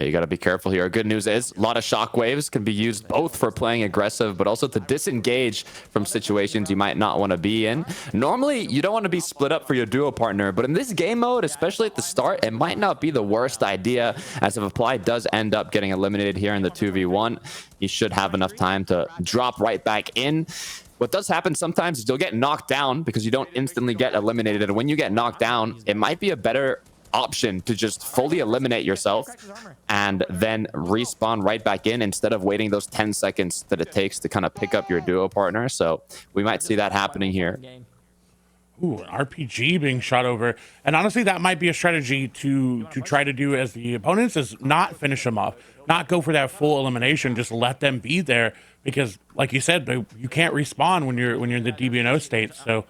Yeah, you got to be careful here. Good news is a lot of shockwaves can be used both for playing aggressive, but also to disengage from situations you might not want to be in. Normally, you don't want to be split up for your duo partner, but in this game mode, especially at the start, it might not be the worst idea, as if Apply does end up getting eliminated here in the 2v1, he should have enough time to drop right back in. What does happen sometimes is you'll get knocked down because you don't instantly get eliminated, and when you get knocked down, it might be a better option to just fully eliminate yourself and then respawn right back in instead of waiting those 10 seconds that it takes to kind of pick up your duo partner. So we might see that happening here. Ooh, an RPG being shot over. And honestly, that might be a strategy to try to do as the opponents, is not finish them off, not go for that full elimination, just let them be there, because like you said, you can't respawn when you're in the DBNO state. So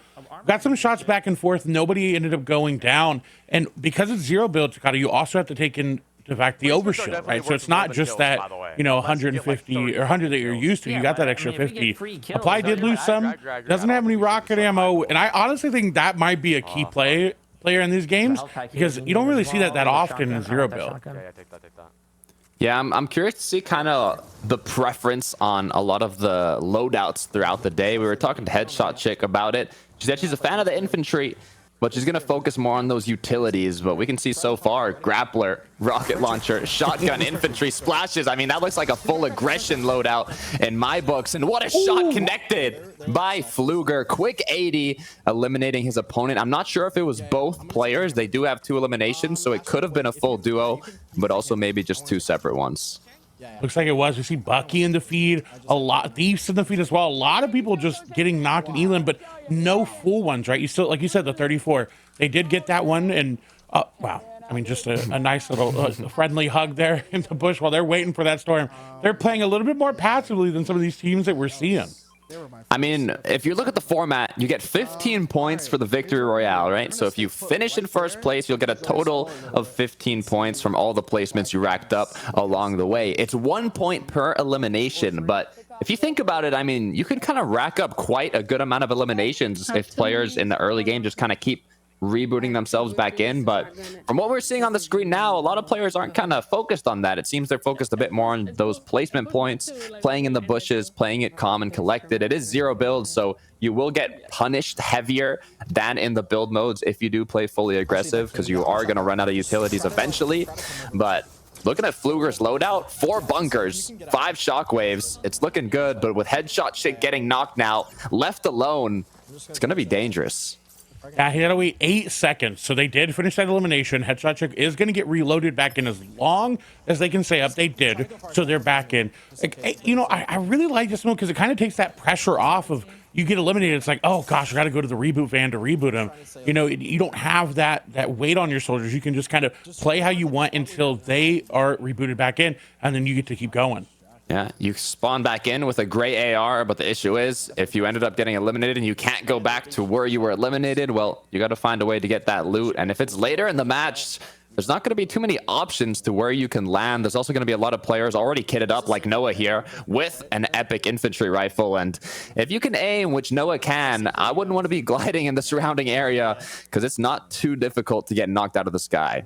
got some shots back and forth. Nobody ended up going down. And because it's zero build, Takata, you also have to take into fact the overshield, right? So it's not just that, 150 or 100 that you're used to. You got that extra 50. Apply did lose some. Doesn't have any rocket ammo. And I honestly think that might be a key player in these games, because you don't really see that often in zero build. Yeah, I'm curious to see kind of the preference on a lot of the loadouts throughout the day. We were talking to Headshot Chick about it. She said she's a fan of the infantry, but she's going to focus more on those utilities. But we can see so far, grappler, rocket launcher, shotgun, infantry, splashes. I mean, that looks like a full aggression loadout in my books. And what a shot connected by Pfluger. Quick 80, eliminating his opponent. I'm not sure if it was both players. They do have 2 eliminations, so it could have been a full duo, but also maybe just 2 separate ones. Looks like it was. We see Bucky in the feed, a lot Thieves in the feed as well. A lot of people just getting knocked in Elim, but no full ones, right? You still, like you said, the 34. They did get that one, and wow. I mean, just a nice little friendly hug there in the bush while they're waiting for that storm. They're playing a little bit more passively than some of these teams that we're seeing. I mean, if you look at the format, you get 15 points for the victory royale, right? So if you finish in first place, you'll get a total of 15 points from all the placements you racked up along the way. It's 1 point per elimination, but if you think about it, I mean, you can kind of rack up quite a good amount of eliminations if players in the early game just kind of keep rebooting themselves back in. But from what we're seeing on the screen now, a lot of players aren't kind of focused on that. It seems they're focused a bit more on those placement points, playing in the bushes, playing it calm and collected. It is zero build, so you will get punished heavier than in the build modes if you do play fully aggressive, because you are going to run out of utilities eventually. But looking at Pfluger's loadout, 4 bunkers, 5 shockwaves. It's looking good, but with Headshot Chick getting knocked now, left alone, it's going to be dangerous. Yeah, he had to wait 8 seconds. So they did finish that elimination. Headshot Chick is going to get reloaded back in as long as they can stay up. They did. So they're back in. Like, I really like this mode because it kind of takes that pressure off of you get eliminated. It's like, oh, gosh, I got to go to the reboot van to reboot them. You don't have that weight on your shoulders. You can just kind of play how you want until they are rebooted back in, and then you get to keep going. Yeah, you spawn back in with a gray AR, but the issue is if you ended up getting eliminated and you can't go back to where you were eliminated, well, you got to find a way to get that loot. And if it's later in the match, there's not going to be too many options to where you can land. There's also going to be a lot of players already kitted up like Noah here with an epic infantry rifle. And if you can aim, which Noah can, I wouldn't want to be gliding in the surrounding area because it's not too difficult to get knocked out of the sky.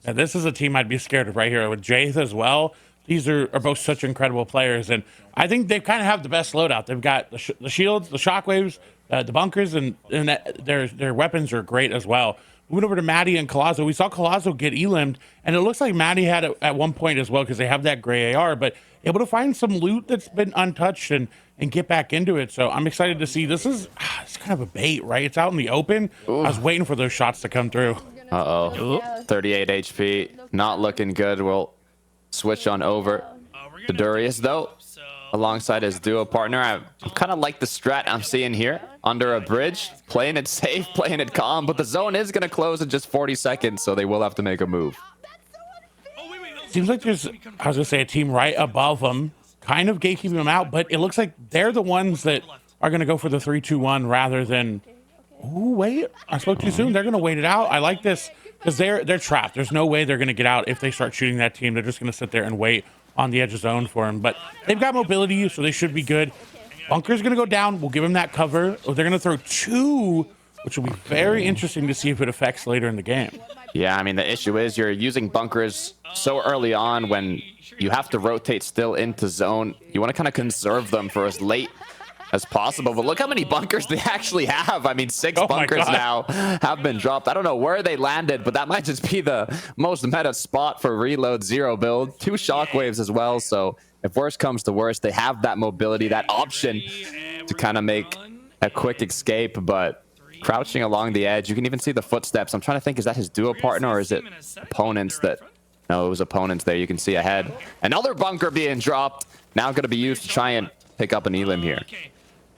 Yeah, this is a team I'd be scared of right here with Jayth as well. These are both such incredible players, and I think they kind of have the best loadout. They've got the shields, the shockwaves, the bunkers, and their weapons are great as well. Moving over to Maddie and Collazo. We saw Collazo get elimed, and it looks like Maddie had it at one point as well because they have that gray AR, but able to find some loot that's been untouched and get back into it. So I'm excited to see. It's kind of a bait, right? It's out in the open. Ooh. I was waiting for those shots to come through. Uh-oh. 38 HP. Not looking good. We'll switch on over to Durius, though, alongside his duo partner. I kind of like the strat I'm seeing here. Under a bridge, playing it safe, playing it calm, but the zone is going to close in just 40 seconds, so they will have to make a move. Seems like there's, I was going to say, a team right above them, kind of gatekeeping them out, but it looks like they're the ones that are going to go for the 3-2-1 rather than... Oh, wait, I spoke too soon. They're going to wait it out. I like this because they're trapped. There's no way they're going to get out if they start shooting that team. They're just going to sit there and wait on the edge of zone for him. But they've got mobility, so they should be good. Bunker's going to go down. We'll give him that cover. Oh, they're going to throw 2 which will be very interesting to see if it affects later in the game. Yeah, I mean, the issue is you're using bunkers so early on when you have to rotate still into zone. You want to kind of conserve them for as late as possible. But look how many bunkers they actually have. I mean, 6 bunkers now have been dropped. I don't know where they landed, but that might just be the most meta spot for reload zero build. 2 shockwaves as well. So if worst comes to worst, they have that mobility, that option to kind of make a quick escape. But crouching along the edge, you can even see the footsteps. I'm trying to think, is that his duo partner or is it opponents that... No, it was opponents there. You can see ahead. Another bunker being dropped. Now going to be used to try and pick up an Elim here.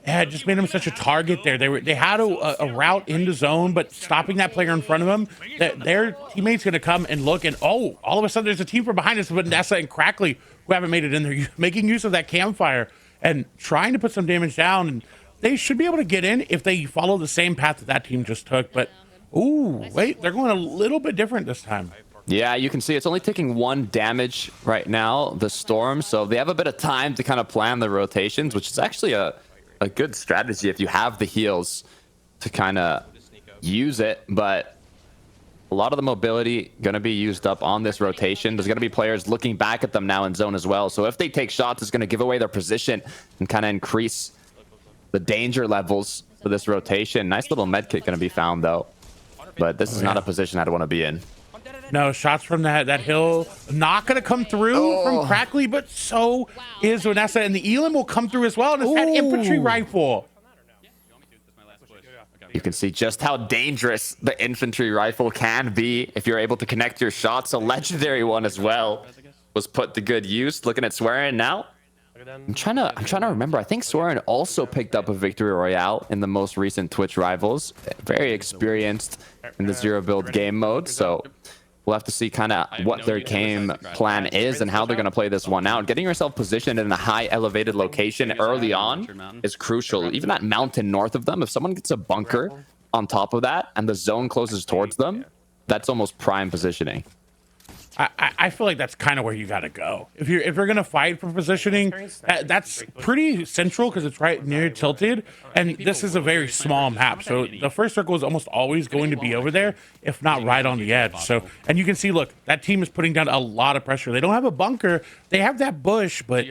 Yeah, it just made him such a target there. They had a route into zone, but stopping that player in front of them, their teammates going to come and look, and oh, all of a sudden there's a team from behind us with Nessa and Crackley who haven't made it in there, making use of that campfire and trying to put some damage down. And they should be able to get in if they follow the same path that team just took. But, ooh, wait, they're going a little bit different this time. Yeah, you can see it's only taking 1 damage right now, the Storm. So they have a bit of time to kind of plan the rotations, which is actually a good strategy if you have the heals to kind of use it. But a lot of the mobility going to be used up on this rotation. There's going to be players looking back at them now in zone as well. So if they take shots, it's going to give away their position and kind of increase the danger levels for this rotation. Nice little med kit going to be found, though. But this is not a position I'd want to be in. No, shots from that hill not going to come through from Crackley, but so is Vanessa, and the Elim will come through as well, and it's that infantry rifle. You can see just how dangerous the infantry rifle can be if you're able to connect your shots. A legendary one as well was put to good use. Looking at Swearin now. I'm trying to remember. I think Swearin also picked up a victory royale in the most recent Twitch Rivals. Very experienced in the zero build game mode, so we'll have to see kind of what their game plan is and how they're going to play this one out. Getting yourself positioned in a high elevated location early on is crucial. Even that mountain north of them, if someone gets a bunker on top of that and the zone closes towards them, that's almost prime positioning. I feel like that's kind of where you got to go. If you're going to fight for positioning, that's pretty central because it's right near tilted. And this is a very small map. So the first circle is almost always going to be over there, if not right on the edge. So, and you can see, look, that team is putting down a lot of pressure. They don't have a bunker. They have that bush, but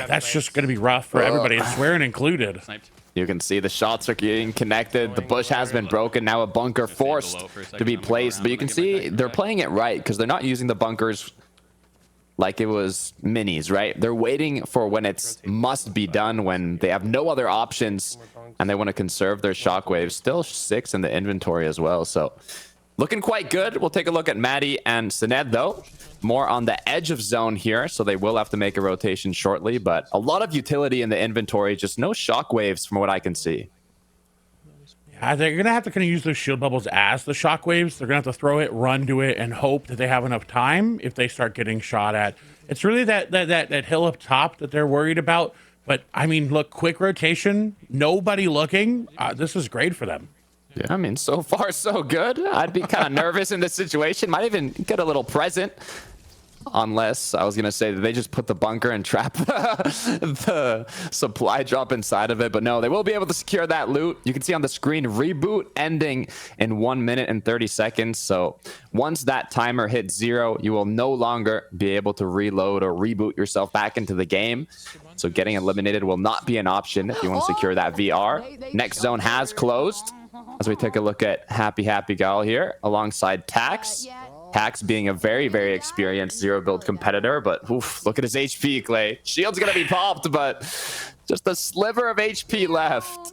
that's just going to be rough for everybody. It's Swearin included. You can see the shots are getting connected. The bush has been broken. Now a bunker forced to be placed. But you can see they're playing it right because they're not using the bunkers like it was minis, right? They're waiting for when it's must be done, when they have no other options and they want to conserve their shockwaves. Still 6 in the inventory as well. So looking quite good. We'll take a look at Maddie and Sined, though. More on the edge of zone here, so they will have to make a rotation shortly, but a lot of utility in the inventory, just no shockwaves from what I can see. Yeah, they're going to have to kind of use those shield bubbles as the shockwaves. They're going to have to throw it, run to it, and hope that they have enough time if they start getting shot at. It's really that hill up top that they're worried about, but I mean, look, quick rotation, nobody looking. This is great for them. Yeah, I mean, so far so good. I'd be kind of nervous in this situation. Might even get a little present. Unless I was going to say that they just put the bunker and trap the supply drop inside of it. But no, they will be able to secure that loot. You can see on the screen, reboot ending in 1 minute and 30 seconds. So once that timer hits 0, you will no longer be able to reload or reboot yourself back into the game. So getting eliminated will not be an option if you want to secure that VR. Next zone has closed. As we take a look at Happy Gal here alongside Tax. Tax being a very, very experienced zero build competitor, but oof, look at his HP, Clay. Shield's gonna be popped, but just a sliver of HP left.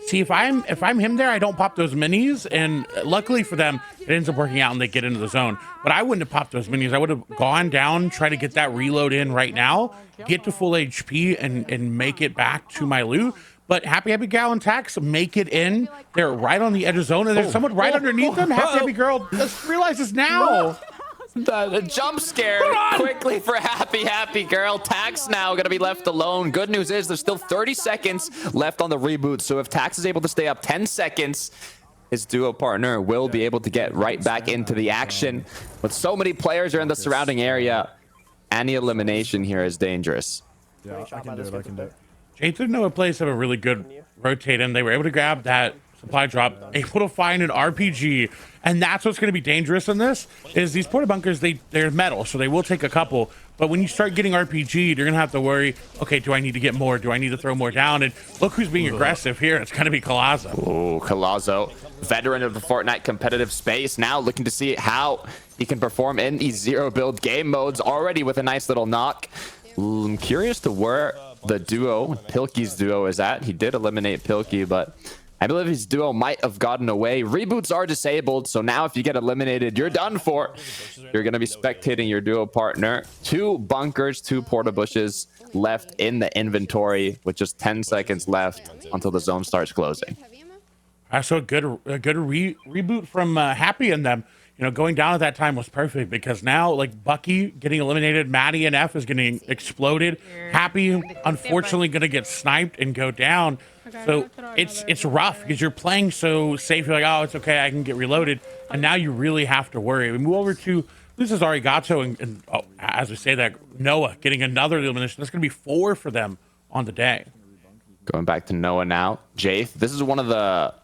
See, if I'm him there, I don't pop those minis, and luckily for them, it ends up working out and they get into the zone. But I wouldn't have popped those minis. I would have gone down, try to get that reload in right now, get to full HP, and make it back to my loot. But Happy Gal and Tax make it in. They're right on the edge of zone, and there's someone right underneath them. Happy Girl just realizes now. The jump scare quickly for Happy Girl. Tax now going to be left alone. Good news is there's still 30 seconds left on the reboot. So if Tax is able to stay up 10 seconds, his duo partner will be able to get right back into the action. But so many players are in the surrounding area. Any elimination here is dangerous. Yeah, I can do it. J2 know a place have a really good rotate in. They were able to grab that supply drop, able to find an RPG. And that's what's going to be dangerous in this, is these porta bunkers, they're metal, so they will take a couple. But when you start getting RPG'd, you're going to have to worry, okay, do I need to get more? Do I need to throw more down? And look who's being aggressive here. It's going to be Collazo. Oh, Collazo, veteran of the Fortnite competitive space, now looking to see how he can perform in these zero build game modes, already with a nice little knock. I'm curious to where the duo, Pilkey's duo, is at. He did eliminate Pilkey, but I believe his duo might have gotten away. Reboots are disabled, so now if you get eliminated, you're done for. You're going to be spectating your duo partner. 2 bunkers, 2 porta bushes left in the inventory with just 10 seconds left until the zone starts closing. So a good reboot from Happy and them. You know, going down at that time was perfect, because now, like, Bucky getting eliminated, Maddie and F is getting exploded. Happy, unfortunately, going to get sniped and go down. So it's rough, because you're playing so safe. You're like, oh, it's okay, I can get reloaded. And now you really have to worry. We move over to, this is Arigato, and oh, as we say that, Noah getting another elimination. That's going to be 4 for them on the day. Going back to Noah now. Jaith, this is one of the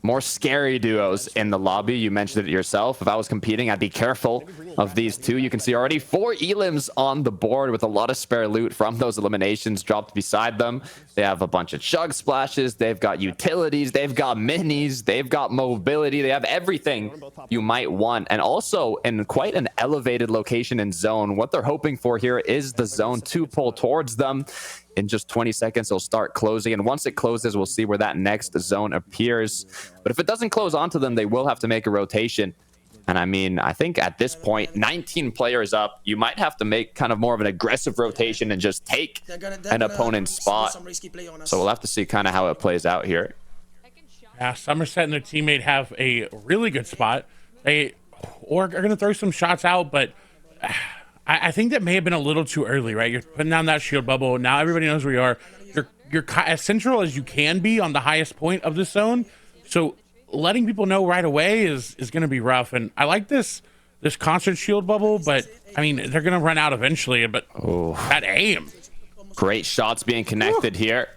more scary duos in the lobby. You mentioned it yourself. If I was competing, I'd be careful of these two. You can see already 4 elims on the board with a lot of spare loot from those eliminations dropped beside them. They have a bunch of chug splashes. They've got utilities. They've got minis. They've got mobility. They have everything you might want. And also in quite an elevated location in zone. What they're hoping for here is the zone to pull towards them. In just 20 seconds, it'll start closing. And once it closes, we'll see where that next zone appears. But if it doesn't close onto them, they will have to make a rotation. And I mean, I think at this point, 19 players up, you might have to make kind of more of an aggressive rotation and just take an opponent's spot. So we'll have to see kind of how it plays out here. Yeah, Somerset and their teammate have a really good spot. They are going to throw some shots out, but I think that may have been a little too early, right? You're putting down that shield bubble. Now everybody knows where you are. You're as central as you can be on the highest point of the zone. So letting people know right away is going to be rough. And I like this constant shield bubble, but I mean, they're going to run out eventually. But that aim. Great shots being connected here.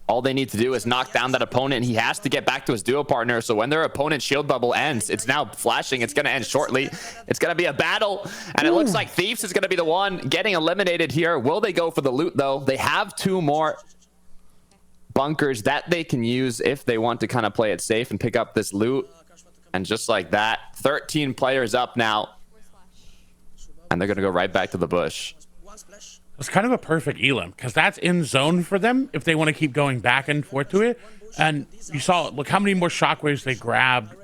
All they need to do is knock down that opponent. He has to get back to his duo partner. So when their opponent's shield bubble ends, it's now flashing. It's going to end shortly. It's going to be a battle. And it looks like Thieves is going to be the one getting eliminated here. Will they go for the loot, though? They have 2 more bunkers that they can use if they want to kind of play it safe and pick up this loot. And just like that, 13 players up now. And they're going to go right back to the bush. It's kind of a perfect elim, because that's in zone for them if they want to keep going back and forth to it. And you saw, look how many more shockwaves they grabbed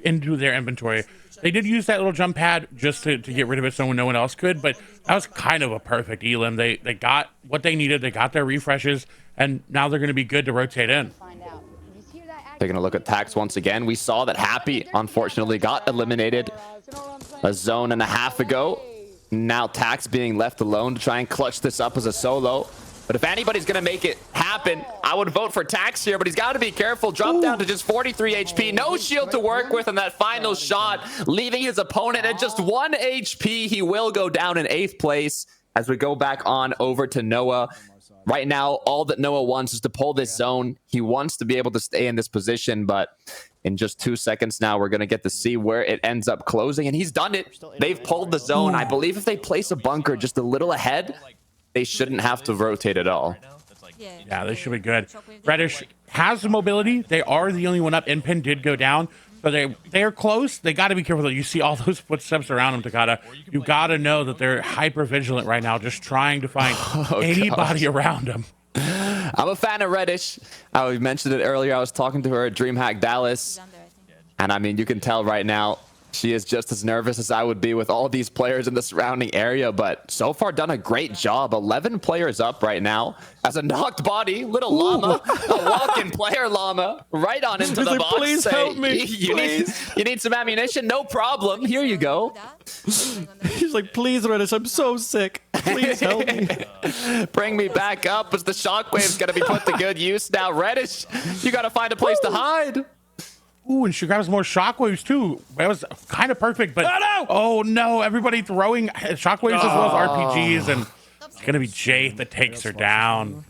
into their inventory. They did use that little jump pad just to get rid of it so no one else could, but that was kind of a perfect elim. They got what they needed. They got their refreshes, and now they're going to be good to rotate in. Taking a look at Tax once again. We saw that Happy, unfortunately, got eliminated a zone and a half ago. Now Tax being left alone to try and clutch this up as a solo. But if anybody's going to make it happen, I would vote for Tax here, but he's got to be careful. Drop down to just 43 HP. No shield to work with on that final shot, leaving his opponent at just 1 HP. He will go down in 8th place as we go back on over to Noah. Right now, all that Noah wants is to pull this zone. He wants to be able to stay in this position, but in just 2 seconds now, we're going to get to see where it ends up closing, and he's done it. They've pulled the zone. I believe if they place a bunker just a little ahead, they shouldn't have to rotate at all. Yeah, they should be good. Reddish has the mobility. They are the only one up. Inpin did go down, but they are close. They got to be careful. You see all those footsteps around them, Takada. You got to know that they're hyper vigilant right now, just trying to find anybody around them. I'm a fan of Reddish. I mentioned it earlier. I was talking to her at DreamHack Dallas. And I mean, you can tell right now, she is just as nervous as I would be with all these players in the surrounding area. But so far done a great job. 11 players up right now. As a knocked body, little llama, a walk-in player llama, right on into the box. Please help me. You need some ammunition? No problem. Here you go. He's like, please, Reddish, I'm so sick. Please help me. Bring me back up as the shockwave's going to be put to good use now. Reddish, you got to find a place to hide. Ooh, and she grabs more shockwaves too. That was kind of perfect, but oh no, everybody throwing shockwaves as well as RPGs, and it's gonna be Jay that takes her down.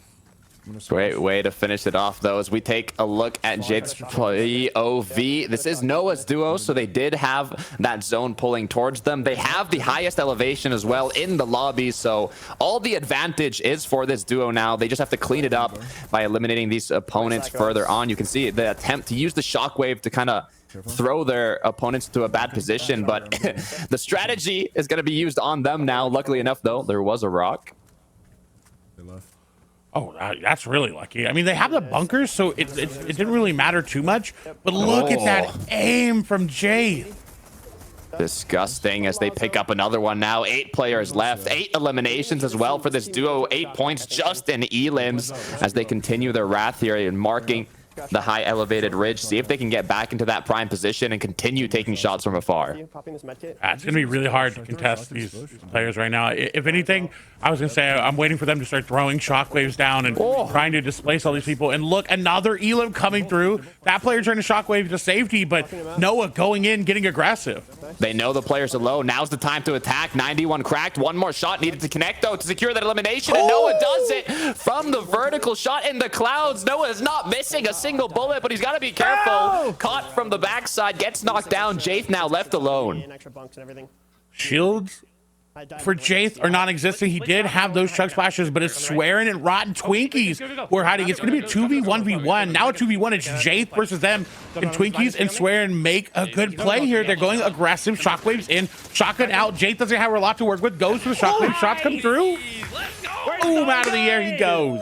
Great way to finish it off, though, as we take a look at Jade's POV. This is Noah's duo, so they did have that zone pulling towards them. They have the highest elevation as well in the lobby, so all the advantage is for this duo now. They just have to clean it up by eliminating these opponents further on. You can see the attempt to use the shockwave to kind of throw their opponents to a bad position, but the strategy is going to be used on them now. Luckily enough, though, there was a rock. Oh, that's really lucky. I mean, they have the bunkers, so it didn't really matter too much. But look at that aim from Jade. Disgusting as they pick up another one now. 8 players left, 8 eliminations as well for this duo. 8 points just in elims as they continue their wrath here and marking the high elevated ridge. See if they can get back into that prime position and continue taking shots from afar. It's gonna be really hard to contest these players right now. If anything, I was gonna say I'm waiting for them to start throwing shockwaves down and trying to displace all these people. And look, another elim coming through. That player trying to shockwave to safety, but Noah going in, getting aggressive. They know the players are low. Now's the time to attack. 91 cracked. One more shot needed to connect, though, to secure that elimination. And Noah does it from the vertical shot in the clouds. Noah is not missing a single bullet, but he's got to be careful. Caught from the backside, gets knocked down. Jaith now left alone. Shields for Jaith are non-existent. He did have those chug splashes, but it's Swearing and Rotten Twinkies who are hiding. It's going to be a 2v1v1. Now a 2v1. It's Jaith versus them. And Twinkies and Swearing make a good play here. They're going aggressive. Shockwaves in. Shotgun out. Jaith doesn't have a lot to work with. Goes for the shockwave. Shots come through. Boom, out of the air he goes.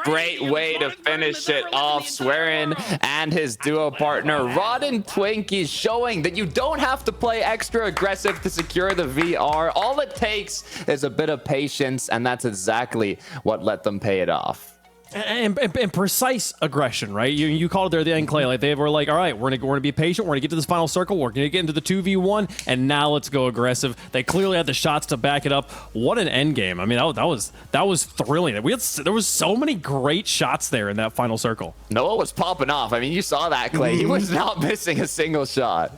Great way to finish it off. Swearing and his duo partner Rotten Twinkies showing that you don't have to play extra aggressive to secure the VR. All it takes is a bit of patience, and that's exactly what let them pay it off. And precise aggression, right? You called it there at the end, Clay. Like they were like, all right, we're gonna be patient. We're gonna get to this final circle. We're gonna get into the 2v1, and now let's go aggressive. They clearly had the shots to back it up. What an end game! I mean, that was thrilling. There was so many great shots there in that final circle. Noah was popping off. I mean, you saw that, Clay. He was not missing a single shot.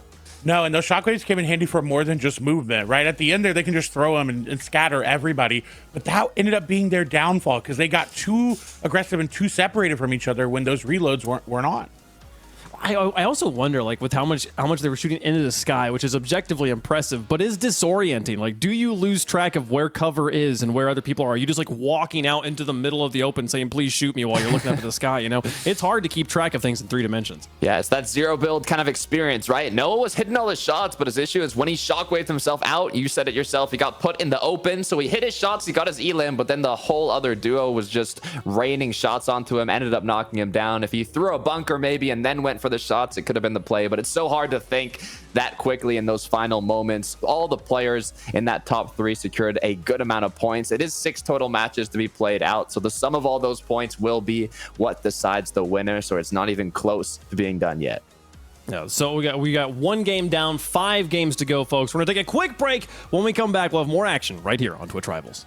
No, and those shockwaves came in handy for more than just movement, right? At the end there, they can just throw them and scatter everybody. But that ended up being their downfall because they got too aggressive and too separated from each other when those reloads weren't on. I also wonder, like, with how much they were shooting into the sky, which is objectively impressive, but is disorienting. Like, do you lose track of where cover is and where other people are? Are you just like walking out into the middle of the open saying, please shoot me while you're looking up at the sky? You know, it's hard to keep track of things in 3 dimensions. Yeah, it's that zero build kind of experience, right? Noah was hitting all his shots, but his issue is when he shockwaved himself out, you said it yourself, he got put in the open. So he hit his shots, he got his elim, but then the whole other duo was just raining shots onto him, ended up knocking him down. If he threw a bunker maybe and then went for the shots, it could have been the play, but it's so hard to think that quickly in those final moments. All the players in that top 3 secured a good amount of points. It is 6 total matches to be played out, so the sum of all those points will be what decides the winner, so it's not even close to being done yet. Yeah, so we got 1 game down, 5 games to go, folks. We're gonna take a quick break. When we come back, we'll have more action right here on Twitch Rivals.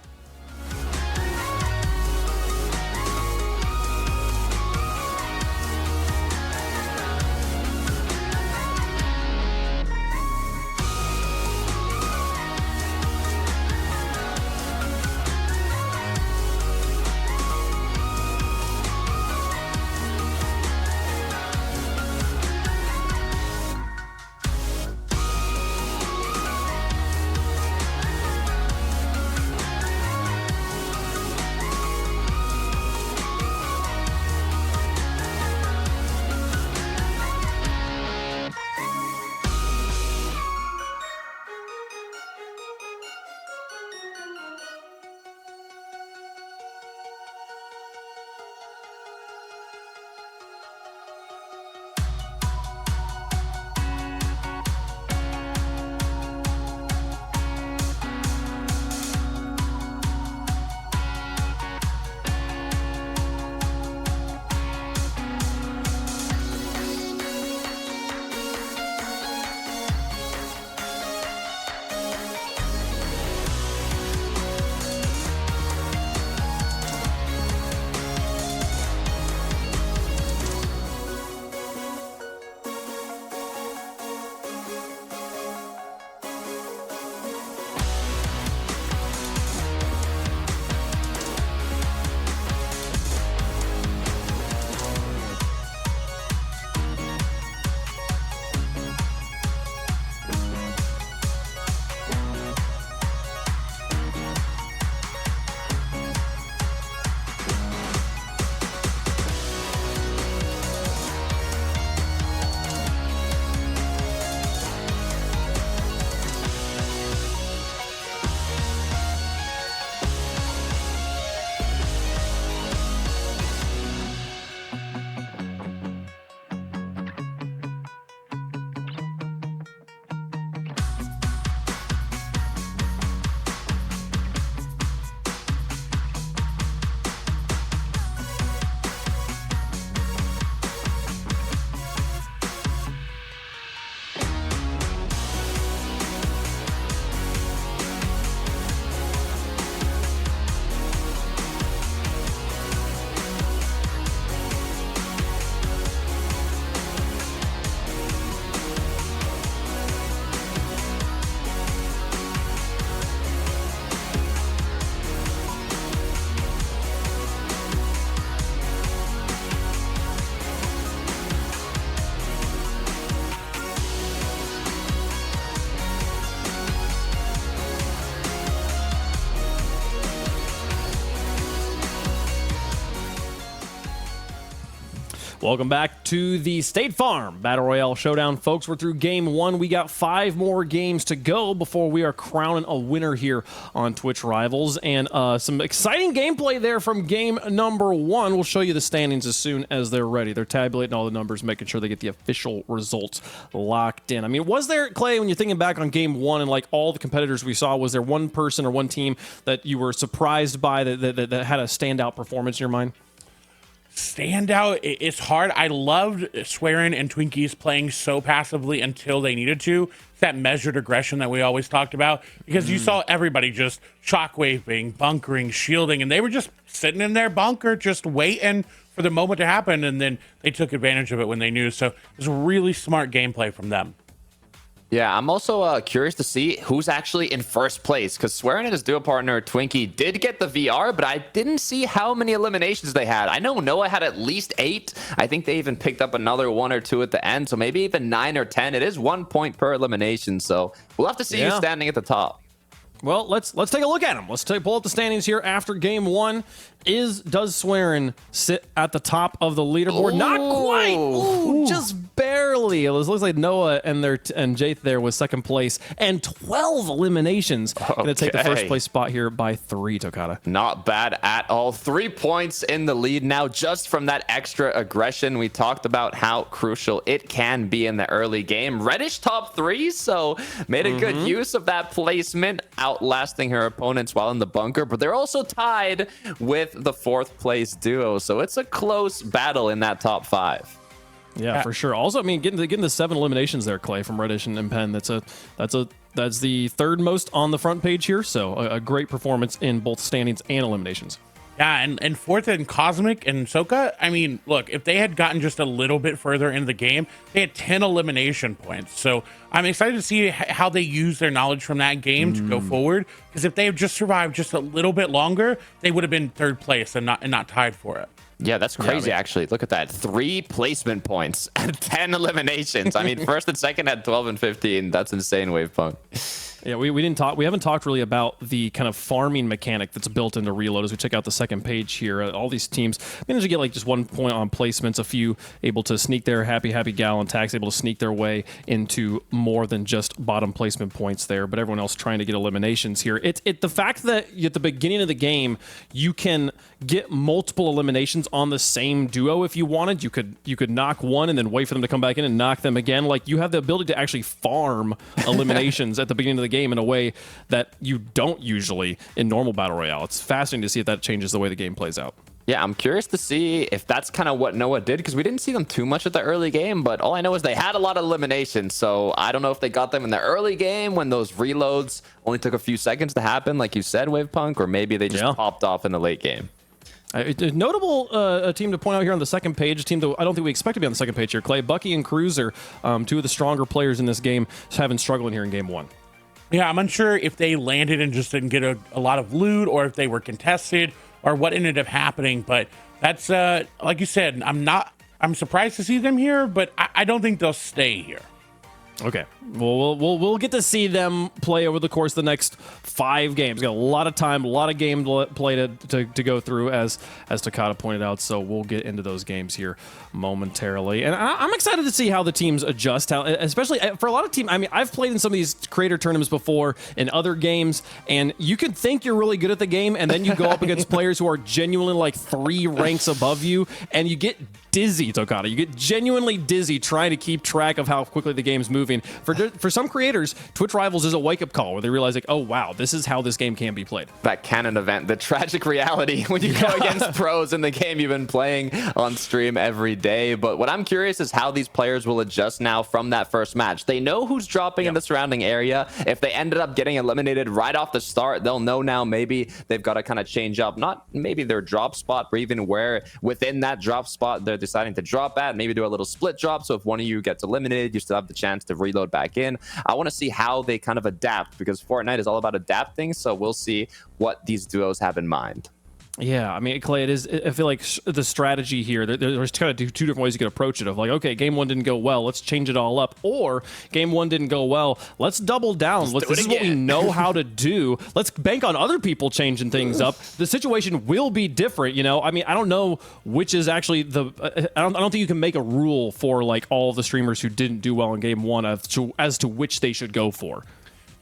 Welcome back to the State Farm Battle Royale Showdown, folks. We're through game 1. We got 5 more games to go before we are crowning a winner here on Twitch Rivals. And some exciting gameplay there from game number 1. We'll show you the standings as soon as they're ready. They're tabulating all the numbers, making sure they get the official results locked in. I mean, was there, Clay, when you're thinking back on game 1 and like all the competitors we saw, was there one person or one team that you were surprised by that had a standout performance in your mind? Standout, it's hard. I loved Swearin and Twinkies playing so passively until they needed to. It's that measured aggression that we always talked about, because you saw everybody just shockwaving, bunkering, shielding, and they were just sitting in their bunker just waiting for the moment to happen, and then they took advantage of it when they knew. So it was really smart gameplay from them. Yeah, I'm also curious to see who's actually in first place, because Swearin and his duo partner Twinkie did get the VR, but I didn't see how many eliminations they had. I know Noah had at least 8. I think they even picked up another 1 or 2 at the end, so maybe even 9 or 10. It is 1 point per elimination, so we'll have to see who's standing at the top. Well, let's take a look at them. Let's pull up the standings here after game 1. Does Swearin sit at the top of the leaderboard? Ooh. Not quite. Ooh, just barely. It looks like Noah and Jaith there was second place and 12 eliminations. Going to take the first place spot here by 3, Tokata. Not bad at all. 3 points in the lead now, just from that extra aggression. We talked about how crucial it can be in the early game. Reddish top 3, so made a good use of that placement, outlasting her opponents while in the bunker, but they're also tied with the 4th place duo, so it's a close battle in that top 5. Yeah, for sure. Also, I mean, getting the 7 eliminations there, Clay, from Reddish and Penn. That's the 3rd most on the front page here. So a great performance in both standings and eliminations. Yeah, and 4th and Cosmic and Soka, I mean, look, if they had gotten just a little bit further into the game, they had 10 elimination points. So I'm excited to see how they use their knowledge from that game to go forward. Because if they had just survived just a little bit longer, they would have been 3rd place and not tied for it. Yeah, that's crazy, actually. Look at that. 3 placement points and 10 eliminations. I mean, 1st and 2nd had 12 and 15. That's insane, Wavepunk. Yeah, we haven't talked really about the kind of farming mechanic that's built into Reload as we check out the second page here. All these teams manage to get like just 1 point on placements, a few able to sneak their happy gal and Tax able to sneak their way into more than just bottom placement points there, but everyone else trying to get eliminations here. The fact that at the beginning of the game you can get multiple eliminations on the same duo if you wanted. You could knock one and then wait for them to come back in and knock them again. Like, you have the ability to actually farm eliminations at the beginning of the game in a way that you don't usually in normal Battle Royale. It's fascinating to see if that changes the way the game plays out. Yeah, I'm curious to see if that's kind of what Noah did, because we didn't see them too much at the early game, but all I know is they had a lot of eliminations, so I don't know if they got them in the early game when those reloads only took a few seconds to happen, like you said, Wavepunk, or maybe they just popped off in the late game. A notable team to point out here on the second page, a team that I don't think we expect to be on the second page here, Clay. Bucky and Cruiser, 2 of the stronger players in this game, having struggling here in game 1. Yeah, I'm unsure if they landed and just didn't get a lot of loot, or if they were contested, or what ended up happening. But that's like you said, I'm surprised to see them here, but I don't think they'll stay here. Okay, well, we'll get to see them play over the course of the next 5 games. Got a lot of time, a lot of game play to go through, as Tokata pointed out. So we'll get into those games here momentarily, and I'm excited to see how the teams adjust. How, especially for a lot of teams. I mean, I've played in some of these creator tournaments before in other games, and you can think you're really good at the game, and then you go up against players who are genuinely like 3 ranks above you, and you get dizzy, Tokata. You get genuinely dizzy trying to keep track of how quickly the game's moving. For some creators, Twitch Rivals is a wake-up call where they realize, like, oh, wow, this is how this game can be played. That canon event, the tragic reality when you go against pros in the game you've been playing on stream every day. But what I'm curious is how these players will adjust now from that first match. They know who's dropping in the surrounding area. If they ended up getting eliminated right off the start, they'll know now maybe they've got to kind of change up, not maybe their drop spot, but even where within that drop spot they're deciding to drop at. Maybe do a little split drop, so if one of you gets eliminated, you still have the chance to reload back in. I want to see how they kind of adapt, because Fortnite is all about adapting, so we'll see what these duos have in mind. Yeah, I mean, Clay, it is. I feel like the strategy here. There's kind of two different ways you could approach it. Of like, okay, game one didn't go well, let's change it all up. Or game one didn't go well, let's double down. This is what we know how to do. Let's bank on other people changing things up. The situation will be different. You know, I mean, I don't know which is actually the. I don't think you can make a rule for like all of the streamers who didn't do well in game one as to which they should go for.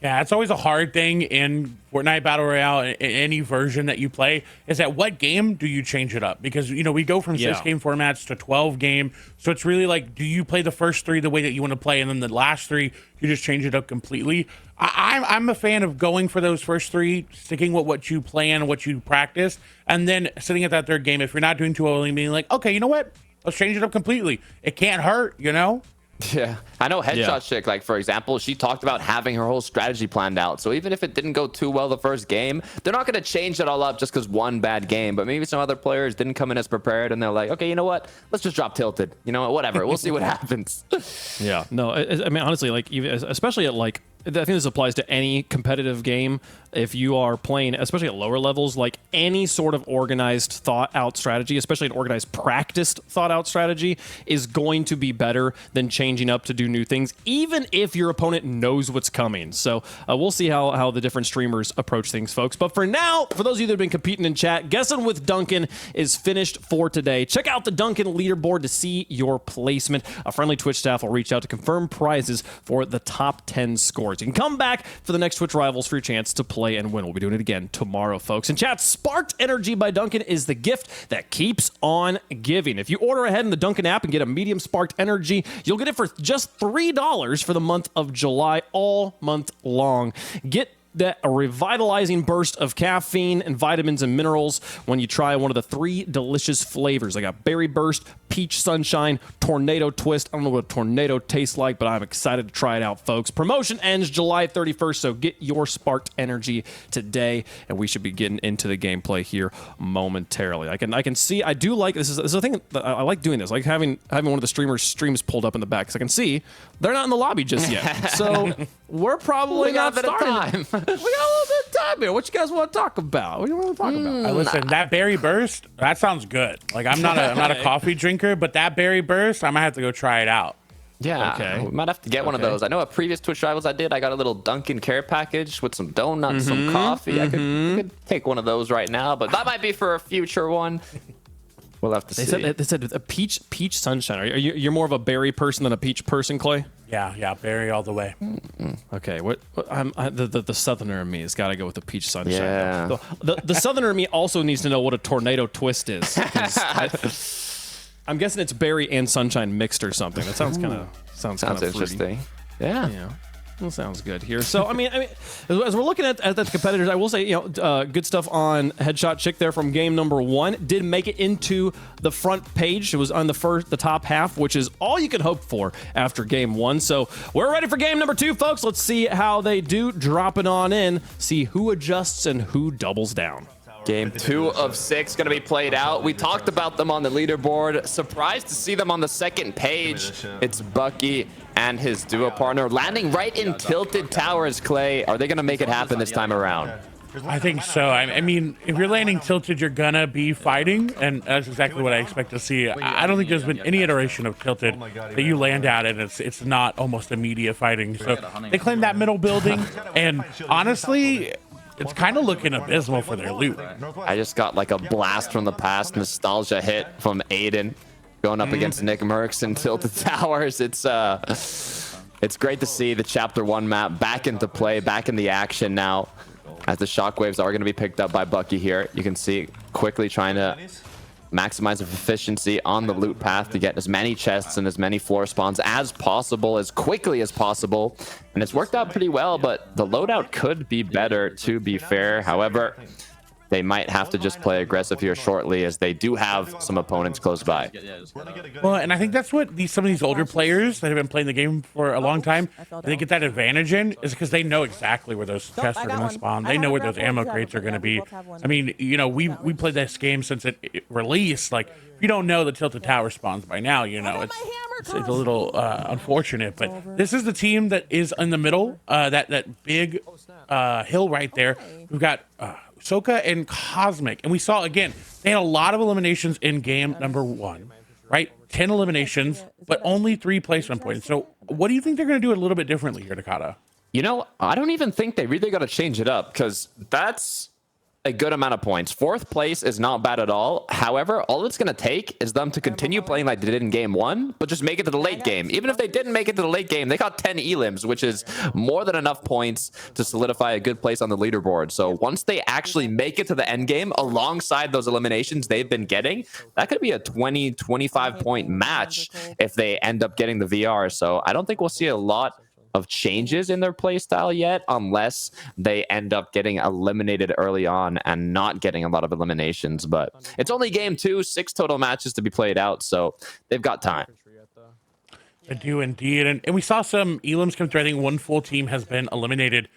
Yeah, it's always a hard thing in Fortnite Battle Royale, in any version that you play, is at what game do you change it up? Because, you know, we go from 6-game formats to 12-game. So it's really like, do you play the first 3 the way that you want to play, and then the last 3, you just change it up completely? I'm a fan of going for those first 3, sticking with what you plan, what you practice, and then sitting at that 3rd game, if you're not doing too well, and being like, okay, you know what? Let's change it up completely. It can't hurt, you know? Yeah, I know Headshot Chick, like, for example, she talked about having her whole strategy planned out. So even if it didn't go too well the first game, they're not going to change it all up just because one bad game. But maybe some other players didn't come in as prepared, and they're like, okay, you know what? Let's just drop Tilted. You know what? Whatever. We'll see what happens. Yeah. No, I mean, honestly, like, even, especially at, like, I think this applies to any competitive game. If you are playing, especially at lower levels, like any sort of organized, thought-out strategy, especially an organized, practiced, thought-out strategy, is going to be better than changing up to do new things, even if your opponent knows what's coming. So we'll see how the different streamers approach things, folks. But for now, for those of you that have been competing in chat, Guessing with Duncan is finished for today. Check out the Duncan leaderboard to see your placement. A friendly Twitch staff will reach out to confirm prizes for the top 10 scores. You can come back for the next Twitch Rivals for your chance to play and win. We'll be doing it again tomorrow, folks. In chat, Sparked Energy by Duncan is the gift that keeps on giving. If you order ahead in the Duncan app and get a medium Sparked Energy, you'll get it for just $3 for the month of July, all month long. Get that a revitalizing burst of caffeine and vitamins and minerals when you try one of the 3 delicious flavors. I got Berry Burst, Peach Sunshine, Tornado Twist. I don't know what a tornado tastes like, but I'm excited to try it out, folks. Promotion ends July 31st, so get your Sparked Energy today, and we should be getting into the gameplay here momentarily. I can see, I do like, this is a thing that I like doing this, like having one of the streamers' streams pulled up in the back, because I can see they're not in the lobby just yet. So we're probably not starting. We got a little bit of time here. What you guys want to talk about? What do you want to talk about? Listen, that Berry Burst, that sounds good. Like, I'm not a coffee drinker, but that Berry Burst, I might have to go try it out. Yeah, Okay. we might have to get one of those. I know at previous Twitch Rivals I got a little Dunkin' care package with some donuts, some coffee. I could take one of those right now, but that might be for a future one. We'll have to see. They said a peach sunshine. Are you're more of a berry person than a peach person, Clay? Yeah, Berry all the way. Okay, the southerner in me has got to go with the peach sunshine. Yeah. The southerner in me also needs to know what a tornado twist is. I'm guessing it's berry and sunshine mixed or something. That sounds kind of interesting. Yeah. Yeah. That sounds good here. So, I mean, as we're looking at the competitors, I will say, good stuff on Headshot Chick there from game number 1. Did make it into the front page. It was on the top half, which is all you can hope for after game 1. So, we're ready for game number 2, folks. Let's see how they do. Drop it on in. See who adjusts and who doubles down. Game 2 of 6 going to be played out. We talked about them on the leaderboard. Surprised to see them on the second page. It's Bucky and his duo partner landing right in Tilted Towers, Clay. Are they going to make it happen this time around? I think so. I mean, if you're landing Tilted, you're gonna be fighting, and that's exactly what I expect to see. I don't think there's been any iteration of Tilted that you land at and it's not almost immediate fighting. So they claim that middle building, and honestly, it's kind of looking abysmal for their loot. I just got like a blast from the past nostalgia hit from Aiden going up against Nick Merckx and Tilted Towers. It's great to see the Chapter 1 map back into play, back in the action now, as the shockwaves are going to be picked up by Bucky here. You can see quickly trying to maximize efficiency on the loot path to get as many chests and as many floor spawns as possible, as quickly as possible. And it's worked out pretty well, but the loadout could be better, to be fair. However, they might have to just play aggressive here shortly, as they do have some opponents close by. Well, and I think that's what some of these older players that have been playing the game for a long time, they get that advantage in, is because they know exactly where those chests are going to spawn. They know where those ammo crates are going to be. I mean, we played this game since it released. Like, if you don't know the Tilted Tower spawns by now, it's a little unfortunate. But this is the team that is in the middle, that big hill right there. We've got Soka and Cosmic. And we saw, again, they had a lot of eliminations in game number 1, right? 10 eliminations, but only 3 placement points. So what do you think they're going to do a little bit differently here, Takata? You know, I don't even think they really got to change it up because that's a good amount of points. 4th place is not bad at all. However, all it's going to take is them to continue playing like they did in game 1, but just make it to the late game. Even if they didn't make it to the late game, they got 10 elims, which is more than enough points to solidify a good place on the leaderboard. So once they actually make it to the end game alongside those eliminations they've been getting, that could be a 20-25 point match if they end up getting the VR. So I don't think we'll see a lot of changes in their play style yet, unless they end up getting eliminated early on and not getting a lot of eliminations. But it's only game 2, 6 total matches to be played out, so they've got time. I do indeed. And we saw some elims come through. I think one full team has been eliminated.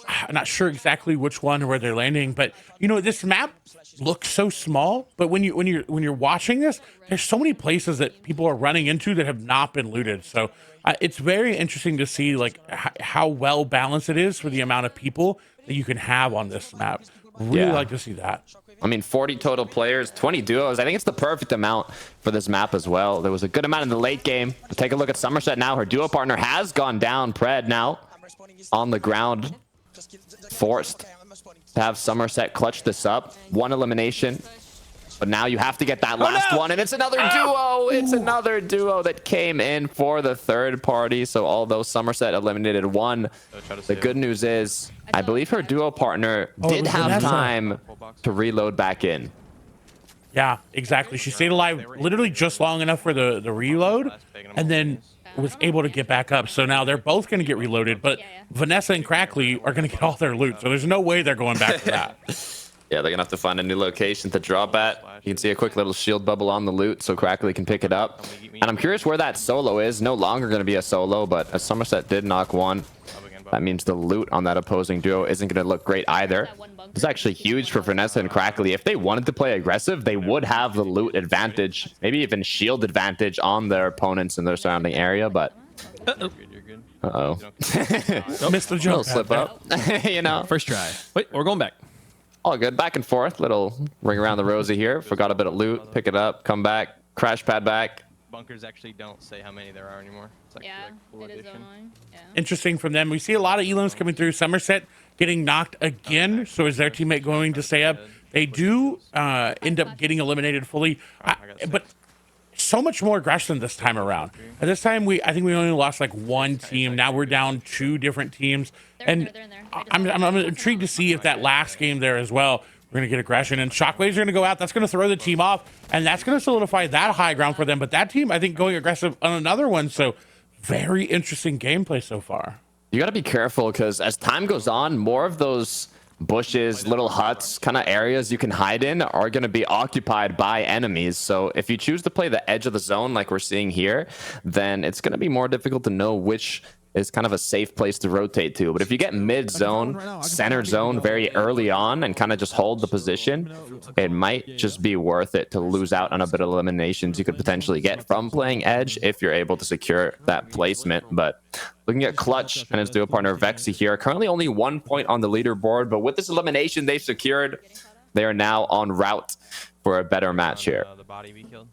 I'm not sure exactly which one or where they're landing, but you know, this map looks so small, but when you're watching this, there's so many places that people are running into that have not been looted. So it's very interesting to see like how well balanced it is for the amount of people that you can have on this map. Really like to see that. I mean, 40 total players, 20 duos. I think it's the perfect amount for this map as well. There was a good amount in the late game. Take a look at Somerset now. Her duo partner has gone down. Pred now on the ground, forced to have Somerset clutch this up. 1 elimination. But now you have to get that last one, and it's another duo. It's another duo that came in for the 3rd party. So although Somerset eliminated 1, the good news is I believe her duo partner did have time to reload back in. Yeah, exactly. She stayed alive literally just long enough for the reload, and then was able to get back up. So now they're both going to get reloaded, but Vanessa and Crackly are going to get all their loot. So there's no way they're going back to that. Yeah, they're gonna have to find a new location to drop at. You can see a quick little shield bubble on the loot so Crackly can pick it up. And I'm curious where that solo is. No longer gonna be a solo, but as Somerset did knock 1, that means the loot on that opposing duo isn't gonna look great either. It's actually huge for Vanessa and Crackly. If they wanted to play aggressive, they would have the loot advantage, maybe even shield advantage on their opponents in their surrounding area, but uh-oh. Missed the jump. Slip up. You know. First try. Wait, we're going back. All good. Back and forth. Little ring around the rosy here. Forgot a bit of loot. Pick it up. Come back. Crash pad back. Bunkers actually don't say how many there are anymore. It's actually Yeah, like a cool it is addition. annoying. Yeah. Interesting from them. We see a lot of elims coming through. Somerset getting knocked again. So is their teammate going to stay up? They do end up getting eliminated fully. But so much more aggression this time around. At this time, I think we only lost like 1 team. Now we're down 2 different teams. And They're in there. I'm intrigued to see if that last game there as well, we're going to get aggression. And Shockwaves are going to go out. That's going to throw the team off. And that's going to solidify that high ground for them. But that team, I think, going aggressive on another one. So very interesting gameplay so far. You got to be careful because as time goes on, more of those bushes, little huts, kind of areas you can hide in are going to be occupied by enemies. So if you choose to play the edge of the zone like we're seeing here, then it's going to be more difficult to know which is kind of a safe place to rotate to. But if you get mid zone, center zone very early on and kind of just hold the position, it might just be worth it to lose out on a bit of eliminations you could potentially get from playing edge if you're able to secure that placement. But looking at Clutch and his duo partner Vexy here, currently only 1 point on the leaderboard, but with this elimination they've secured, they are now en route for a better match here. The body we killed.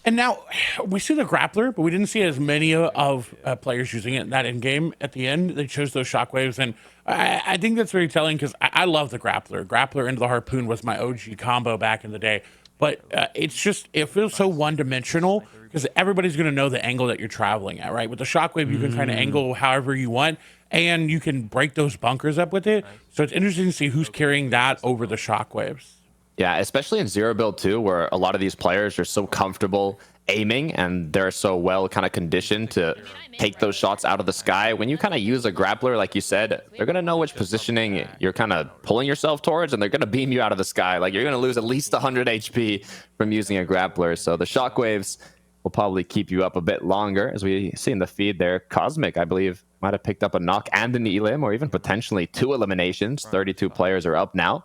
And now we see the grappler, but we didn't see as many of players using it in that in game. At the end, they chose those shockwaves, and I think that's very telling because I love the grappler. Grappler into the harpoon was my OG combo back in the day, but it feels so one-dimensional because everybody's going to know the angle that you're traveling at, right? With the shockwave, you can kind of angle however you want, and you can break those bunkers up with it. So it's interesting to see who's carrying that over the shockwaves. Yeah, especially in Zero Build 2, where a lot of these players are so comfortable aiming and they're so well kind of conditioned to take those shots out of the sky. When you kind of use a grappler, like you said, they're going to know which positioning you're kind of pulling yourself towards, and they're going to beam you out of the sky. Like, you're going to lose at least 100 HP from using a grappler. So the shockwaves will probably keep you up a bit longer. As we see in the feed there, Cosmic, I believe, might have picked up a knock and an elim, or even potentially 2 eliminations. 32 players are up now.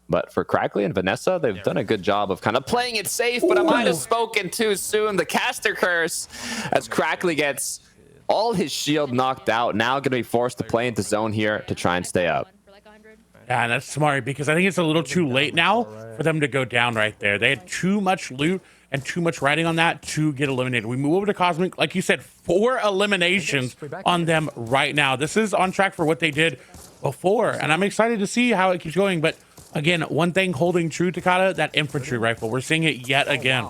But for Crackly and Vanessa, they've done a good job of kind of playing it safe, but I might have spoken too soon. The caster curse, as Crackly gets all his shield knocked out, now going to be forced to play into zone here to try and stay up. Yeah, and that's smart because I think it's a little too late now for them to go down right there. They had too much loot and too much riding on that to get eliminated. We move over to Cosmic. Like you said, 4 eliminations on them right now. This is on track for what they did before, and I'm excited to see how it keeps going. But again, one thing holding true, Takata, that infantry rifle. We're seeing it yet again.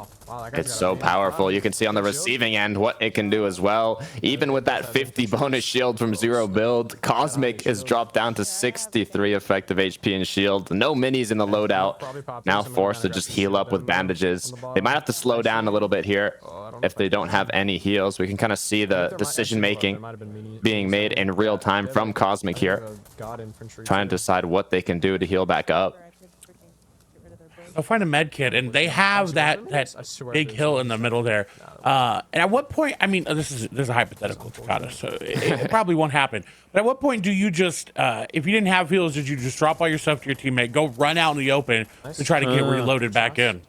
It's so powerful. You can see on the receiving end what it can do as well. Even with that 50 bonus shield from Zero Build, Cosmic is dropped down to 63 effective HP and shield. No minis in the loadout. Now forced to just heal up with bandages. They might have to slow down a little bit here if they don't have any heals. We can kind of see the decision making being made in real time from Cosmic here, trying to decide what they can do to heal back up. They'll find a med kit, and they have that big hill in the middle there. And at what point? I mean, this is a hypothetical, Takata, so it probably won't happen. But at what point do you just, if you didn't have heals, did you just drop all your stuff to your teammate, go run out in the open to try to get reloaded back in?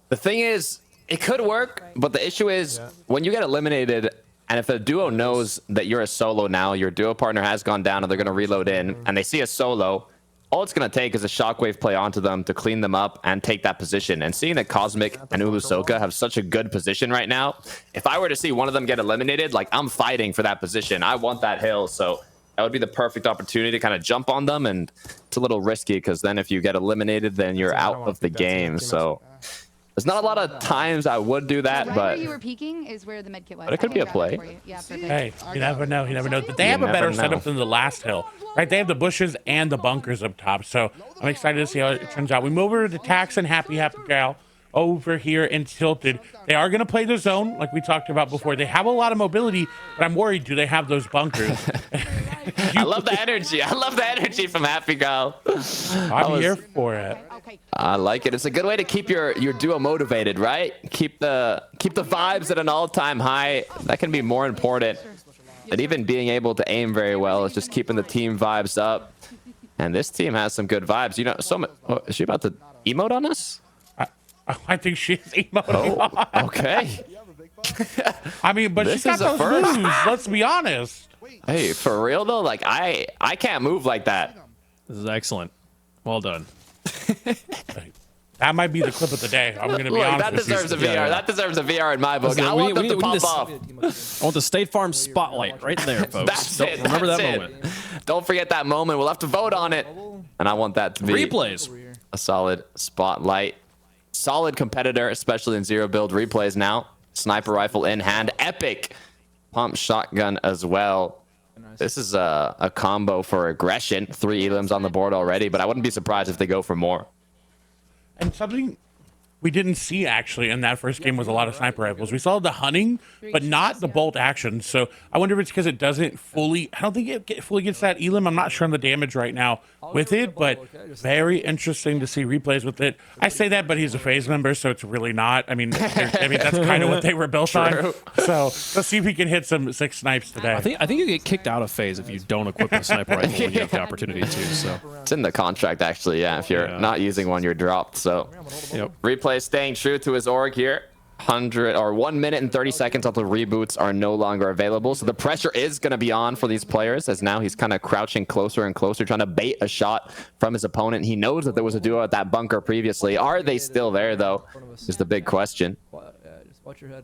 The thing is, it could work, but the issue is when you get eliminated, and if the duo knows that you're a solo now, your duo partner has gone down, and they're going to reload in, and they see a solo. All it's going to take is a shockwave play onto them to clean them up and take that position. And seeing that Cosmic and Ulusoka have such a good position right now, if I were to see one of them get eliminated, like, I'm fighting for that position. I want that hill, so that would be the perfect opportunity to kind of jump on them. And it's a little risky because then if you get eliminated, then you're out of the game. So there's not a lot of times I would do that, right but where you were peeking is where the med kit was. but it could be a play. Yeah, Hey, you never know. You never know. But they have a better setup than the last hill, right? They have the bushes and the bunkers up top. So I'm excited to see how it turns out. We move over to Tax and Happy Gal over here in Tilted. They are going to play the zone like we talked about before. They have a lot of mobility, but I'm worried, do they have those bunkers? I love the energy. I love the energy from Happy Gal. I'm here for it. I like it. It's a good way to keep your duo motivated, right? Keep the vibes at an all-time high. That can be more important than even being able to aim very well. It's just keeping the team vibes up. And this team has some good vibes. You know, is she about to emote on us? I think she's emoting. Oh, okay. I mean, but she's got those moves. Let's be honest. Hey, for real though, like I can't move like that. This is excellent. Well done. That might be the clip of the day. I'm going to be honest. That deserves a VR. Yeah. That deserves a VR in my book. Listen, I want them to pop off. I want the State Farm spotlight right there, folks. That's it. Remember That's that it. moment. Don't forget that moment. We'll have to vote on it. And I want that to be Replays. a solid spotlight. Solid competitor, especially in zero build replays now. Sniper rifle in hand. Epic pump shotgun as well. This is a combo for aggression. 3 elims on the board already, but I wouldn't be surprised if they go for more. And something we didn't see actually in that first game was a lot of sniper rifles. We saw the hunting, but not the bolt action. So I wonder if it's because it doesn't fully, I don't think it fully gets that elim. I'm not sure on the damage right now with it, but very interesting to see replays with it. I say that, but he's a phase member, so it's really not. I mean that's kind of what they were built on. So let's see if we can hit some 6 snipes today. I think you get kicked out of phase if you don't equip a sniper rifle when you have the opportunity to. So It's in the contract, actually, yeah. If you're not using one, you're dropped. So yep. Replay staying true to his org here. 1 minute and 30 seconds until reboots are no longer available. So the pressure is going to be on for these players, as now he's kind of crouching closer and closer, trying to bait a shot from his opponent. He knows that there was a duo at that bunker previously. Are they still there, though, is the big question. Just watch your head.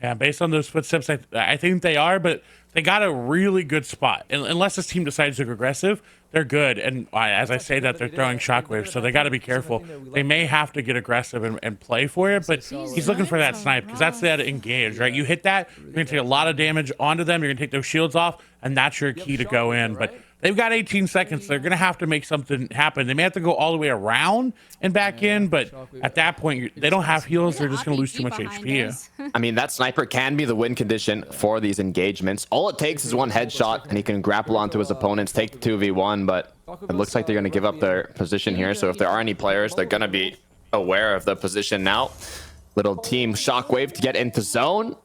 Yeah, based on those footsteps, I think they are, but they got a really good spot. And unless this team decides to go aggressive, they're good. And as I say that, they're throwing shockwaves, so they got to be careful. They may have to get aggressive and play for it, but he's looking for that snipe because that's that engage, right? You hit that, you're going to take a lot of damage onto them. You're going to take those shields off, and that's your key to go in. But they've got 18 seconds. They're going to have to make something happen. They may have to go all the way around and back in, but at that point, they don't have heals. They're just going to lose too much HP. I mean, that sniper can be the win condition for these engagements. All it takes is one headshot, and he can grapple onto his opponents, take the 2v1, but it looks like they're going to give up their position here. So if there are any players, they're going to be aware of the position now. Little team shockwave to get into zone,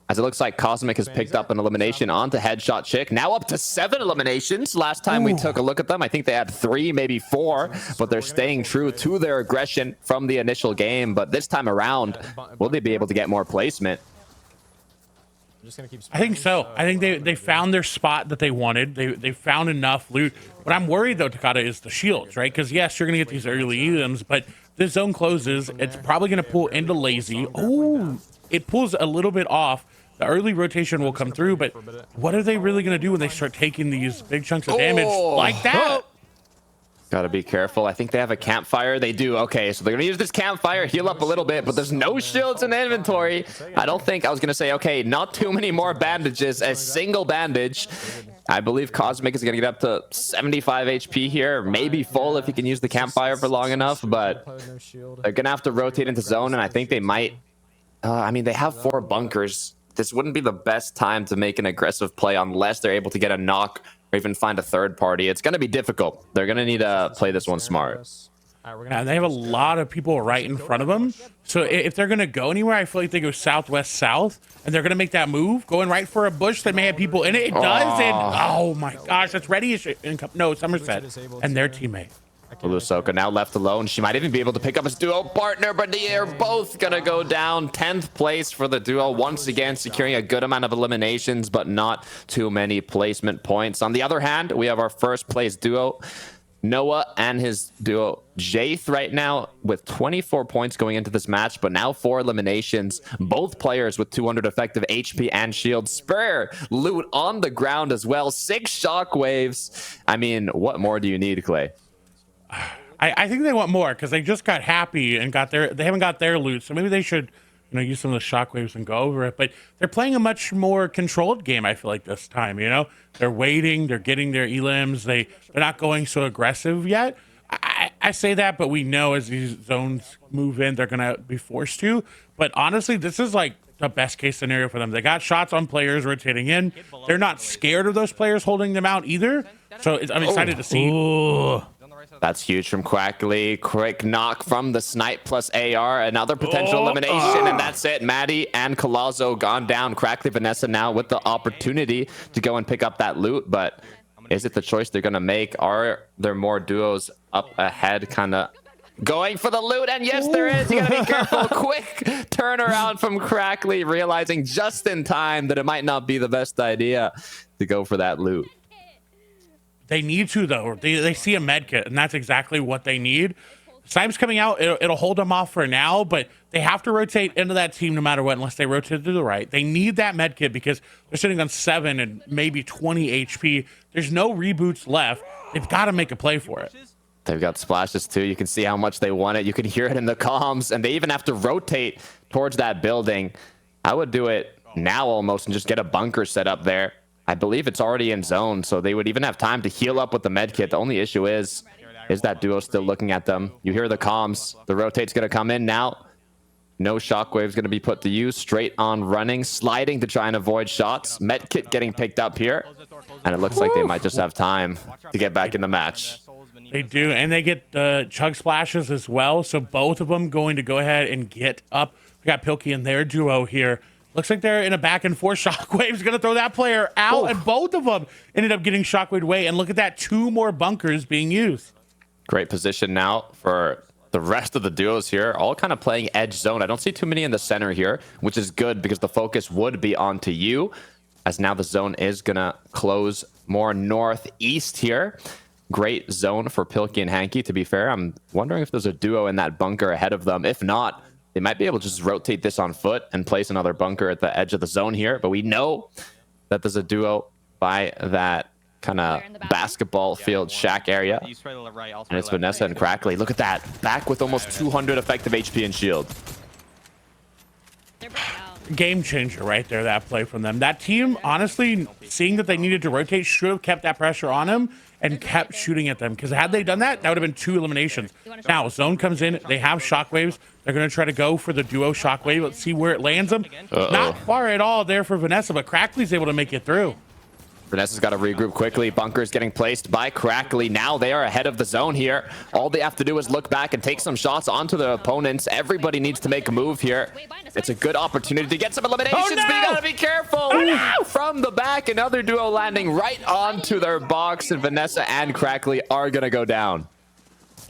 as it looks like Cosmic has picked up an elimination onto Headshot Chick. Now up to 7 eliminations. Last time we took a look at them, I think they had 3, maybe 4, but they're staying true to their aggression from the initial game. But this time around, will they be able to get more placement? I think so. I think they found their spot that they wanted. They found enough loot. What I'm worried though, Takata, is the shields, right? Because yes, you're gonna get these early items, but this zone closes. It's probably gonna pull into lazy. Oh, it pulls a little bit off. The early rotation will come through, but what are they really gonna do when they start taking these big chunks of damage like that? Gotta be careful. I think they have a campfire. They do. Okay, so they're gonna use this campfire, heal up a little bit, but there's no shields in the inventory. I don't think I was gonna say, okay, not too many more bandages. A single bandage. I believe Cosmic is gonna get up to 75 HP here, maybe full if he can use the campfire for long enough, but they're gonna have to rotate into zone, and I think they might. I mean, they have 4 bunkers. This wouldn't be the best time to make an aggressive play unless they're able to get a knock or even find a third party. It's going to be difficult. They're going to need to play this one smart. And they have a lot of people right in front of them. So if they're going to go anywhere, I feel like they go southwest south, and they're going to make that move, going right for a bush that may have people in it. It does, and oh my gosh, that's ready. No, Somerset and their teammate. Ulusoka now left alone. She might even be able to pick up his duo partner, but they are both gonna go down. 10th place for the duo, once again securing a good amount of eliminations, but not too many placement points. On the other hand, we have our first place duo, Noah and his duo Jaith, right now with 24 points going into this match, but now 4 eliminations. Both players with 200 effective HP and shield. Spur loot on the ground as well. 6 shockwaves. I mean, what more do you need, Clay? I think they want more because they just got happy and they haven't got their loot, so maybe they should use some of the shockwaves and go over it. But they're playing a much more controlled game, I feel like, this time. They're waiting, they're getting their elims, they're not going so aggressive yet. I say that, but we know as these zones move in, they're gonna be forced to. But honestly, this is like the best case scenario for them. They got shots on players rotating in. They're not scared of those players holding them out either. So I'm excited to see. Ooh. That's huge from Quackley. Quick knock from the snipe plus AR. Another potential elimination, and that's it. Maddie and Colazo gone down. Quackley, Vanessa now with the opportunity to go and pick up that loot, but is it the choice they're going to make? Are there more duos up ahead kind of going for the loot? And yes, there is. You got to be careful. Quick turnaround from Quackley, realizing just in time that it might not be the best idea to go for that loot. They need to, though. They see a med kit, and that's exactly what they need. Snipe's coming out. It'll hold them off for now, but they have to rotate into that team no matter what, unless they rotate to the right. They need that med kit because they're sitting on 7 and maybe 20 HP. There's no reboots left. They've got to make a play for it. They've got splashes, too. You can see how much they want it. You can hear it in the comms, and they even have to rotate towards that building. I would do it now almost and just get a bunker set up there. I believe it's already in zone, so they would even have time to heal up with the med kit. The only issue is that duo still looking at them. You hear the comms. The rotate's going to come in now. No shockwave's going to be put to use. Straight on running, sliding to try and avoid shots. Med kit getting picked up here. And it looks like they might just have time to get back in the match. They do, and they get the chug splashes as well, so both of them going to go ahead and get up. We got Pilkey and their duo here. Looks like they're in a back and forth. Shockwave's going to throw that player out, and both of them ended up getting shockwaved away. And look at that, 2 more bunkers being used. Great position now for the rest of the duos here, all kind of playing edge zone. I don't see too many in the center here, which is good because the focus would be onto you, as now the zone is going to close more northeast here. Great zone for Pilkey and Hanky, to be fair. I'm wondering if there's a duo in that bunker ahead of them. If not, they might be able to just rotate this on foot and place another bunker at the edge of the zone here. But we know that there's a duo by that kind of basketball field shack area. And it's Vanessa and Quackley. Look at that. Back with almost 200 effective HP and shield. Game changer right there, that play from them. That team, honestly, seeing that they needed to rotate, should have kept that pressure on him and kept shooting at them. Because had they done that, that would have been 2 eliminations. Now, zone comes in. They have shockwaves. They're going to try to go for the duo shockwave. Let's see where it lands them. Not far at all there for Vanessa, but Quackley's able to make it through. Vanessa's got to regroup quickly. Bunkers getting placed by Quackley. Now they are ahead of the zone here. All they have to do is look back and take some shots onto the opponents. Everybody needs to make a move here. It's a good opportunity to get some eliminations, but you got to be careful. From the back, another duo landing right onto their box, and Vanessa and Quackley are going to go down.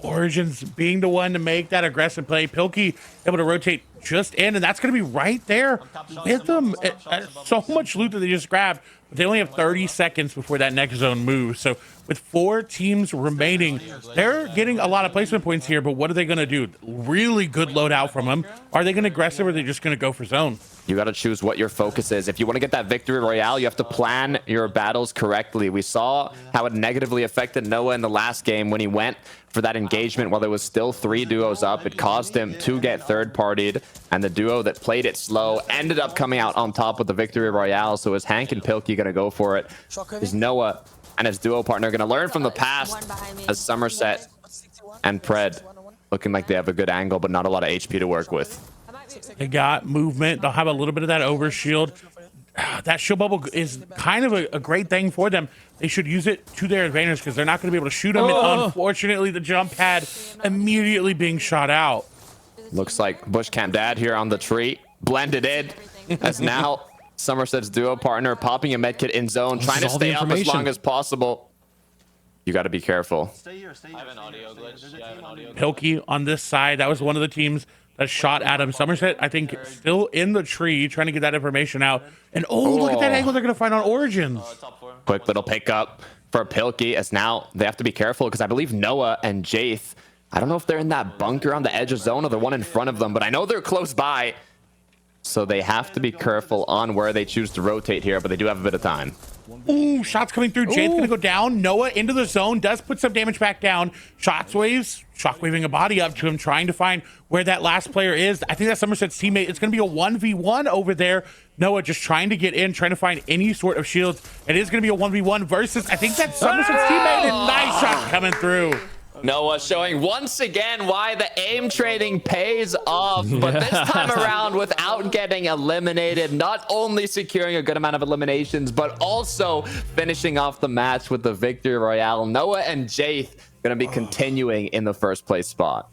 Origins being the one to make that aggressive play. Pilkey able to rotate just in, and that's going to be right there with them. So much loot that they just grabbed, but they only have 30 seconds before that next zone moves. So with 4 teams remaining, they're getting a lot of placement points here, but what are they going to do? Really good loadout from them. Are they going to aggressive, or are they just going to go for zone? You got to choose what your focus is. If you want to get that victory royale, you have to plan your battles correctly. We saw how it negatively affected Noah in the last game when he went for that engagement while there was still 3 duos up. It caused him to get third-partied, and the duo that played it slow ended up coming out on top with the victory royale. So is Hank and Pilkey going to go for it? Is Noah and his duo partner going to learn from the past, as Somerset and Pred looking like they have a good angle but not a lot of HP to work with? They got movement. They'll have a little bit of that overshield. That shield bubble is kind of a great thing for them. They should use it to their advantage because they're not going to be able to shoot them. And unfortunately, the jump pad immediately being shot out. Looks like Bush Camp Dad here on the tree, blended in, as now Somerset's duo partner popping a medkit in zone, trying to stay up as long as possible. You got to be careful. I have an audio glitch. Yeah, I have an audio glitch. Pilkey on this side, that was one of the teams that shot at him. Somerset, I think, still in the tree, trying to get that information out. And look at that angle they're going to find on Origins. Quick little pickup for Pilkey, as now they have to be careful because I believe Noah and Jaith, I don't know if they're in that bunker on the edge of zone or the one in front of them, but I know they're close by. So they have to be careful on where they choose to rotate here, but they do have a bit of time. Ooh, shots coming through. Jade's going to go down. Noah into the zone, does put some damage back down. Shockwaving a body up to him, trying to find where that last player is. I think that's Somerset's teammate. It's going to be a 1v1 over there. Noah just trying to get in, trying to find any sort of shields. It is going to be a 1v1 versus, I think that's Somerset's teammate, and nice shots coming through. Noah showing once again why the aim training pays off, but this time around without getting eliminated, not only securing a good amount of eliminations, but also finishing off the match with the victory royale. Noah and Jaith going to be continuing in the first place spot.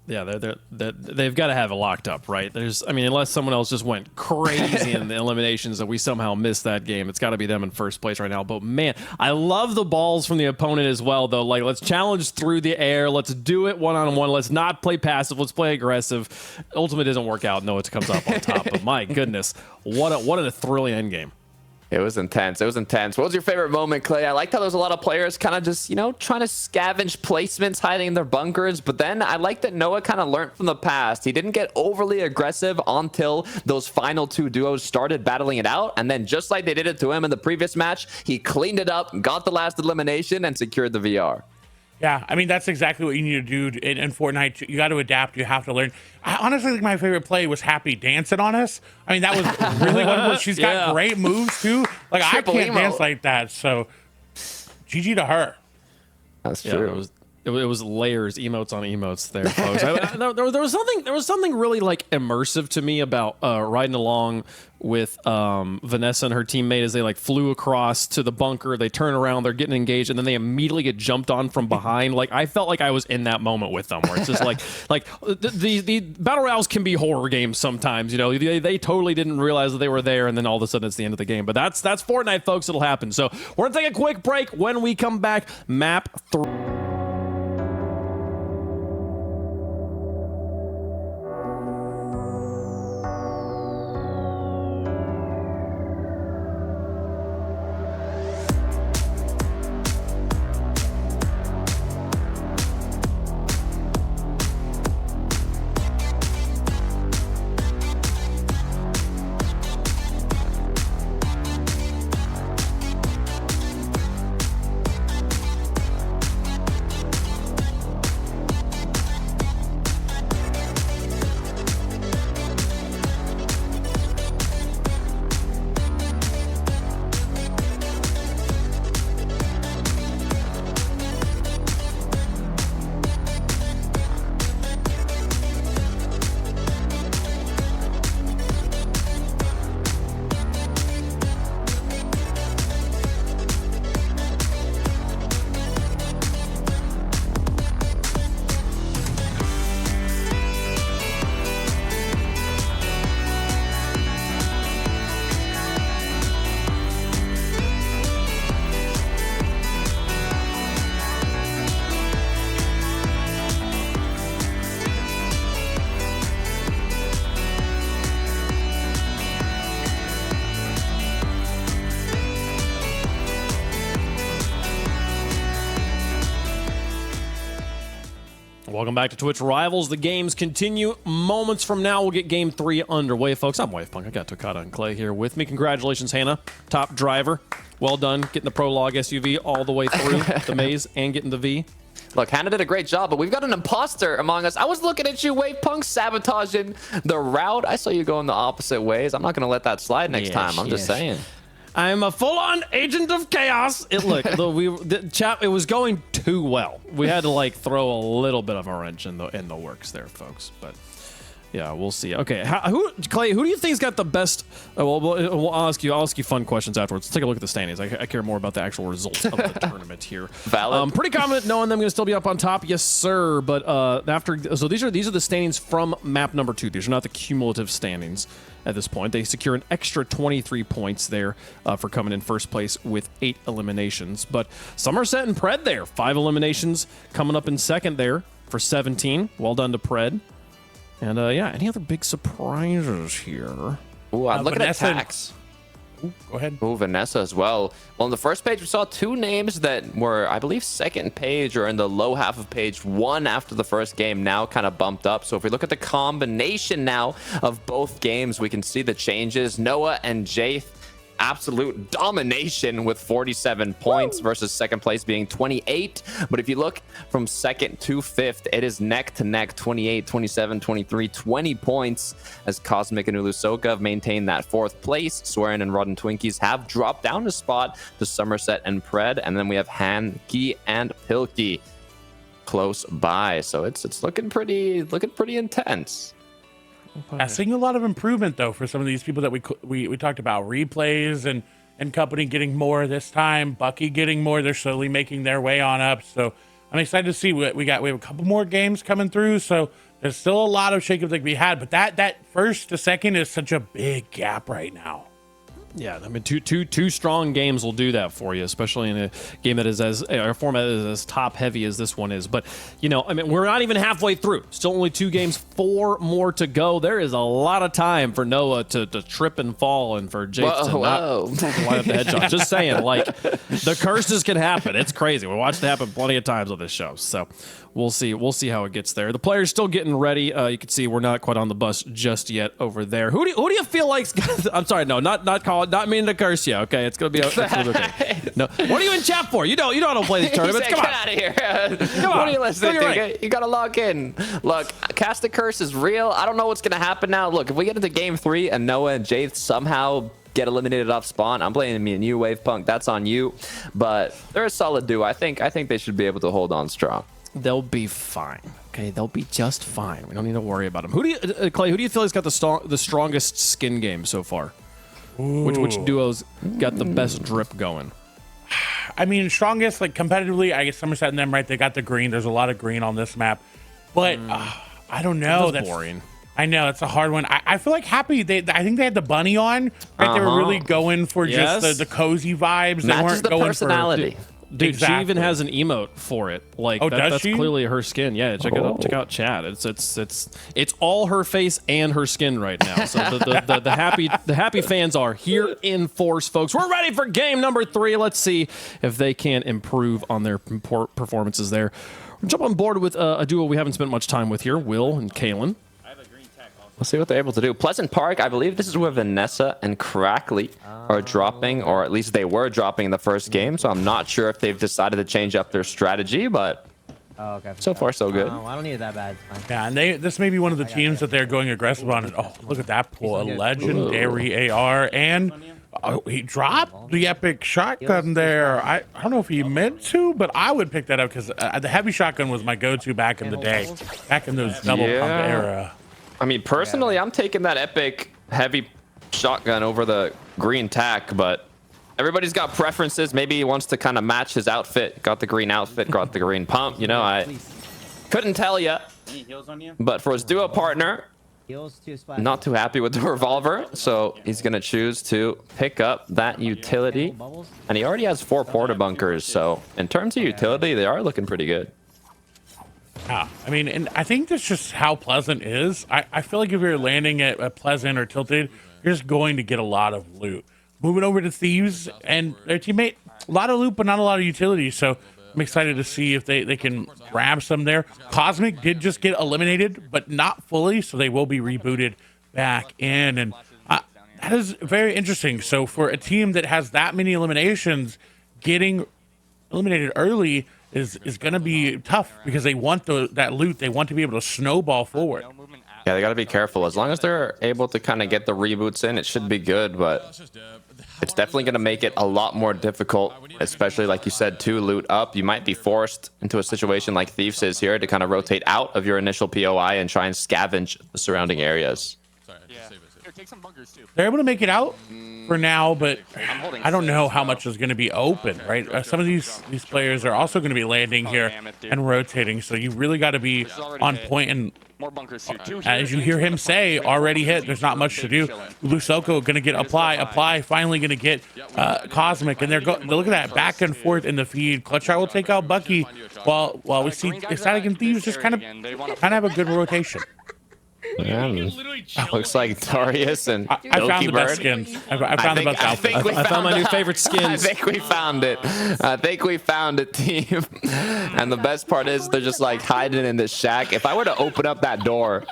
Yeah, they've got to have it locked up, right? I mean, unless someone else just went crazy in the eliminations that we somehow missed that game, it's got to be them in first place right now. But man, I love the balls from the opponent as well, though. Like, let's challenge through the air. Let's do it one-on-one. Let's not play passive. Let's play aggressive. Ultimate doesn't work out. Noah comes up on top. But my goodness, what a thrilling end game. It was intense. It was intense. What was your favorite moment, Clay? I liked how there was a lot of players kind of just, trying to scavenge placements, hiding in their bunkers. But then I liked that Noah kind of learned from the past. He didn't get overly aggressive until those final 2 duos started battling it out. And then just like they did it to him in the previous match, he cleaned it up, got the last elimination, and secured the VR. Yeah, I mean, that's exactly what you need to do in Fortnite. You got to adapt. You have to learn. I honestly think my favorite play was Happy dancing on us. I mean, that was really wonderful. She's got great moves, too. Like, Triple I can't emo. dance like that. So, GG to her. That's Yeah, true. it was layers, emotes on emotes there, folks. There was something really like immersive to me about riding along with Vanessa and her teammate as they like flew across to the bunker. They turn around, they're getting engaged, and then they immediately get jumped on from behind. Like, I felt like I was in that moment with them, where it's just like the battle royales can be horror games sometimes. They totally didn't realize that they were there, and then all of a sudden it's the end of the game. But that's Fortnite, folks. It'll happen. So we're gonna take a quick break. When we come back, map 3. Welcome back to Twitch Rivals. The games continue. Moments from now, we'll get Game 3 underway, folks. I'm Wavepunk. I got Takata and Clay here with me. Congratulations, Hannah. Top driver. Well done getting the Prologue SUV all the way through the maze and getting the V. Look, Hannah did a great job, but we've got an imposter among us. I was looking at you, Wavepunk, sabotaging the route. I saw you going the opposite ways. I'm not going to let that slide next time. I'm just saying. I'm a full-on agent of chaos. It was going too well. We had to like throw a little bit of a wrench in the works there, folks. But yeah, we'll see. Okay, Clay, who do you think's got the best? I'll ask you fun questions afterwards. Let's take a look at the standings. I care more about the actual results of the tournament here. Valid. Pretty confident knowing them going to still be up on top, yes sir. But these are the standings from map number 2. These are not the cumulative standings at this point. They secure an extra 23 points there for coming in first place with 8 eliminations. But Somerset and Pred there, 5 eliminations coming up in second there for 17. Well done to Pred. And yeah, any other big surprises here? Ooh, I'm looking Vanessa at Tax. Go ahead. Ooh, Vanessa as well. Well, on the first page, we saw 2 names that were, I believe, second page or in the low half of page 1 after the first game, now kind of bumped up. So if we look at the combination now of both games, we can see the changes. Noah and Jaith, absolute domination with 47 points versus second place being 28. But if you look from second to fifth, it is neck to neck, 28, 27, 23, 20 points as Cosmic and Ulusoka have maintained that 4th place. Swearin and Rod and Twinkies have dropped down a spot to Somerset and Pred. And then we have Hanky and Pilkey close by. So it's looking pretty intense. Seeing a lot of improvement though for some of these people that we talked about, replays and company getting more this time, Bucky getting more. They're slowly making their way on up. So I'm excited to see what we got. We have a couple more games coming through, so there's still a lot of shakeup that we had. But that first to second is such a big gap right now. Yeah, I mean, two strong games will do that for you, especially in a game that is a format that is as top heavy as this one is. But you know, I mean, we're not even halfway through. Still only 2 games, 4 more to go. There is a lot of time for Noah to trip and fall, and for Jake to not line up the headshot. Just saying, like the curses can happen. It's crazy. We watched it happen plenty of times on this show. So we'll see how it gets there. The players still getting ready. You can see we're not quite on the bus just yet over there. Who do you feel like? I'm sorry, no, not meaning to curse you. Okay, it's gonna be okay. No, what are you in chat for? You don't play these tournaments. Come on, get out of here. Come on. What are you listening to? Right. You gotta log in. Look, Cast a Curse is real. I don't know what's gonna happen now. Look, if we get into game 3 and Noah and Jaith somehow get eliminated off spawn, I'm blaming me and you, Wavepunk. That's on you. But they're a solid duo. I think they should be able to hold on strong. They'll be fine. Okay, they'll be just fine. We don't need to worry about them. Clay? Who do you feel has got the strongest skin game so far? Which duos got the best drip going? I mean, strongest, like competitively, I guess Somerset and them, right? They got the green. There's a lot of green on this map. But I don't know. That's boring. I know, that's a hard one. I feel like Happy, I think they had the bunny on. Right? They were really going for just the cozy vibes. They Matches weren't the going personality. Dude, Exactly. she even has an emote for it. Like that's she? clearly her skin. Yeah, check it out. Check out chat. It's all her face and her skin right now. So the happy fans are here in force, folks. We're ready for game number 3. Let's see if they can improve on their performances there. We'll jump on board with a duo we haven't spent much time with here, Will and Kalen. We'll see what they're able to do. Pleasant Park, I believe this is where Vanessa and Crackley are dropping, or at least they were dropping in the first game. So I'm not sure if they've decided to change up their strategy, but so far so good. I don't need it that bad. It's fine. Yeah, and this may be one of the teams that they're going aggressive on. And, oh, look at that pull. A legendary AR. And he dropped the epic shotgun there. I don't know if he meant to, but I would pick that up because the heavy shotgun was my go-to back in the day. Back in those double pump era. I mean, personally, I'm taking that epic heavy shotgun over the green tack, but everybody's got preferences. Maybe he wants to kind of match his outfit. Got the green outfit, got the green pump. You know, I couldn't tell you. But for his duo partner, not too happy with the revolver, so he's going to choose to pick up that utility. And he already has 4 porta bunkers, so in terms of utility, they are looking pretty good. Yeah, I mean, and I think that's just how Pleasant is. I feel like if you're landing at Pleasant or Tilted, you're just going to get a lot of loot. Moving over to Thieves and their teammate, a lot of loot, but not a lot of utility. So I'm excited to see if they can grab some there. Cosmic did just get eliminated, but not fully, so they will be rebooted back in. And that is very interesting. So for a team that has that many eliminations, getting eliminated early is going to be tough because they want that loot. They want to be able to snowball forward. Yeah, they got to be careful. As long as they're able to kind of get the reboots in, it should be good, but it's definitely going to make it a lot more difficult, especially like you said, to loot up. You might be forced into a situation like Thieves is here to kind of rotate out of your initial POI and try and scavenge the surrounding areas. They're able to make it out for now, but I don't know how much is going to be open, right? Some of these players are also going to be landing here and rotating, so you really got to be on point. And as you hear him say, already hit. There's not much to do. Lusoko going to get apply. Finally going to get Cosmic, and look at that back and forth in the feed. Clutchshot will take out Bucky, while we see Exotic and Thieves just kind of have a good rotation. Yeah, looks like Darius and I found the best skins. I found the best outfits. I found my new favorite skins. I think we found it. Team. And the best part is they're just like hiding in this shack. If I were to open up that door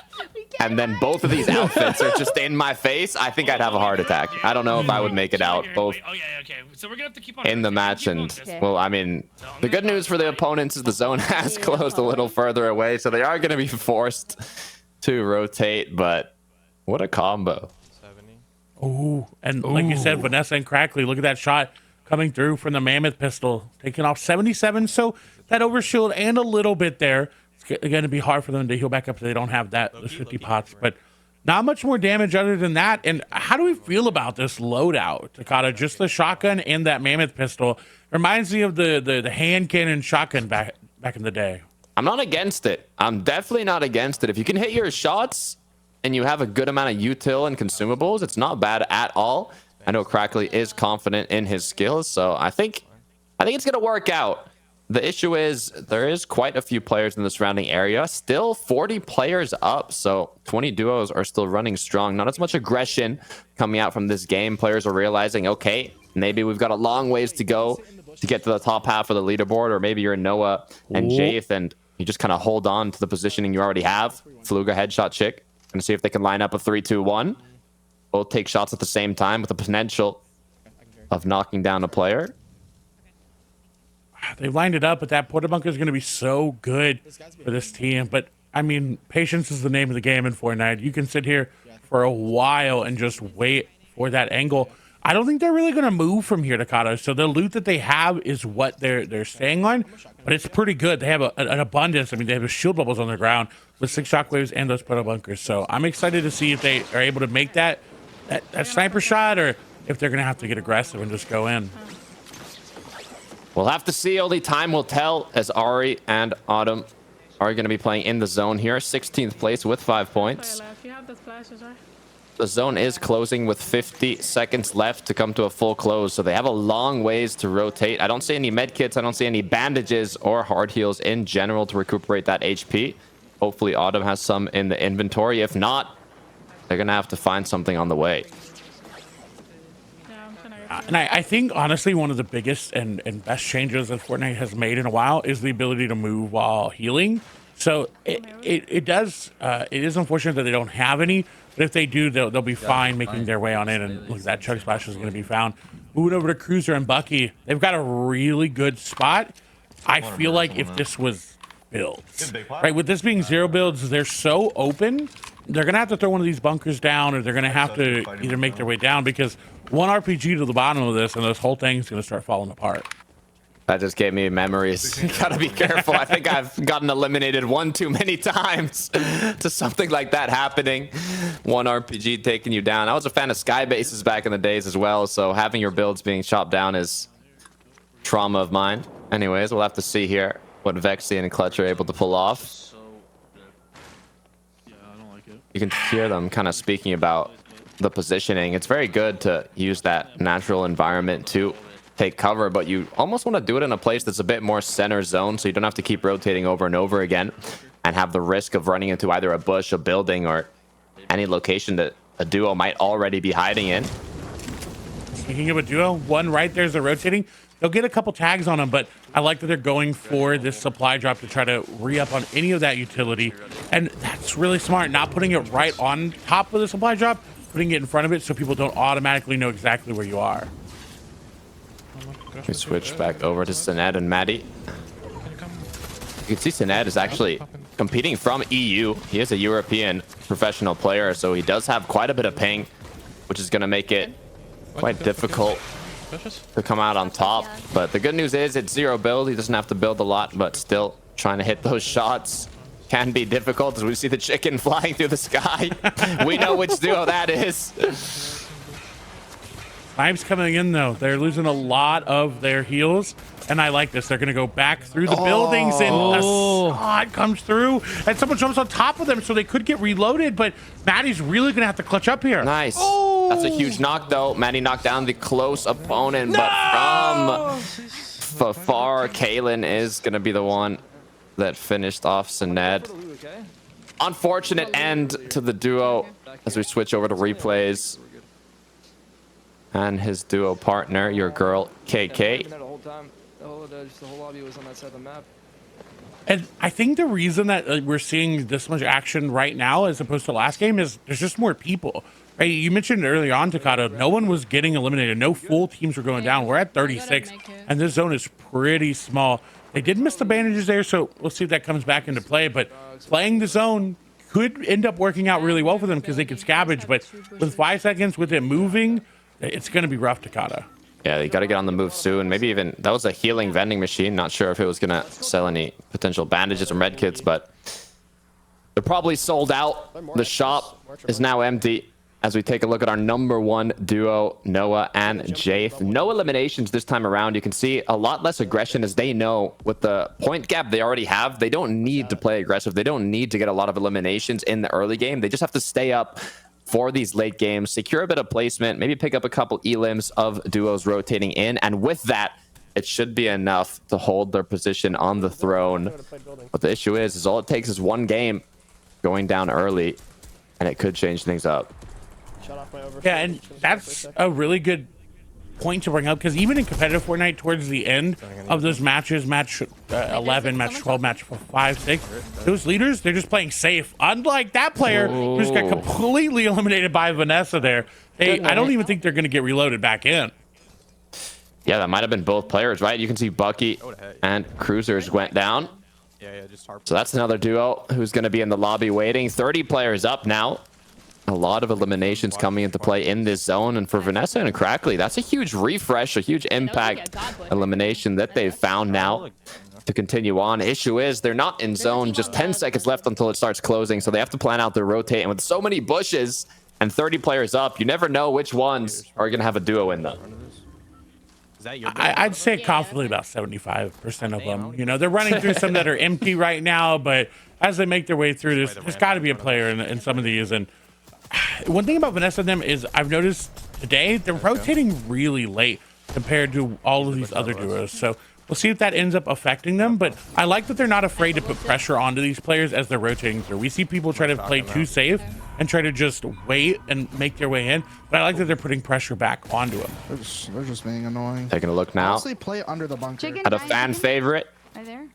and then both of these outfits are just in my face, I think I'd have a heart attack. I don't know if I would make it out both So we're gonna have to keep on in the match. And well, I mean, the good news for the opponents is the zone has closed a little further away, so they are going to be forced to rotate, but what a combo. Oh, and like you said, Vanessa and Crackly, look at that shot coming through from the Mammoth pistol, taking off 77. So that overshield and a little bit there. It's going to be hard for them to heal back up if they don't have those 50 pots, but not much more damage other than that. And how do we feel about this loadout, Takata? Just the shotgun and that Mammoth pistol reminds me of the hand cannon shotgun back in the day. I'm not against it. I'm definitely not against it. If you can hit your shots and you have a good amount of util and consumables, it's not bad at all. I know Crackly is confident in his skills, so I think it's going to work out. The issue is there is quite a few players in the surrounding area. Still 40 players up, so 20 duos are still running strong. Not as much aggression coming out from this game. Players are realizing, okay, maybe we've got a long ways to go to get to the top half of the leaderboard, or maybe you're Noah and Jaith, and you just kind of hold on to the positioning you already have. Fluga headshot chick. Gonna see if they can line up a 3-2-1. Both take shots at the same time with the potential of knocking down a player. They've lined it up, but that Porta Bunker is going to be so good for this team. But, I mean, patience is the name of the game in Fortnite. You can sit here for a while and just wait for that angle. I don't think they're really going to move from here, Takata. So the loot that they have is what they're staying on, but it's pretty good. They have an abundance. I mean, they have shield bubbles on the ground with 6 shockwaves and those Porta Bunkers. So I'm excited to see if they are able to make that sniper shot, or if they're going to have to get aggressive and just go in. We'll have to see. Only time will tell, as Ari and Autumn are going to be playing in the zone here. 16th place with 5 points. The zone is closing with 50 seconds left to come to a full close, so they have a long ways to rotate. I don't see any med kits. I don't see any bandages or hard heals in general to recuperate that HP. Hopefully Autumn has some in the inventory. If not, they're going to have to find something on the way. And I think, honestly, one of the biggest and best changes that Fortnite has made in a while is the ability to move while healing. So it is unfortunate that they don't have any, but if they do, they'll be fine making their way on in. And look, that Chug Splash is going to be found. Moving over to Cruiser and Bucky, they've got a really good spot. I feel like if this was builds, right, with this being 0 builds, they're so open. They're going to have to throw one of these bunkers down, or they're going to have to either make their way down, because one RPG to the bottom of this, and this whole thing's going to start falling apart. That just gave me memories. Gotta be careful. I think I've gotten eliminated one too many times to something like that happening. One RPG taking you down. I was a fan of Sky Bases back in the days as well, so having your builds being chopped down is trauma of mine. Anyways, we'll have to see here what Vexy and Clutch are able to pull off. You can hear them kind of speaking about the positioning. It's very good to use that natural environment to take cover, but you almost want to do it in a place that's a bit more center zone, so you don't have to keep rotating over and over again and have the risk of running into either a bush, a building, or any location that a duo might already be hiding in. Speaking of a duo, one right there's a rotating. They'll get a couple tags on them, but I like that they're going for this supply drop to try to re-up on any of that utility. And that's really smart, not putting it right on top of the supply drop, putting it in front of it so people don't automatically know exactly where you are. We switch back over to Sinead and Maddie. You can see Sinead is actually competing from EU. He is a European professional player, so he does have quite a bit of ping, which is going to make it quite difficult to come out on top. But the good news is it's zero build. He doesn't have to build a lot, but still trying to hit those shots can be difficult as we see the chicken flying through the sky. We know which duo that is. Snipes coming in though. They're losing a lot of their heals, and I like this. They're going to go back through the buildings, and a shot comes through, and someone jumps on top of them, so they could get reloaded. But Maddie's really going to have to clutch up here. Nice. That's a huge knock, though. Maddie knocked down the close opponent, but from far, Kaylin is going to be the one that finished off Sinead. Unfortunate end to the duo as we switch over to replays. And his duo partner, your girl, KK. And I think the reason that we're seeing this much action right now as opposed to last game is there's just more people. Right? You mentioned early on, Takata, no one was getting eliminated. No full teams were going down. We're at 36, and this zone is pretty small. They did miss the bandages there, so we'll see if that comes back into play. But playing the zone could end up working out really well for them because they could scavenge. But with 5 seconds, with it moving, it's going to be rough, Takata. Yeah, you got to get on the move soon. Maybe even that was a healing vending machine. Not sure if it was going to sell any potential bandages or med kits, but they're probably sold out. The shop is now empty as we take a look at our #1 duo, Noah and Jaith. No eliminations this time around. You can see a lot less aggression as they know with the point gap they already have. They don't need to play aggressive. They don't need to get a lot of eliminations in the early game. They just have to stay up for these late games, secure a bit of placement, maybe pick up a couple elims of duos rotating in, and with that, it should be enough to hold their position on the throne. But the issue is all it takes is one game going down early, and it could change things up. Yeah, and that's a really good point to bring up, because even in competitive Fortnite, towards the end of those matches, match 11, match 12, match 5, 6, those leaders, they're just playing safe. Unlike that player who just got completely eliminated by Vanessa there. I don't even think they're going to get reloaded back in. Yeah, that might have been both players, right? You can see Bucky and Cruisers went down. So that's another duo who's going to be in the lobby waiting. 30 players up now. A lot of eliminations coming into play in this zone, and for Vanessa and Crackley, that's a huge refresh, a huge impact elimination that they've found now to continue on. Issue is they're not in zone, just 10 seconds left until it starts closing, so they have to plan out their rotate, and with so many bushes and 30 players up, you never know which ones are going to have a duo in them. I'd say confidently about 75% of them. You know, they're running through some that are empty right now, but as they make their way through this, there's got to be a player in some of these. And one thing about Vanessa and them is I've noticed today they're rotating really late compared to all of these other duos. So we'll see if that ends up affecting them. But I like that they're not afraid to put pressure onto these players as they're rotating through. We see people try to play too safe and try to just wait and make their way in. But I like that they're putting pressure back onto them. They're just being annoying. Taking a look now Honestly, play under the bunker. at a fan favorite.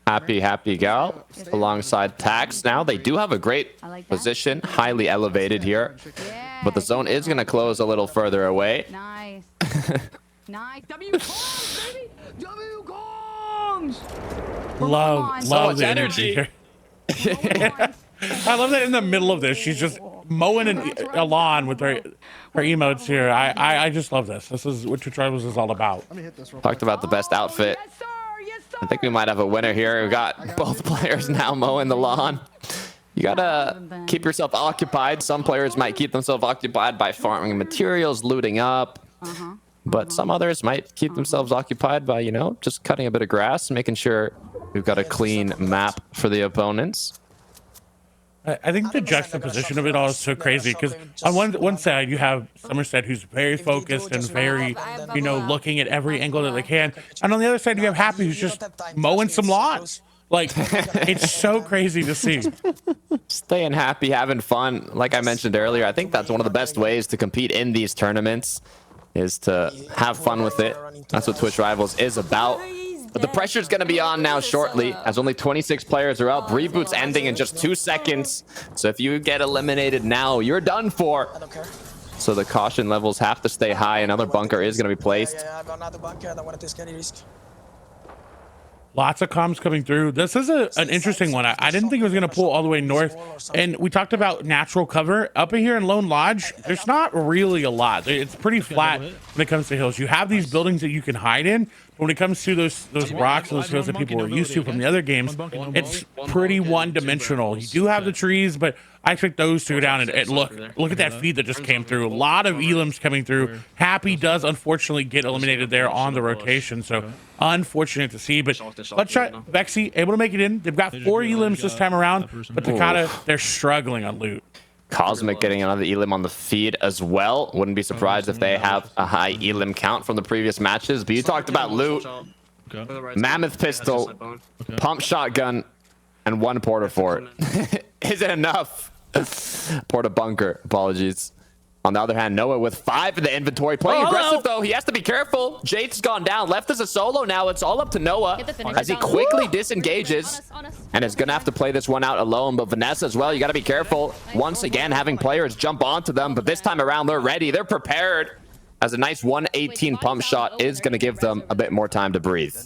Happy Gal alongside Tax. Now they do have a great position, highly elevated here, but the zone is going to close a little further away. Nice. Nice. W Kongs, baby. W Kongs. Love the energy here. I love that in the middle of this, she's just mowing a lawn with her emotes here. I just love this. This is what Twitch Rivals is all about. Let me hit this real Talked about the best outfit. Yes, sir. Yes, sir. I think we might have a winner here. We've got both players now mowing the lawn. You gotta keep yourself occupied. Some players might keep themselves occupied by farming materials, looting up. But some others might keep themselves occupied by, you know, just cutting a bit of grass, making sure we've got a clean map for the opponents. I think the juxtaposition of it all is so crazy, because on one side you have Somerset, who's very focused and very, you know, looking at every angle that they can, and on the other side you have Happy, who's just mowing some lawns. Like, it's so crazy to see. Staying happy, having fun. Like I mentioned earlier, I think that's one of the best ways to compete in these tournaments, is to have fun with it. That's what Twitch Rivals is about. But the pressure's going to be on now shortly, as only 26 players are up. Reboot's ending in just 2 seconds. So if you get eliminated now, you're done for. So the caution levels have to stay high. Another bunker is going to be placed. Lots of comms coming through. This is an interesting one. I didn't think it was going to pull all the way north. And we talked about natural cover. Up in here in Lone Lodge, there's not really a lot. It's pretty flat when it comes to hills. You have these buildings that you can hide in. But when it comes to those rocks, those hills that people were used to from the other games, it's pretty one-dimensional. You do have the trees, but I expect those to go down. And look at that feed that just came through. A lot of elims coming through. Happy does unfortunately get eliminated there on the rotation. So unfortunate to see. But let's try Vexy able to make it in. They've got 4 elims this time around, but Takata, they're struggling on loot. Cosmic getting another elim on the feed as well. Wouldn't be surprised if they have a high elim count from the previous matches. But you talked about loot. Mammoth pistol, pump shotgun, and 1 porta fort. Is it enough? Porta bunker, apologies. On the other hand, Noah with 5 in the inventory. Playing aggressive, though. He has to be careful. Jade's gone down. Left as a solo now. It's all up to Noah as he quickly disengages and is going to have to play this one out alone. But Vanessa as well, you got to be careful. Once again, having players jump onto them. But this time around, they're ready. They're prepared. As a nice 118 pump shot is going to give them a bit more time to breathe.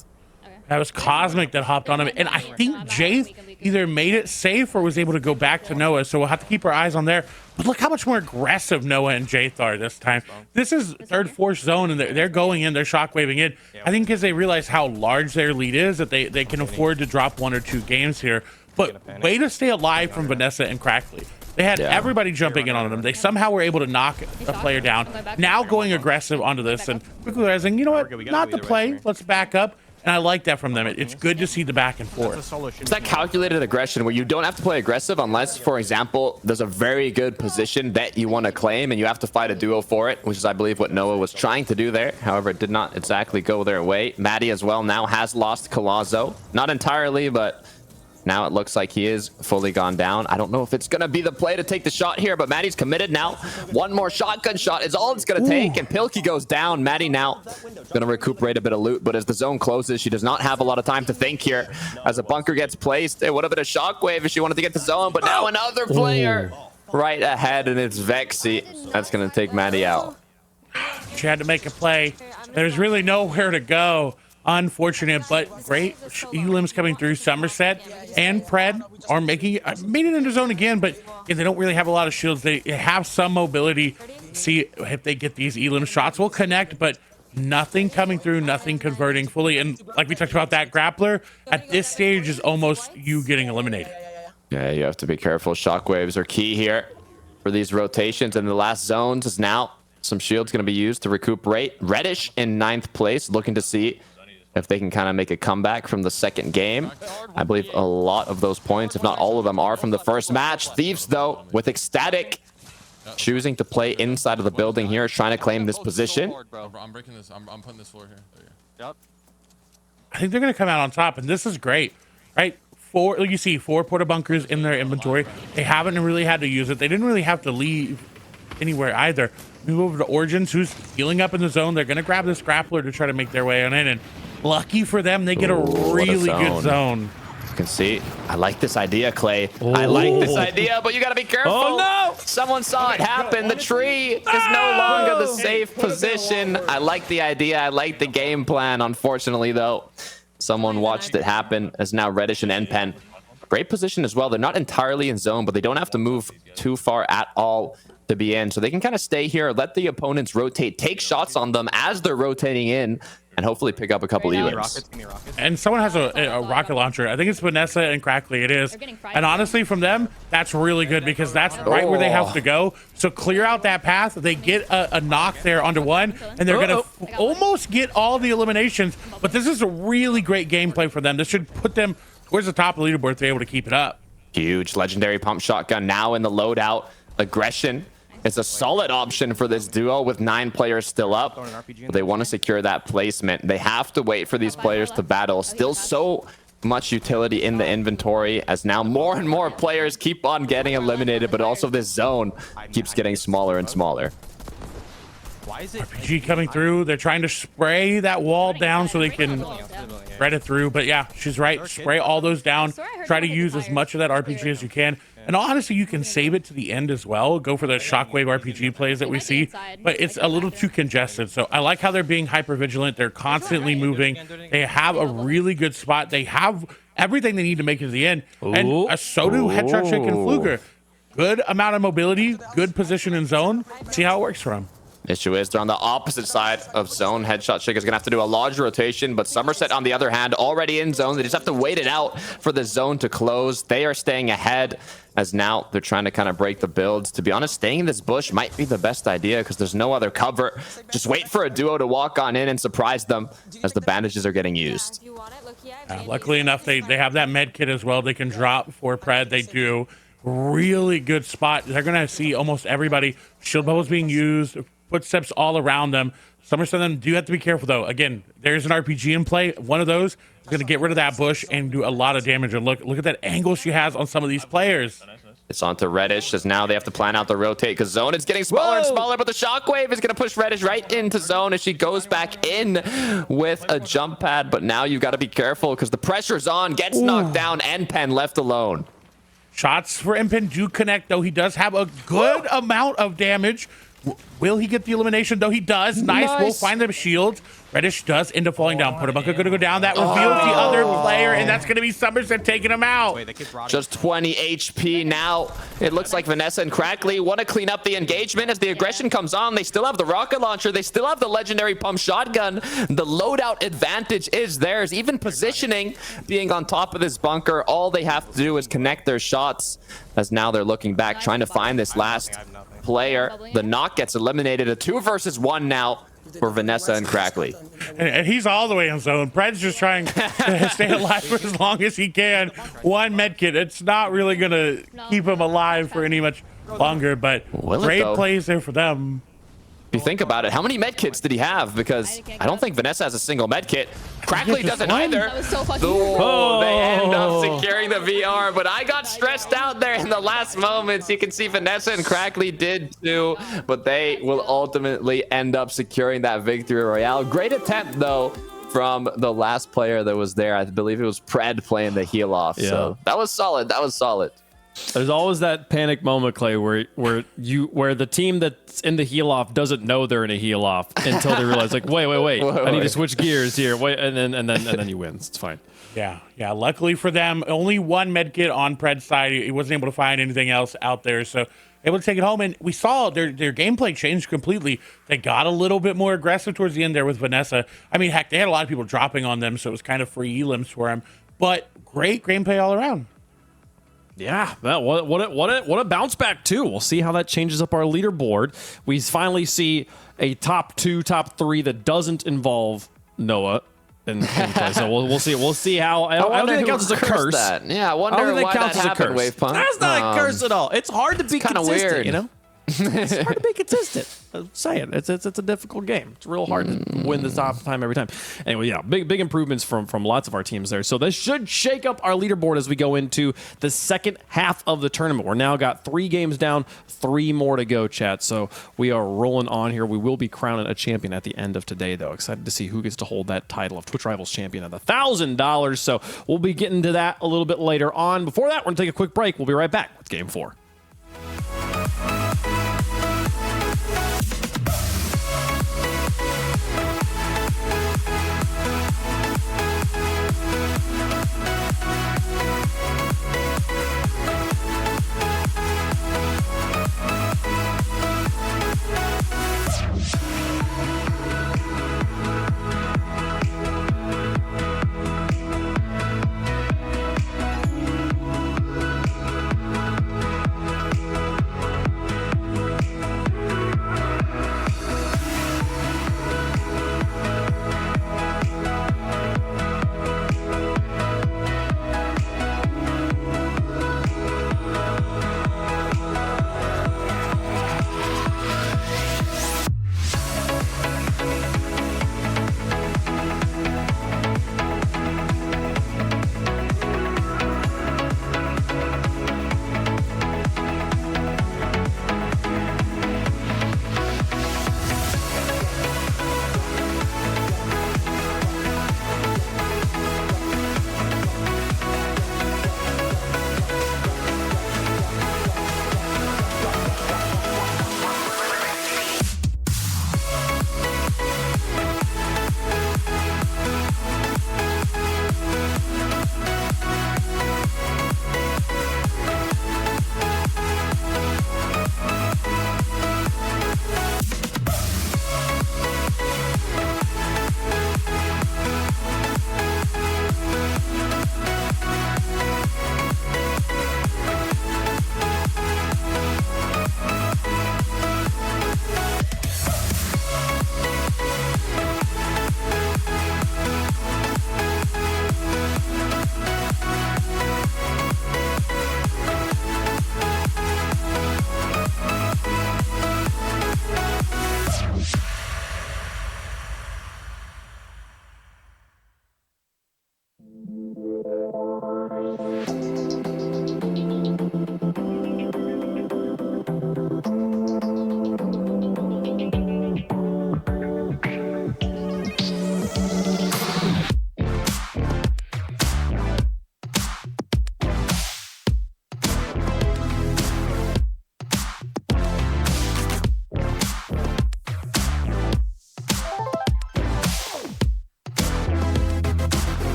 That was Cosmic that hopped on him. And I think Jayth either made it safe or was able to go back to Noah. So we'll have to keep our eyes on there. But look how much more aggressive Noah and Jayth are this time. This is third, fourth zone, and they're going in. They're shockwaving in. I think because they realize how large their lead is, that they can afford to drop 1 or 2 games here. But way to stay alive from Vanessa and Crackley. They had everybody jumping in on them. They somehow were able to knock a player down. Now going aggressive onto this and quickly realizing, you know what, not the play. Let's back up. And I like that from them. It's good to see the back and forth. It's that calculated aggression where you don't have to play aggressive unless, for example, there's a very good position that you want to claim and you have to fight a duo for it, which is, I believe, what Noah was trying to do there. However, it did not exactly go their way. Maddie as well now has lost Colazo. Not entirely, but now it looks like he is fully gone down. I don't know if it's going to be the play to take the shot here, but Maddie's committed now. 1 more shotgun shot is all it's going to take, and Pilkey goes down. Maddie now going to recuperate a bit of loot, but as the zone closes, she does not have a lot of time to think here. As a bunker gets placed, it would have been a shockwave if she wanted to get the zone, but now another player right ahead, and it's Vexy. That's going to take Maddie out. She had to make a play. There's really nowhere to go. Unfortunate, but great elims coming through. Somerset and Pred are made it into zone again, but they don't really have a lot of shields. They have some mobility. See if they get these elim shots will connect, but nothing coming through, nothing converting fully. And like we talked about, that grappler at this stage is almost you getting eliminated. Yeah, you have to be careful. Shockwaves are key here for these rotations, and the last zones is now some shields going to be used to recuperate. Reddish in 9th place, looking to see if they can kind of make a comeback from the second game. I believe a lot of those points, if not all of them, are from the first match. Thieves, though, with Ecstatic choosing to play inside of the building here, trying to claim this position. I'm breaking this. I'm putting this floor here. Yep. I think they're going to come out on top, and this is great, right? You see 4 porta bunkers in their inventory. They haven't really had to use it. They didn't really have to leave anywhere either. Move over to Origins, who's healing up in the zone. They're going to grab this grappler to try to make their way on in, and lucky for them, they get a really good zone. You can see, I like this idea, Clay. I like this idea, but you got to be careful. Oh, no! Someone saw it happen. The tree is no longer the safe position. I like the idea. I like the game plan. Unfortunately, though, someone watched it happen as now Reddish and NPen. Great position as well. They're not entirely in zone, but they don't have to move too far at all to be in. So they can kind of stay here, let the opponents rotate, take shots on them as they're rotating in, and hopefully pick up a couple elims. And someone has a rocket launcher. I think it's Vanessa and Crackley. It is. And honestly, from them, that's really good because that's right where they have to go. So clear out that path. They get a knock there onto one, and they're going to almost get all the eliminations. But this is a really great gameplay for them. This should put them towards the top of the leaderboard if they're able to keep it up. Huge legendary pump shotgun now in the loadout. Aggression is a solid option for this duo with 9 players still up. But they want to secure that placement. They have to wait for these players to battle. Still so much utility in the inventory as now more and more players keep on getting eliminated, but also this zone keeps getting smaller and smaller. RPG coming through. They're trying to spray that wall down so they can spread it through. But yeah, she's right. Spray all those down. Try to use as much of that RPG as you can. And honestly, you can save it to the end as well. Go for the shockwave RPG plays that we see, but it's a little too congested. So I like how they're being hyper vigilant. They're constantly moving. They have a really good spot. They have everything they need to make it to the end. And a Sodu, Headshot Chick, and Fluker. Good amount of mobility, good position in zone. See how it works for them. Issue is they're on the opposite side of zone. Headshot Chick is going to have to do a large rotation, but Somerset, on the other hand, already in zone. They just have to wait it out for the zone to close. They are staying ahead, as now they're trying to kind of break the builds. To be honest, staying in this bush might be the best idea because there's no other cover. Just wait for a duo to walk on in and surprise them as the bandages are getting used. Luckily enough, they have that med kit as well. They can drop for Pred. They do. Really good spot. They're going to see almost everybody. Shield bubbles being used. Footsteps all around them. Somerset them do have to be careful though. Again, there's an RPG in play. One of those is going to get rid of that bush and do a lot of damage. And look at that angle she has on some of these players. It's on to Reddish, as now they have to plan out the rotate because zone is getting smaller and smaller, but the shockwave is going to push Reddish right into zone as she goes back in with a jump pad. But now you've got to be careful because the pressure's on, gets knocked down, and Pen left alone. Shots for Impen do connect though. He does have a good amount of damage. Will he get the elimination? Though he does. Nice. We'll find the shields. Reddish does end up falling down. Potabunka going to go down. That reveals the other player, and that's going to be Somerset taking him out. Just 20 HP now. It looks like Vanessa and Crackley want to clean up the engagement as the aggression comes on. They still have the rocket launcher. They still have the legendary pump shotgun. The loadout advantage is theirs. Even positioning, being on top of this bunker, all they have to do is connect their shots, as now they're looking back, trying to find this last player. The knock gets eliminated. A 2 versus 1 now for Vanessa and Crackley. And he's all the way in zone. Pred's just trying to stay alive for as long as he can. One medkit. It's not really going to keep him alive for any much longer, but great plays there for them. If you think about it, how many medkits did he have? Because I don't think Vanessa has a single medkit. Crackley doesn't either. That was so fucking They end up securing the VR, but I got stressed out there in the last moments. You can see Vanessa and Crackley did too, but they will ultimately end up securing that victory royale. Great attempt though from the last player that was there. I believe it was Pred playing the heal off. Yeah. So that was solid. That was solid. There's always that panic moment, Clay, where the team that's in the heal off doesn't know they're in a heal off until they realize, like, wait, I need to switch gears here. Wait, and then you win. It's fine. Yeah. Luckily for them, only one medkit on Pred's side. He wasn't able to find anything else out there, so able to take it home. And we saw their gameplay change completely. They got a little bit more aggressive towards the end there with Vanessa. I mean, heck, they had a lot of people dropping on them, so it was kind of free elims for them. But great gameplay all around. Yeah, what a bounce back too. We'll see how that changes up our leaderboard. We finally see a top 2, top 3 that doesn't involve Noah. And so we'll see. We'll see how. I don't think it counts as a curse. That. Yeah, I wonder why that happened, Wave Punk. That's not a curse at all. It's hard to be consistent, weird. you know? It's hard to be consistent. I'm saying it's a difficult game. It's real hard to win this top time every time. Anyway, yeah, big improvements from lots of our teams there. So this should shake up our leaderboard as we go into the second half of the tournament. We're now got 3 games down, 3 more to go, chat. So we are rolling on here. We will be crowning a champion at the end of today, though. Excited to see who gets to hold that title of Twitch Rivals champion at $1,000. So we'll be getting to that a little bit later on. Before that, we're gonna take a quick break. We'll be right back with Game 4.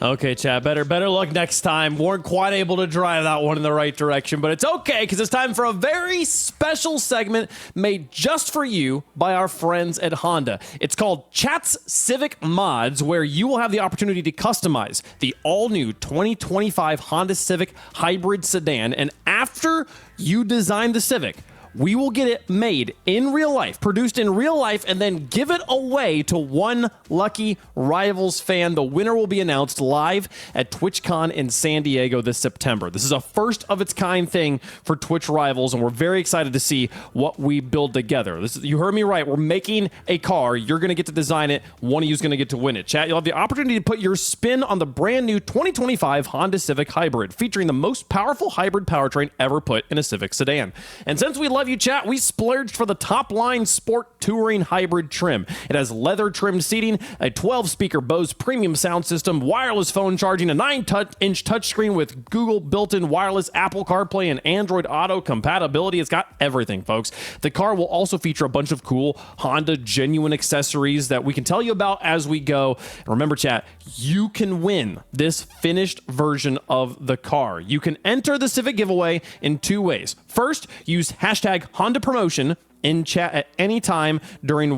Okay, Chad, better luck next time. Weren't quite able to drive that one in the right direction, but it's okay because it's time for a very special segment made just for you by our friends at Honda. It's called Chat's Civic Mods, where you will have the opportunity to customize the all-new 2025 Honda Civic Hybrid Sedan, and after you design the Civic, we will get it made in real life, produced in real life, and then give it away to one lucky Rivals fan. The winner will be announced live at TwitchCon in San Diego this September. This is a first of its kind thing for Twitch Rivals, and we're very excited to see what we build together. You heard me right. We're making a car. You're going to get to design it. One of you is going to get to win it. Chat, you'll have the opportunity to put your spin on the brand new 2025 Honda Civic Hybrid, featuring the most powerful hybrid powertrain ever put in a Civic sedan. And since we love you, chat, we splurged for the top line Sport Touring Hybrid trim. It has leather trimmed seating, a 12-speaker Bose premium sound system, wireless phone charging, a 9-inch touchscreen with Google built-in wireless Apple CarPlay and Android Auto compatibility. It's got everything, folks. The car will also feature a bunch of cool Honda genuine accessories that we can tell you about as we go. And remember, chat, you can win this finished version of the car. You can enter the Civic giveaway in 2 ways. First, use hashtag Honda Promotion in chat at any time during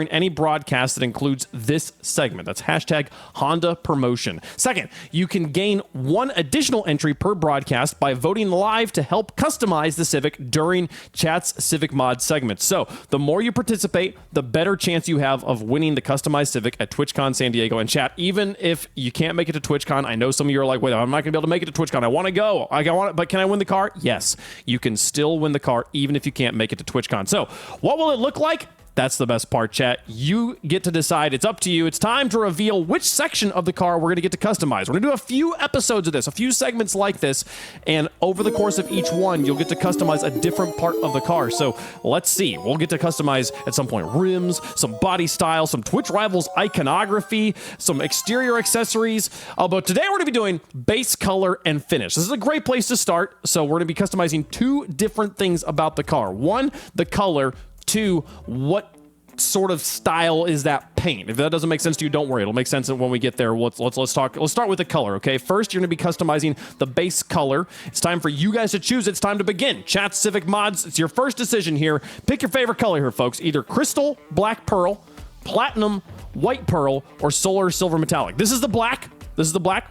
any broadcast that includes this segment. That's hashtag Honda Promotion. Second, you can gain 1 additional entry per broadcast by voting live to help customize the Civic during chat's Civic Mod segment. So the more you participate, the better chance you have of winning the customized Civic at TwitchCon San Diego. And chat, even if you can't make it to TwitchCon, I know some of you are like, wait, I'm not gonna be able to make it to TwitchCon. I want to go. But can I win the car? Yes, you can still win the car even if you can't make it to TwitchCon. So what will it look like? That's the best part, chat. You get to decide. It's up to you. It's time to reveal which section of the car we're going to get to customize. We're going to do a few episodes of this, a few segments like this, and over the course of each one, you'll get to customize a different part of the car. So let's see. We'll get to customize at some point rims, some body style, some Twitch Rivals iconography, some exterior accessories. But today we're going to be doing base color and finish. This is a great place to start. So we're going to be customizing 2 different things about the car. 1, the color. 2, what sort of style is that paint? If that doesn't make sense to you, don't worry. It'll make sense when we get there. Let's talk. Let's start with the color, okay? First, you're going to be customizing the base color. It's time for you guys to choose. It's time to begin. Chat Civic Mods. It's your first decision here. Pick your favorite color here, folks. Either crystal, black pearl, platinum, white pearl, or solar silver metallic. This is the black.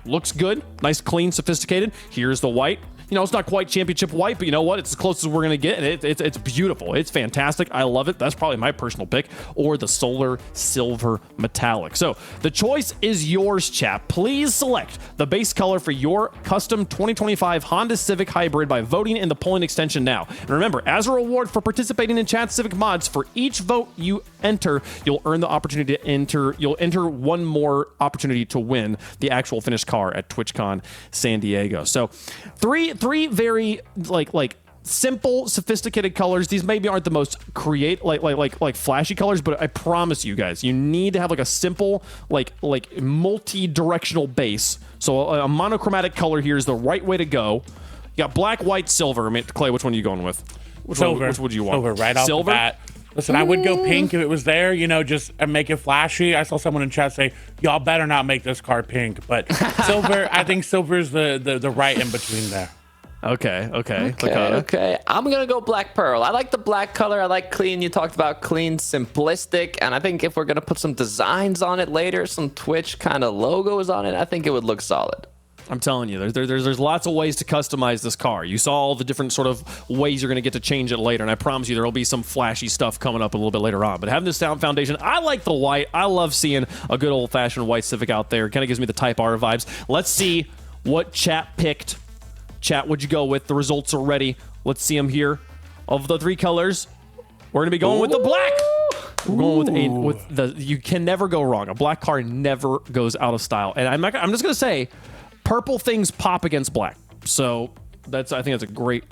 Looks good. Nice, clean, sophisticated. Here's the white. You know, it's not quite championship white, but you know what? It's as close as we're going to get. And it's beautiful. It's fantastic. I love it. That's probably my personal pick. Or the solar silver metallic. So the choice is yours, chat. Please select the base color for your custom 2025 Honda Civic Hybrid by voting in the polling extension now. And remember, as a reward for participating in Chat Civic Mods, for each vote you enter, you'll earn the opportunity to enter. You'll enter 1 more opportunity to win the actual finished car at TwitchCon San Diego. So three very like simple, sophisticated colors. These maybe aren't the most like flashy colors, but I promise you guys, you need to have like a simple like multi-directional base. So a monochromatic color here is the right way to go. You got black, white, silver. I mean, Clay, which one are you going with? Which would you want? Silver, right off the bat. Listen, I would go pink if it was there, you know, just make it flashy. I saw someone in chat say, y'all better not make this car pink. But silver, I think silver is the right in between there. Okay. I'm gonna go black pearl. I like the black color. I like clean. You talked about clean, simplistic, and I think if we're gonna put some designs on it later, some Twitch kind of logos on it, I think it would look solid. I'm telling you, there's lots of ways to customize this car. You saw all the different sort of ways you're going to get to change it later, and I promise you there will be some flashy stuff coming up a little bit later on. But having this sound foundation, I like the white. I love seeing a good old-fashioned white Civic out there. It kind of gives me the Type R vibes. Let's see what chat picked. Chat, what'd you go with? The results are ready. Let's see them here. Of the 3 colors, we're going to be going with the black. We're going with the. You can never go wrong. A black car never goes out of style. And I'm just going to say, purple things pop against black. So I think that's a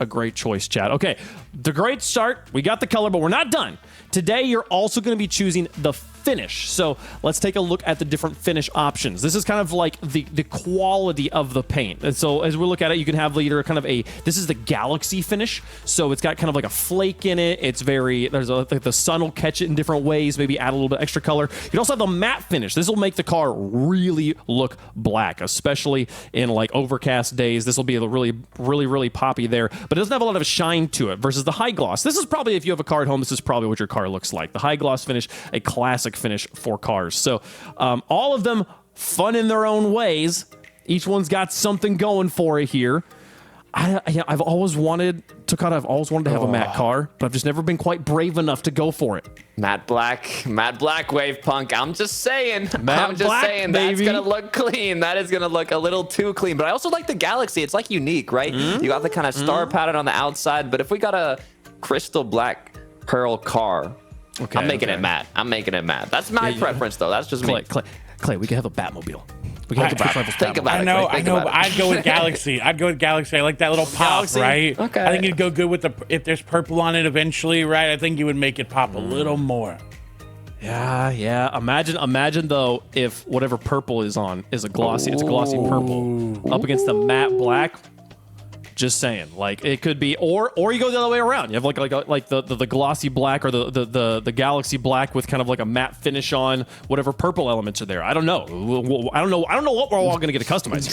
great choice, chat. Okay, the great start. We got the color, but we're not done. Today, you're also going to be choosing the finish. So let's take a look at the different finish options. This is kind of like the quality of the paint. And so as we look at it, you can have either kind of this is the galaxy finish. So it's got kind of like a flake in it. It's the sun will catch it in different ways, maybe add a little bit extra color. You can also have the matte finish. This will make the car really look black, especially in like overcast days. This will be really poppy there, but it doesn't have a lot of shine to it versus the high gloss. This is probably, if you have a car at home, this is probably what your car looks like. The high gloss finish, a classic finish for cars. So all of them fun in their own ways. Each one's got something going for it here. I've always wanted to have a matte car, but I've just never been quite brave enough to go for it. Matte black wave punk. I'm just saying. Matte black, that's baby. gonna look clean. That is gonna look a little too clean. But I also like the galaxy. It's like unique, right? You got the kind of star pattern on the outside. But if we got a crystal black pearl car, I'm making it matte. That's my preference, though. That's just me. Clay, we could have a Batmobile. We can have the Twitch Rivals Think Batmobile. about it. I know, but I'd go with Galaxy. I like that little pop, Galaxy? right? Okay. I think it'd go good with if there's purple on it eventually, right? I think you would make it pop a little more. Yeah. Imagine though, if whatever purple is on is a glossy purple up against the matte black. Just saying, like it could be, or you go the other way around. You have like the glossy black or the galaxy black with kind of like a matte finish on whatever purple elements are there. I don't know. I don't know what we're all going to get to customize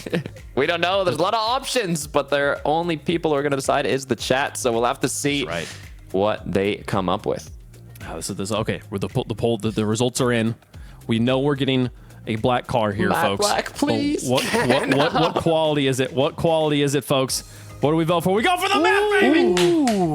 here. We don't know. There's a lot of options, but the only people who are going to decide is the chat. So we'll have to see what they come up with. This okay. The results are in. We know we're getting a black car here, Matte folks. black, please. What quality is it? What quality is it, folks? What do we vote for? We go for the matte, baby.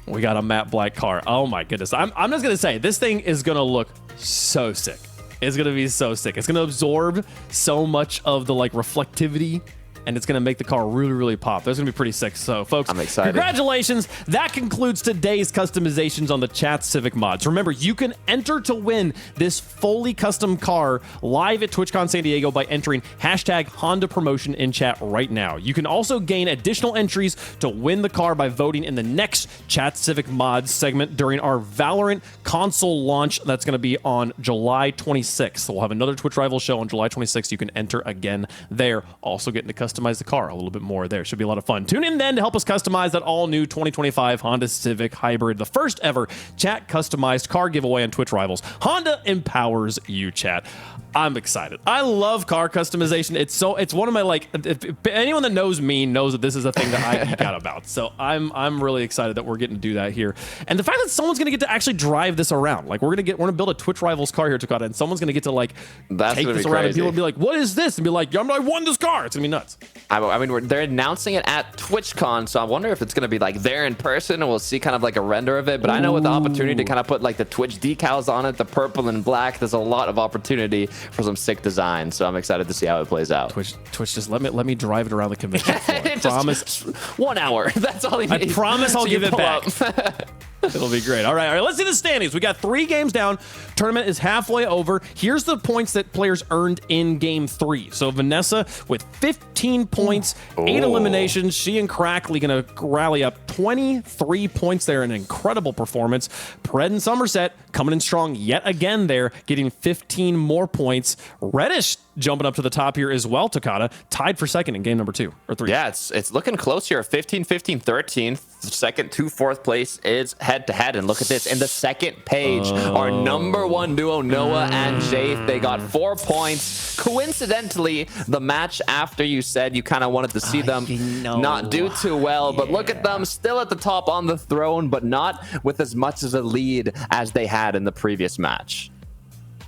We got a matte black car. Oh my goodness. I'm just gonna say this thing is gonna look so sick. It's gonna be so sick. It's gonna absorb so much of the like reflectivity, and it's going to make the car really pop. That's going to be pretty sick. So, folks, I'm excited. Congratulations. That concludes today's customizations on the Chat Civic mods. Remember, you can enter to win this fully custom car live at TwitchCon San Diego by entering hashtag Honda Promotion in chat right now. You can also gain additional entries to win the car by voting in the next Chat Civic mods segment during our Valorant console launch. That's going to be on July 26th. So we'll have another Twitch Rival show on July 26th. You can enter again there. Also getting to customize the car a little bit more there. Should be a lot of fun. Tune in then to help us customize that all-new 2025 Honda Civic Hybrid, the first ever chat customized car giveaway on Twitch Rivals. Honda empowers you, chat. I'm excited. I love car customization. It's one of my, like, if anyone that knows me knows that this is a thing that I geek out about. So I'm really excited that we're getting to do that here. And the fact that someone's going to get to actually drive this around. Like, we're going to build a Twitch Rivals car here, Takata, and someone's going to get to, like, take this around, and people will be like, what is this? And be like, I won this car. It's going to be nuts. I mean, they're announcing it at TwitchCon, so I wonder if it's going to be like there in person, and we'll see kind of like a render of it. But I know with the opportunity to kind of put like the Twitch decals on it, the purple and black, there's a lot of opportunity for some sick design. So I'm excited to see how it plays out. Twitch, just let me drive it around the convention floor. I promise. 1 hour. That's all he needs. I promise I'll give it back. It'll be great. All right. Let's see the standings. We got 3 games down. Tournament is halfway over. Here's the points that players earned in game 3. So Vanessa with 15 points, 8 eliminations. She and Crackley going to rally up 23 points there. An incredible performance. Pred and Somerset coming in strong yet again there, getting 15 more points. Reddish jumping up to the top here as well, Takata. Tied for second in game number 2 or 3. Yeah, it's looking close here. 15, 15, 13. Second to fourth place is head-to-head. And look at this. In the second page, our number 1 duo, Noah and Jayth, they got 4 points. Coincidentally, the match after you said you kind of wanted to see them not do too well. But look at them, still at the top on the throne, but not with as much of a lead as they had in the previous match.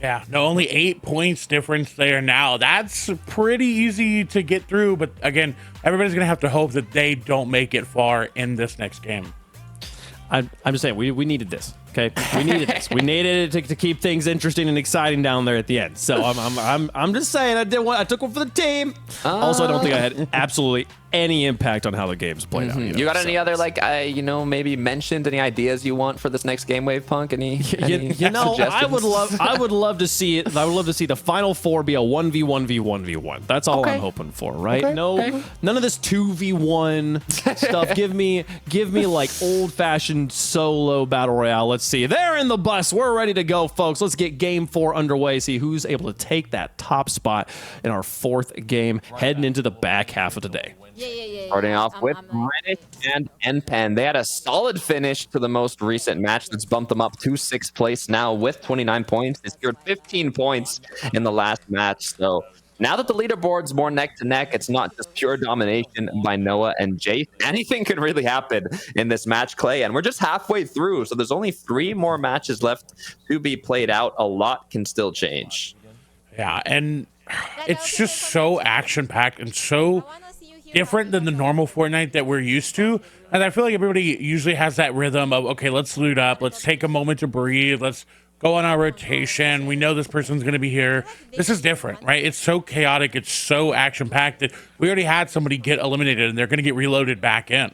Yeah, no, only 8 points difference there now. That's pretty easy to get through. But again, everybody's going to have to hope that they don't make it far in this next game. I'm just saying, we needed this. Okay, we needed this. We needed it to keep things interesting and exciting down there at the end. So I'm just saying, I took one for the team. Also, I don't think I had absolutely any impact on how the games played out. You got any other maybe mentioned any ideas you want for this next game, Wave Punk? Any I would love to see it. I would love to see the final 4 be a 1v1v1v1. That's all I'm hoping for, right? None of this 2v1 stuff. Give me like old-fashioned solo battle royale. let's see. They're in the bus. We're ready to go, folks. Let's get game 4 underway. See who's able to take that top spot in our 4th game, heading into the back half of the day. Starting off with British and NPen. They had a solid finish to the most recent match that's bumped them up to 6th place now with 29 points. They secured 15 points in the last match. So now that the leaderboard's more neck to neck, it's not just pure domination by Noah and Jace. Anything could really happen in this match, Clay. And we're just halfway through. So there's only 3 more matches left to be played out. A lot can still change. Yeah, and it's just so action-packed and so different than the normal Fortnite that we're used to. And I feel like everybody usually has that rhythm of, okay, let's loot up, let's take a moment to breathe, let's go on our rotation. We know this person's going to be here. This is different, right? It's so chaotic. It's so action-packed that we already had somebody get eliminated and they're going to get reloaded back in.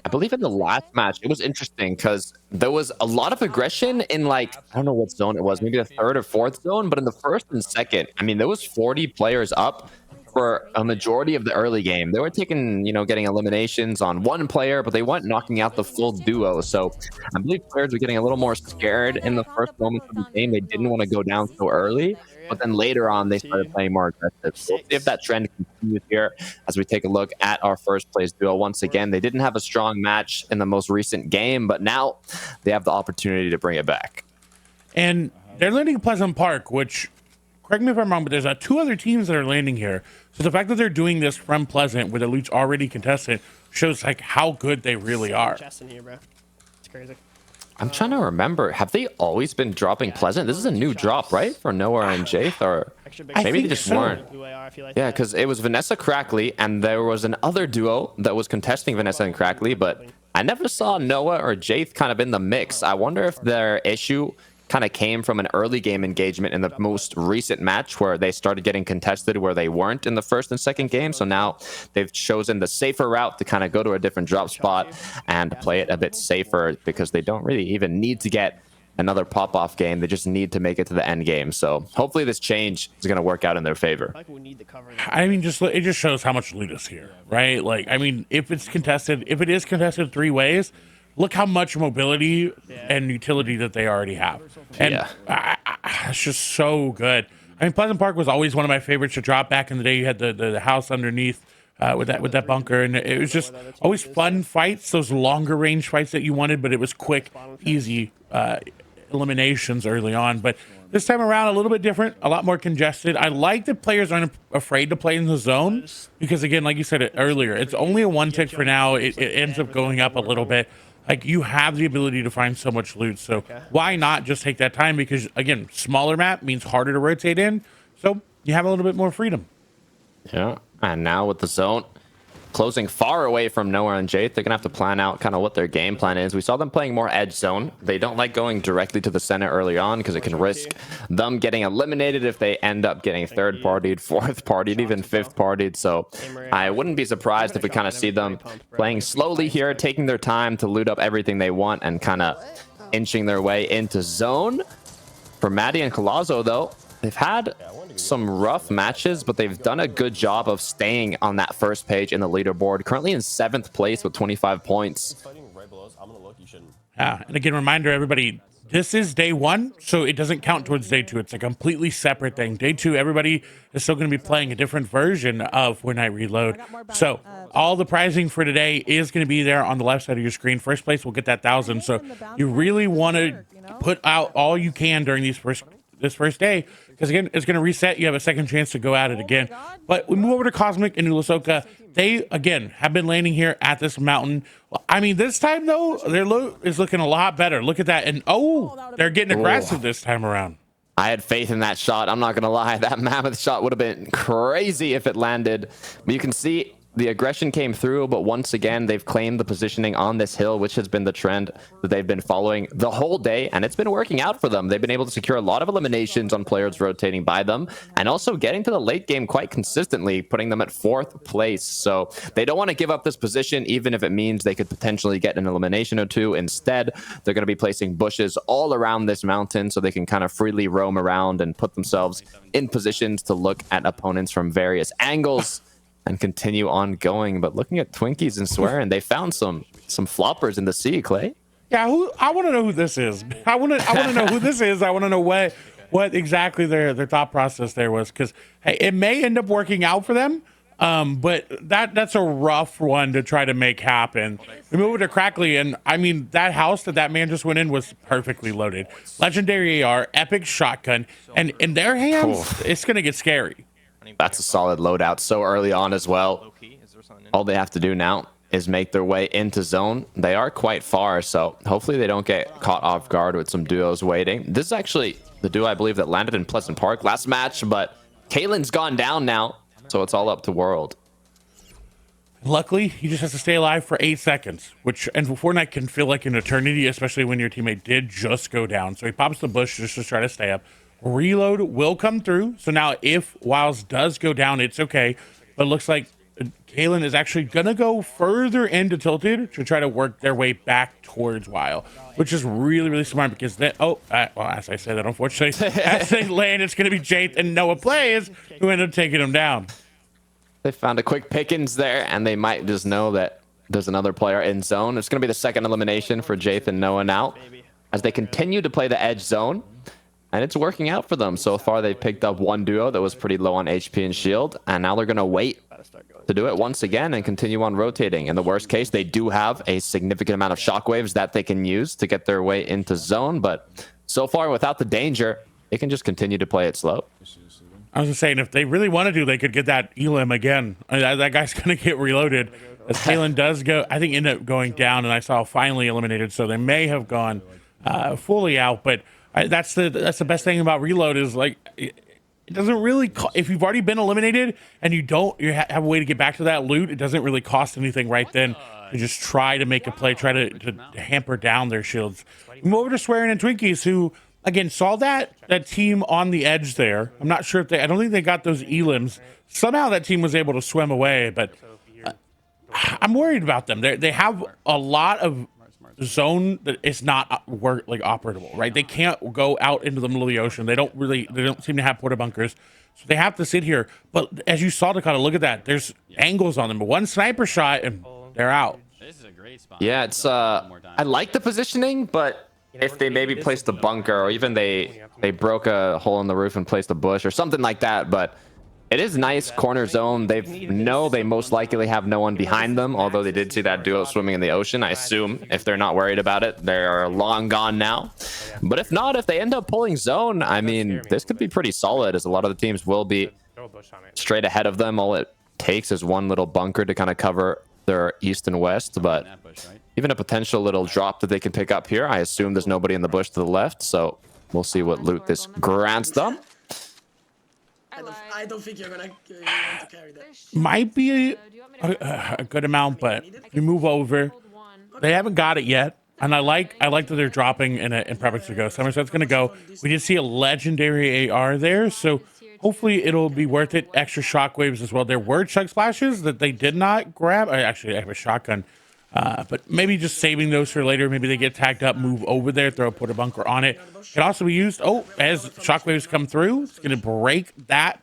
I believe in the last match, it was interesting because there was a lot of aggression in, like, I don't know what zone it was, maybe the 3rd or 4th zone, but in the 1st and 2nd, I mean, there was 40 players up for a majority of the early game. They were taking, getting eliminations on one player, but they weren't knocking out the full duo. So I believe players were getting a little more scared in the first moments of the game. They didn't want to go down so early, but then later on they started playing more aggressive. So we'll see if that trend continues here as we take a look at our first place duo. Once again, they didn't have a strong match in the most recent game, but now they have the opportunity to bring it back. And they're landing Pleasant Park, which, correct me if I'm wrong, but there's 2 other teams that are landing here. So the fact that they're doing this from Pleasant, where the loot's already contested, shows like how good they really are. It's crazy. I'm trying to remember. Have they always been dropping Pleasant? This is a new drop, right? For Noah and Jaith, or maybe they just weren't. Yeah, because it was Vanessa Crackley, and there was an other duo that was contesting Vanessa and Crackley, but I never saw Noah or Jaith kind of in the mix. I wonder if their issue kind of came from an early game engagement in the most recent match where they started getting contested where they weren't in the 1st and 2nd game. So now they've chosen the safer route to kind of go to a different drop spot and play it a bit safer because they don't really even need to get another pop-off game. They just need to make it to the end game. So hopefully this change is going to work out in their favor. I mean, it just shows how much loot is here, right? Like, I mean, if it is contested 3 ways, look how much mobility and utility that they already have. And it's just so good. I mean, Pleasant Park was always one of my favorites to drop back in the day. You had the house underneath with that bunker, and it was just always fun fights, those longer range fights that you wanted, but it was quick, easy eliminations early on. But this time around, a little bit different, a lot more congested. I like that players aren't afraid to play in the zone because, again, like you said earlier, it's only a 1 tick for now. It ends up going up a little bit. Like, you have the ability to find so much loot, so why not just take that time? Because, again, smaller map means harder to rotate in, so you have a little bit more freedom. Yeah, and now with the zone closing far away from Noah and Jaith, they're gonna have to plan out kind of what their game plan is. We saw them playing more edge zone. They don't like going directly to the center early on because it can risk them getting eliminated if they end up getting 3rd partied, 4th partied, even 5th partied. So I wouldn't be surprised if we kind of see them playing slowly here, taking their time to loot up everything they want and kind of inching their way into zone. For Maddie and Collazo, though, they've had some rough matches, but they've done a good job of staying on that first page in the leaderboard. Currently in 7th place with 25 points. Yeah, and again, reminder, everybody, this is day 1, so it doesn't count towards day 2. It's a completely separate thing. Day 2, everybody is still going to be playing a different version of Fortnite Reload. So all the prizing for today is going to be there on the left side of your screen. First place will get that 1,000. So you really want to put out all you can during this first day, because again, it's going to reset. You have a second chance to go at it again. But we move over to Cosmic and Ulasoka. They, again, have been landing here at this mountain. I mean, this time, though, their loot is looking a lot better. Look at that. And, they're getting aggressive this time around. I had faith in that shot. I'm not going to lie. That mammoth shot would have been crazy if it landed. But you can see the aggression came through, but once again, they've claimed the positioning on this hill, which has been the trend that they've been following the whole day, and it's been working out for them. They've been able to secure a lot of eliminations on players rotating by them, and also getting to the late game quite consistently, putting them at 4th place. So they don't want to give up this position, even if it means they could potentially get an elimination or 2. Instead, they're going to be placing bushes all around this mountain so they can kind of freely roam around and put themselves in positions to look at opponents from various angles and continue on going. But looking at Twinkies and Swearing, they found some floppers in the sea, Clay. Yeah, I want to know who this is. I want to know who this is. I want to know what exactly their thought process there was, because hey, it may end up working out for them. But that's a rough one to try to make happen. We move it to Crackly, and I mean that house that man just went in was perfectly loaded. Legendary AR, epic shotgun, and in their hands, it's gonna get scary. That's a solid loadout so early on as well. All they have to do now is make their way into zone. They are quite far, so hopefully they don't get caught off guard with some duos waiting. This is actually the duo I believe that landed in Pleasant Park last match, but Kalen's gone down now, so it's all up to World. Luckily, he just has to stay alive for 8 seconds, which and Fortnite can feel like an eternity, especially when your teammate did just go down. So he pops the bush just to try to stay up. Reload will come through. So now if Wiles does go down, it's okay. But it looks like Kalen is actually going to go further into Tilted to try to work their way back towards Wild, which is really, really smart because then, well, as I said that, unfortunately, as they land, it's going to be Jake and Noah Plays who end up taking them down. They found a quick pickings there, and they might just know that there's another player in zone. It's going to be the second elimination for Jake and Noah now, as they continue to play the edge zone, and it's working out for them. So far, they've picked up one duo that was pretty low on HP and shield, and now they're going to wait to do it once again and continue on rotating. In the worst case, they do have a significant amount of shockwaves that they can use to get their way into zone, but so far, without the danger, they can just continue to play it slow. I was just saying, if they really want to do, they could get that Elim again. That guy's going to get reloaded. As Kalen does go, I think, end up going down, and I saw finally eliminated, so they may have gone fully out. But that's the best thing about reload is, like, it doesn't really, if you've already been eliminated and you have a way to get back to that loot, it doesn't really cost anything right then to just try to make a play, try to hamper down their shields. Move over to Swearing and Twinkies, who, again, saw that team on the edge there. I'm not sure if I don't think they got those Elims. Somehow that team was able to swim away, but I'm worried about them. They have a lot of zone that is not operable, right? They can't go out into the middle of the ocean. They don't seem to have porta bunkers, so they have to sit here. But as you saw, Dakota, look at that. There's angles on them, but one sniper shot and they're out. This is a great spot. Yeah, it's I like the positioning, but if they maybe placed a bunker, or even they broke a hole in the roof and placed a bush or something like that, but it is nice corner zone. They most likely have no one behind them, although they did see that duo swimming in the ocean. I assume if they're not worried about it, they're long gone now. But if not, if they end up pulling zone, I mean, this could be pretty solid, as a lot of the teams will be straight ahead of them. All it takes is one little bunker to kind of cover their east and west, but even a potential little drop that they can pick up here. I assume there's nobody in the bush to the left, so we'll see what loot this grants them. I don't think you're going to carry that. Might be a good amount, but you move over. They haven't got it yet, and I like that they're dropping in prepping to go. Somerset's going to go. We did see a legendary AR there, so hopefully it'll be worth it. Extra shockwaves as well. There were chug splashes that they did not grab. Actually, I have a shotgun. But maybe just saving those for later. Maybe they get tagged up, move over there, throw a porta bunker on it. Can also be used, as shockwaves come through, it's going to break that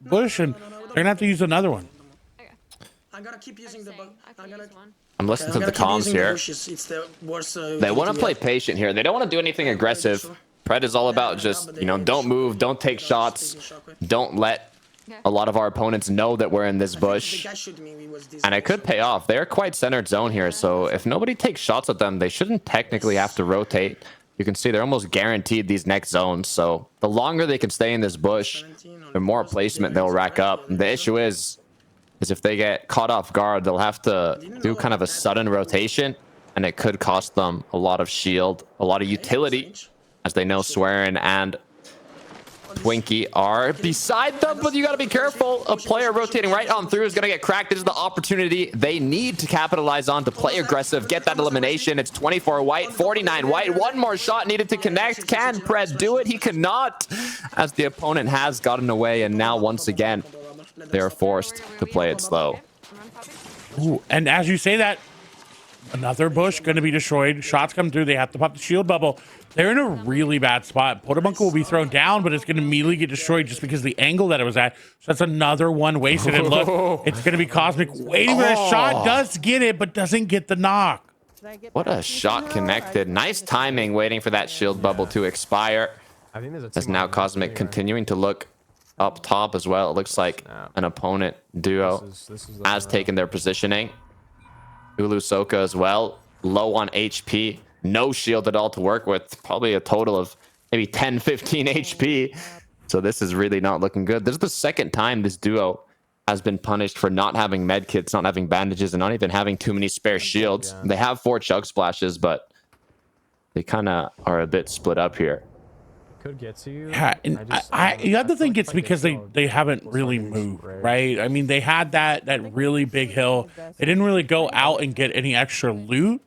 bush, and they're going to have to use another one. I'm going to keep using the bug. I'm listening to the comms here. They want to play patient here. They don't want to do anything aggressive. Pred is all about just, don't move, don't take shots, don't let a lot of our opponents know that we're in this bush, and it could pay off. They're quite centered zone here, so if nobody takes shots at them, they shouldn't technically have to rotate. You can see they're almost guaranteed these next zones, so the longer they can stay in this bush, the more placement they'll rack up. The issue is if they get caught off guard, they'll have to do kind of a sudden rotation, and it could cost them a lot of shield, a lot of utility, as they know Swearing and Twinkie are beside them, but you got to be careful. A player rotating right on through is going to get cracked. This is the opportunity they need to capitalize on to play aggressive, get that elimination. It's 24 white, 49 white. One more shot needed to connect. Can Pred do it? He cannot, as the opponent has gotten away, and now once again, they're forced to play it slow. Ooh, and as you say that, another bush going to be destroyed. Shots come through. They have to pop the shield bubble. They're in a really bad spot. Porta bunker will be thrown down, but it's going to immediately get destroyed just because of the angle that it was at. So that's another one wasted. And look, it's going to be Cosmic waiting for that shot. Does get it, but doesn't get the knock. What a shot connected. Nice timing waiting for that shield bubble to expire. As now Cosmic continuing to look up top as well. It looks like an opponent duo has taken their positioning. Ulu Soka as well. Low on HP. No shield at all to work with. Probably a total of maybe 10, 15 HP. So this is really not looking good. This is the second time this duo has been punished for not having medkits, not having bandages, and not even having too many spare shields. They have 4 chug splashes, but they kind of are a bit split up here. Could get to you. Yeah, and you have to think it's because they haven't really moved, right? I mean, they had that really big hill. They didn't really go out and get any extra loot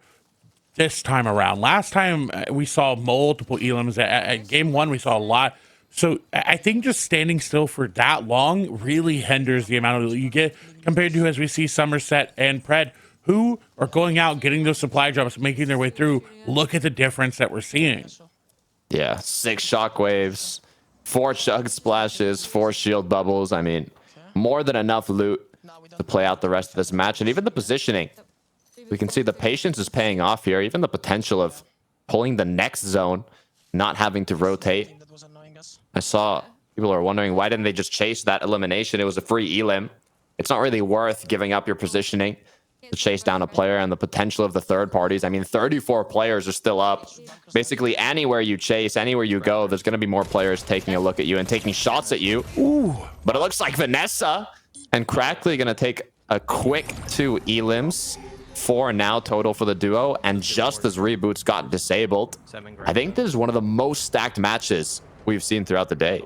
this time around. Last time we saw multiple elims. At game 1, we saw a lot. So I think just standing still for that long really hinders the amount of loot you get compared to, as we see Somerset and Pred, who are going out, getting those supply drops, making their way through. Look at the difference that we're seeing. Yeah, 6 shockwaves, 4 chug splashes, 4 shield bubbles. I mean, more than enough loot to play out the rest of this match. And even the positioning, we can see the patience is paying off here. Even the potential of pulling the next zone, not having to rotate. I saw people are wondering, why didn't they just chase that elimination? It was a free elim. It's not really worth giving up your positioning to chase down a player and the potential of the third parties. I mean, 34 players are still up. Basically, anywhere you chase, anywhere you go, there's going to be more players taking a look at you and taking shots at you. Ooh. But it looks like Vanessa and Crackly going to take a quick 2 elims. 4 now total for the duo. And just as reboots got disabled, I think this is one of the most stacked matches we've seen throughout the day.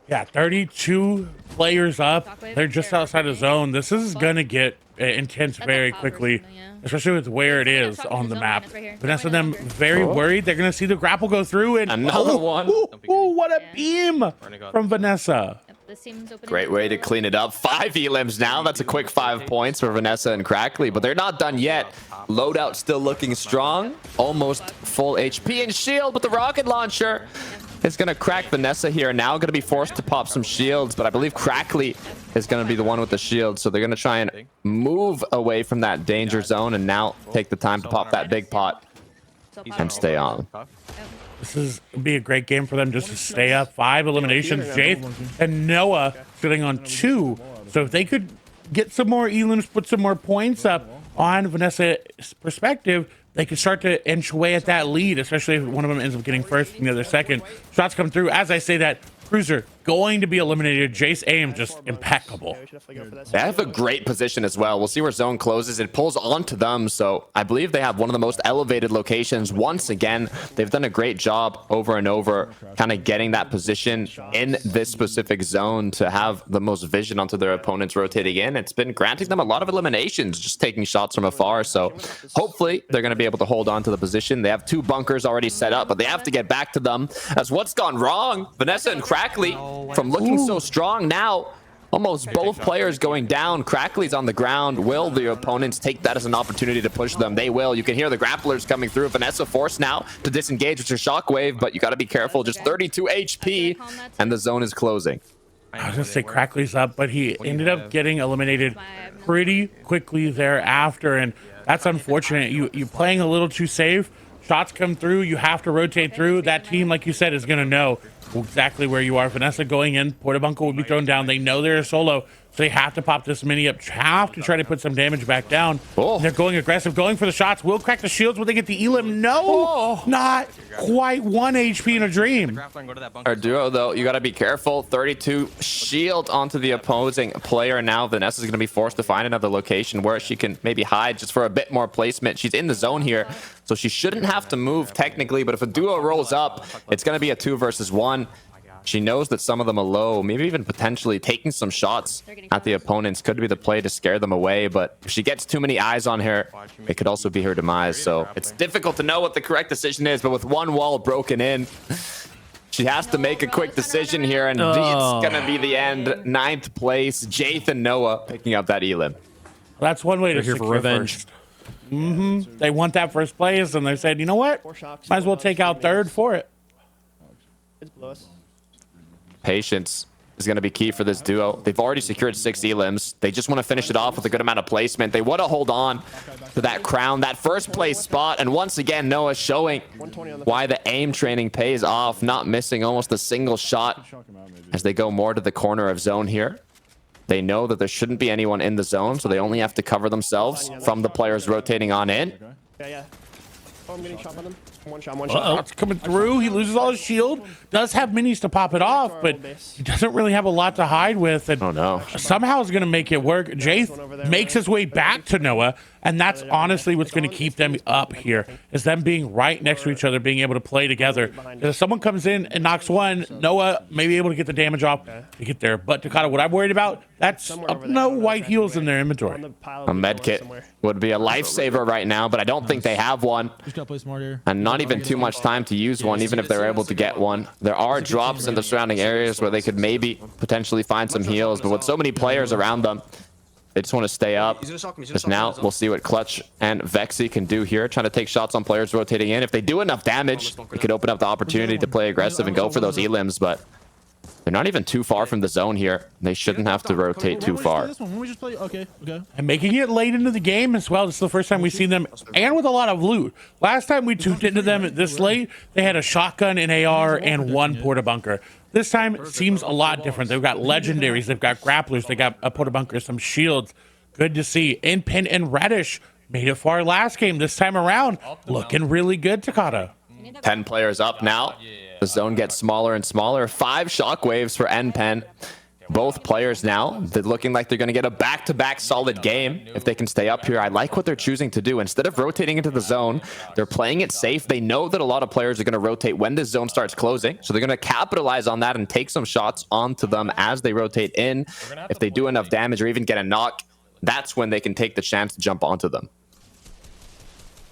Yeah, 32 players up. They're just outside of zone. This is going to get intense very quickly, especially with where it is on the map. Vanessa and them very worried. They're going to see the grapple go through. And another one. Ooh, what a beam from Vanessa. Great way to clean it up. 5 elims now. That's a quick 5 points for Vanessa and Crackly, but they're not done yet. Loadout still looking strong. Almost full HP and shield, but the rocket launcher is going to crack Vanessa here. Now going to be forced to pop some shields, but I believe Crackly is going to be the one with the shield. So they're going to try and move away from that danger zone and now take the time to pop that big pot and stay on. This is be a great game for them just to stay up. 5 eliminations. Jaith and Noah sitting on 2. So if they could get some more elims, put some more points up on Vanessa's perspective, they could start to inch away at that lead, especially if one of them ends up getting first and the other second. Shots come through. As I say that, Cruiser going to be eliminated. Jace aim just impeccable. They have a great position as well. We'll see where zone closes. It pulls onto them, so I believe they have one of the most elevated locations. Once again, they've done a great job over and over, kind of getting that position in this specific zone to have the most vision onto their opponents rotating in. It's been granting them a lot of eliminations, just taking shots from afar. So hopefully they're going to be able to hold on to the position. They have 2 bunkers already set up, but they have to get back to them. As what's gone wrong, Vanessa and Crackly, from looking so strong now, almost both players going down. Crackly's on the ground. Will the opponents take that as an opportunity to push them? They will. You can hear the grapplers coming through. Vanessa forced now to disengage with her shockwave, but you got to be careful. Just 32 HP, and the zone is closing. I was going to say Crackly's up, but he ended up getting eliminated pretty quickly thereafter, and that's unfortunate. You playing a little too safe. Shots come through. You have to rotate through. That team, like you said, is going to know exactly where you are. Vanessa going in. Portabunker will be thrown down. They know they're a solo, so they have to pop this mini up. Have to try to put some damage back down. Oh. They're going aggressive, going for the shots. Will crack the shields. Will they get the elim? No, not quite 1 HP in a dream. Our duo, though, you got to be careful. 32 shield onto the opposing player. Now Vanessa's going to be forced to find another location where she can maybe hide just for a bit more placement. She's in the zone here, so she shouldn't have to move technically, but if a duo rolls up, it's going to be a 2 versus 1. She knows that some of them are low, maybe even potentially taking some shots at the opponents could be the play to scare them away, but if she gets too many eyes on her, it could also be her demise. So it's difficult to know what the correct decision is, but with 1 wall broken in, she has to make a quick decision here, and it's going to be the end. 9th place, Jaith and Noah picking up that elim. That's one way to here for secure revenge. First. They want that first place, and they said, you know what? Might as well take out 3rd for it. Patience is going to be key for this duo. They've already secured 6 elims. They just want to finish it off with a good amount of placement. They want to hold on to that crown, that first place spot. And once again, Noah showing why the aim training pays off, not missing almost a single shot as they go more to the corner of zone here. They know that there shouldn't be anyone in the zone, so they only have to cover themselves from the players rotating on in. Yeah. Oh, I'm getting shot by them. One shot. Shots coming through. He loses all his shield. Does have minis to pop it off, but he doesn't really have a lot to hide with. And Oh no. somehow is going to make it work. Jace makes his way back to Noah, and that's honestly what's going to keep them up here, is them being right next to each other, being able to play together. If someone comes in and knocks one, Noah may be able to get the damage off to get there. But Takata, what I'm worried about, that's no white heals in their inventory. A med kit would be a lifesaver right now, but I don't think they have one. And not even too much time to use one, even if they're able to get one. There are drops in the surrounding areas where they could maybe potentially find some heals, but with so many players around them, they just want to stay up. Just now, we'll see what Clutch and Vexy can do here, trying to take shots on players rotating in. If they do enough damage, it could open up the opportunity to play aggressive and go for those elims, but they're not even too far from the zone here. They shouldn't have to rotate too far. And making it late into the game as well. This is the first time we've seen them, and with a lot of loot. Last time we tuned into them this late, they had a shotgun, an AR, and 1 porta bunker. This time it seems a lot different. They've got legendaries, they've got grapplers, they got a porta bunker, some shields. Good to see. Inpin and Reddish made it far last game. This time around, looking really good, Takata. 10 players up now. The zone gets smaller and smaller. 5 shockwaves for NPen. Both players now, they're looking like they're going to get a back-to-back solid game if they can stay up here. I like what they're choosing to do. Instead of rotating into the zone, they're playing it safe. They know that a lot of players are going to rotate when this zone starts closing, so they're going to capitalize on that and take some shots onto them as they rotate in. If they do enough damage or even get a knock, that's when they can take the chance to jump onto them.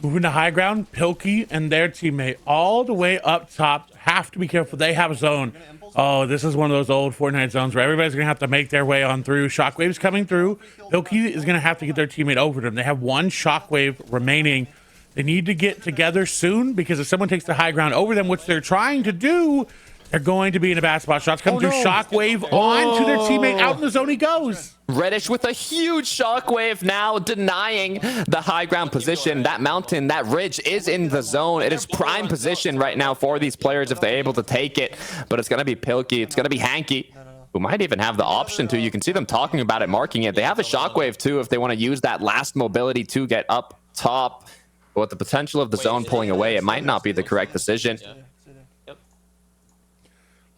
Moving to high ground, Pilkey and their teammate all the way up top. Have to be careful. They have a zone. Oh, this is one of those old Fortnite zones where everybody's going to have to make their way on through. Shockwave's coming through. Pilkey is going to have to get their teammate over them. They have 1 shockwave remaining. They need to get together soon, because if someone takes the high ground over them, which they're trying to do, they're going to be in a bad spot. Shots come through. Shockwave on to their teammate. Out in the zone he goes. Reddish with a huge shockwave now, denying the high ground position. That mountain, that ridge is in the zone. It is prime position right now for these players if they're able to take it. But it's going to be Pilkey. It's going to be Hanky, who might even have the option to. You can see them talking about it, marking it. They have a shockwave too if they want to use that last mobility to get up top. But with the potential of the zone pulling away, it might not be the correct decision.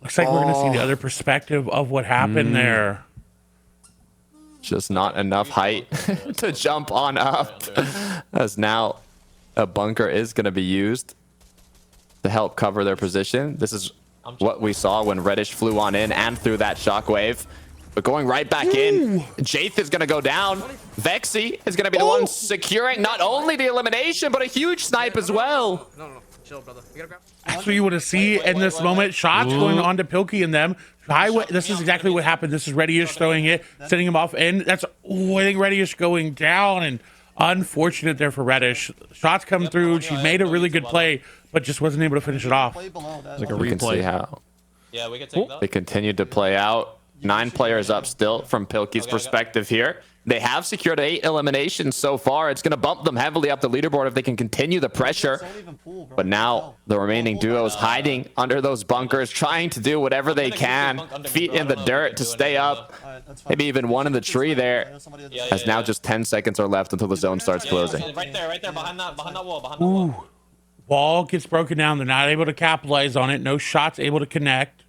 Looks like we're going to see the other perspective of what happened there. Just not enough height to jump on up, as now a bunker is going to be used to help cover their position. This is what we saw when Reddish flew on in and threw that shockwave. But going right back in, Jaith is going to go down. Vexy is going to be the one securing not only the elimination, but a huge snipe as well. That's what you want to see in this moment. Shots going on to Pilkey and them. This is exactly what happened. This is Reddyish throwing it, sending him off in. That's, I think Reddyish going down, and unfortunate there for Reddish. Shots come through. She made a really good play, but just wasn't able to finish it off. It's like a replay. Can see how we can take that. They continued to play out. 9 players up still from Pilkey's perspective here. They have secured 8 eliminations so far. It's going to bump them heavily up the leaderboard if they can continue the pressure. But now the remaining duos hiding under those bunkers, trying to do whatever they can. Feet in the dirt to stay up. Maybe even one in the tree there. As now just 10 seconds are left until the zone starts closing. Right there, behind that wall, Wall gets broken down. They're not able to capitalize on it. No shots able to connect.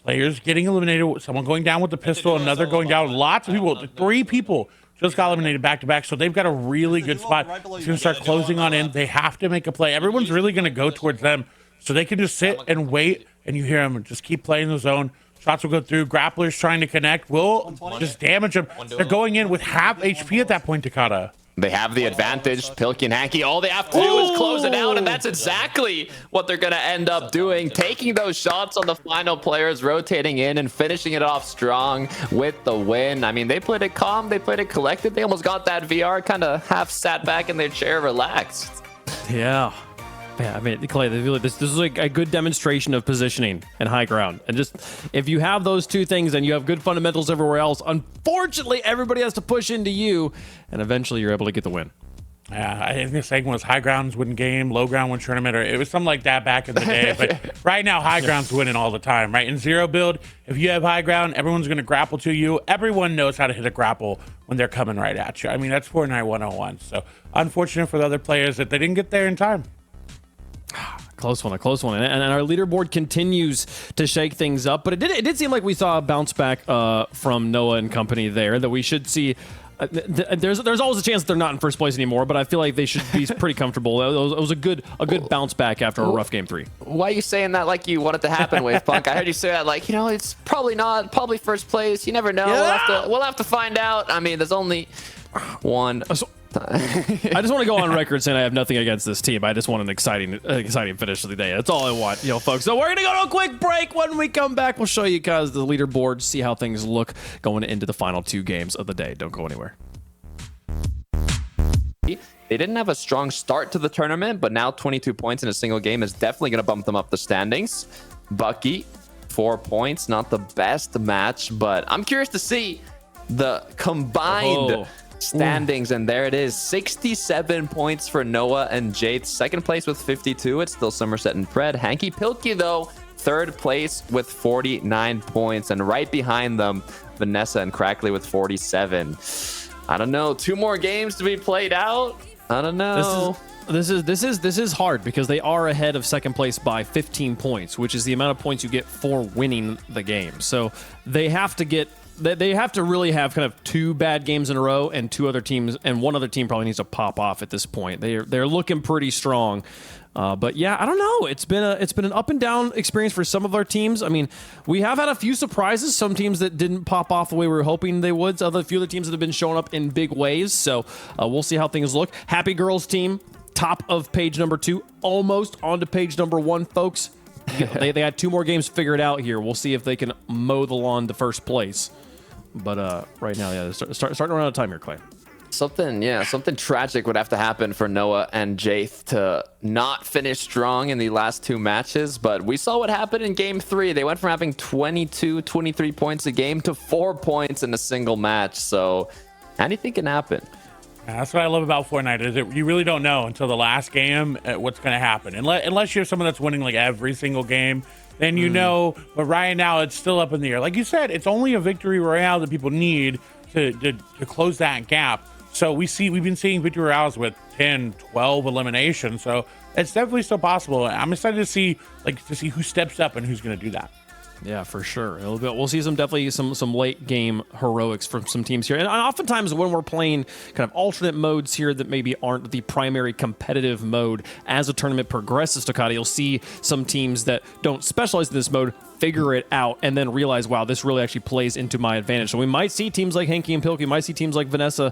Players getting eliminated. Someone going down with the pistol, another going down. Lots of people. 3 people just got eliminated back to back. So they've got a really good spot. It's going to start closing on in. They have to make a play. Everyone's really going to go towards them. So they can just sit and wait, and you hear them just keep playing the zone. Shots will go through. Grapplers trying to connect will just damage them. They're going in with half HP at that point, Takata. They have the advantage. Pilkey and Hanky, all they have to do is close it out, and that's exactly what they're going to end up doing. Taking those shots on the final players, rotating in and finishing it off strong with the win. I mean, they played it calm. They played it collected. They almost got that VR, kind of half sat back in their chair, relaxed. Yeah. Yeah, I mean, Clay, this is like a good demonstration of positioning and high ground. And just if you have those two things and you have good fundamentals everywhere else, unfortunately, everybody has to push into you, and eventually you're able to get the win. Yeah, I think the segment was high grounds win game, low ground win tournament, or it was something like that back in the day. But right now, high ground's winning all the time, right? In zero build, if you have high ground, everyone's going to grapple to you. Everyone knows how to hit a grapple when they're coming right at you. I mean, that's Fortnite 101. So unfortunate for the other players that they didn't get there in time. Close one, a close one. And our leaderboard continues to shake things up, but it did seem like we saw a bounce back from Noah and company there, that we should see. There's always a chance that they're not in first place anymore, but I feel like they should be pretty comfortable. It was a good bounce back after a rough game 3. Why are you saying that like you want it to happen, Wave Punk? I heard you say that like, you know, it's probably not, probably first place. You never know. Yeah. We'll have to find out. I mean, there's only one. I just want to go on record saying I have nothing against this team. I just want an exciting finish of the day. That's all I want, folks. So we're gonna go to a quick break. When we come back, we'll show you guys the leaderboard, see how things look going into the final 2 games of the day. Don't go anywhere. They didn't have a strong start to the tournament, but now 22 points in a single game is definitely going to bump them up the standings. Bucky, 4 points, not the best match, but I'm curious to see the combined standings. And there it is, 67 points for Noah and Jade. Second place with 52. It's still Somerset and Fred. Hanky Pilkey, though, third place with 49 points. And right behind them, Vanessa and Crackley with 47. I don't know. 2 more games to be played out. I don't know. This is hard because they are ahead of second place by 15 points, which is the amount of points you get for winning the game. So they have to really have kind of 2 bad games in a row, and 2 other teams, and one other team probably needs to pop off at this point. They're looking pretty strong. But yeah, I don't know. It's been an up and down experience for some of our teams. I mean, we have had a few surprises. Some teams that didn't pop off the way we were hoping they would. A few other teams that have been showing up in big ways. So we'll see how things look. Happy Girls team, top of page number 2, almost onto page number 1, folks. They had 2 more games figured out here. We'll see if they can mow the lawn to first place. But right now, yeah, starting to run out of time here, Clay. Something tragic would have to happen for Noah and Jaith to not finish strong in the last 2 matches. But we saw what happened in game 3. They went from having 22, 23 points a game to 4 points in a single match. So anything can happen. Yeah, that's what I love about Fortnite, is that you really don't know until the last game what's going to happen. Unless you're someone that's winning like every single game, then you know. But right now, it's still up in the air. Like you said, it's only a victory royale that people need to close that gap. So we've been seeing victory royales with 10, 12 eliminations. So it's definitely still possible. I'm excited to see who steps up and who's going to do that. Yeah, for sure. We'll see some late game heroics from some teams here. And oftentimes when we're playing kind of alternate modes here that maybe aren't the primary competitive mode, as a tournament progresses, Takata, you'll see some teams that don't specialize in this mode figure it out and then realize, wow, this really actually plays into my advantage. So we might see teams like Hanky and Pilkey, we might see teams like Vanessa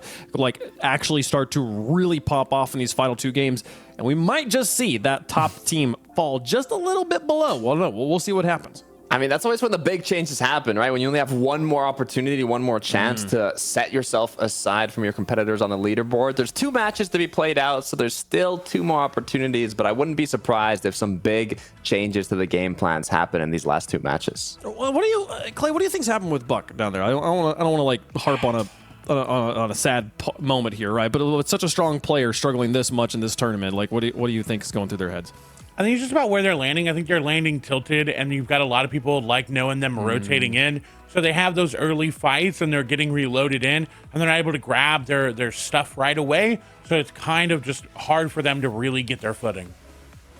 actually start to really pop off in these final 2 games. And we might just see that top team fall just a little bit below. Well, no, we'll see what happens. I mean, that's always when the big changes happen, right? When you only have one more opportunity, one more chance to set yourself aside from your competitors on the leaderboard. There's 2 matches to be played out, so there's still 2 more opportunities, but I wouldn't be surprised if some big changes to the game plans happen in these last 2 matches. What do you, Clay, what do you think's happened with Buck down there? I don't want to like harp on a sad moment here, right? But with such a strong player struggling this much in this tournament, like what do you think is going through their heads? I think it's just about where they're landing. I think they're landing tilted, and you've got a lot of people knowing them rotating in. So they have those early fights, and they're getting reloaded in, and they're not able to grab their stuff right away. So it's kind of just hard for them to really get their footing.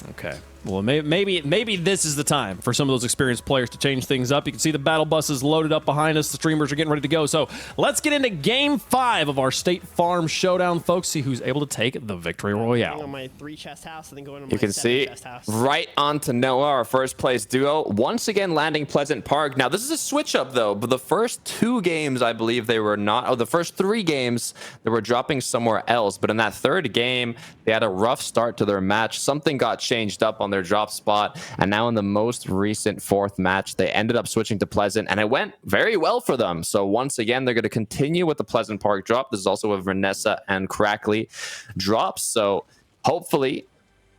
Okay. Well, maybe this is the time for some of those experienced players to change things up. You can see the battle buses loaded up behind us. The streamers are getting ready to go. So let's get into Game 5 of our State Farm Showdown, folks. See who's able to take the Victory Royale. On my 3 chest house, and then going on my You can 7 see chest house. right onto Noah, our first place duo, once again landing Pleasant Park. Now, this is a switch up, though. But the first 2 games, I believe they were not. Oh, the first 3 games, they were dropping somewhere else. But in that 3rd game, they had a rough start to their match. Something got changed up on their drop spot. And now in the most recent 4th match, they ended up switching to Pleasant, and it went very well for them. So once again, they're going to continue with the Pleasant Park drop. This is also a Vanessa and Crackley drop. So hopefully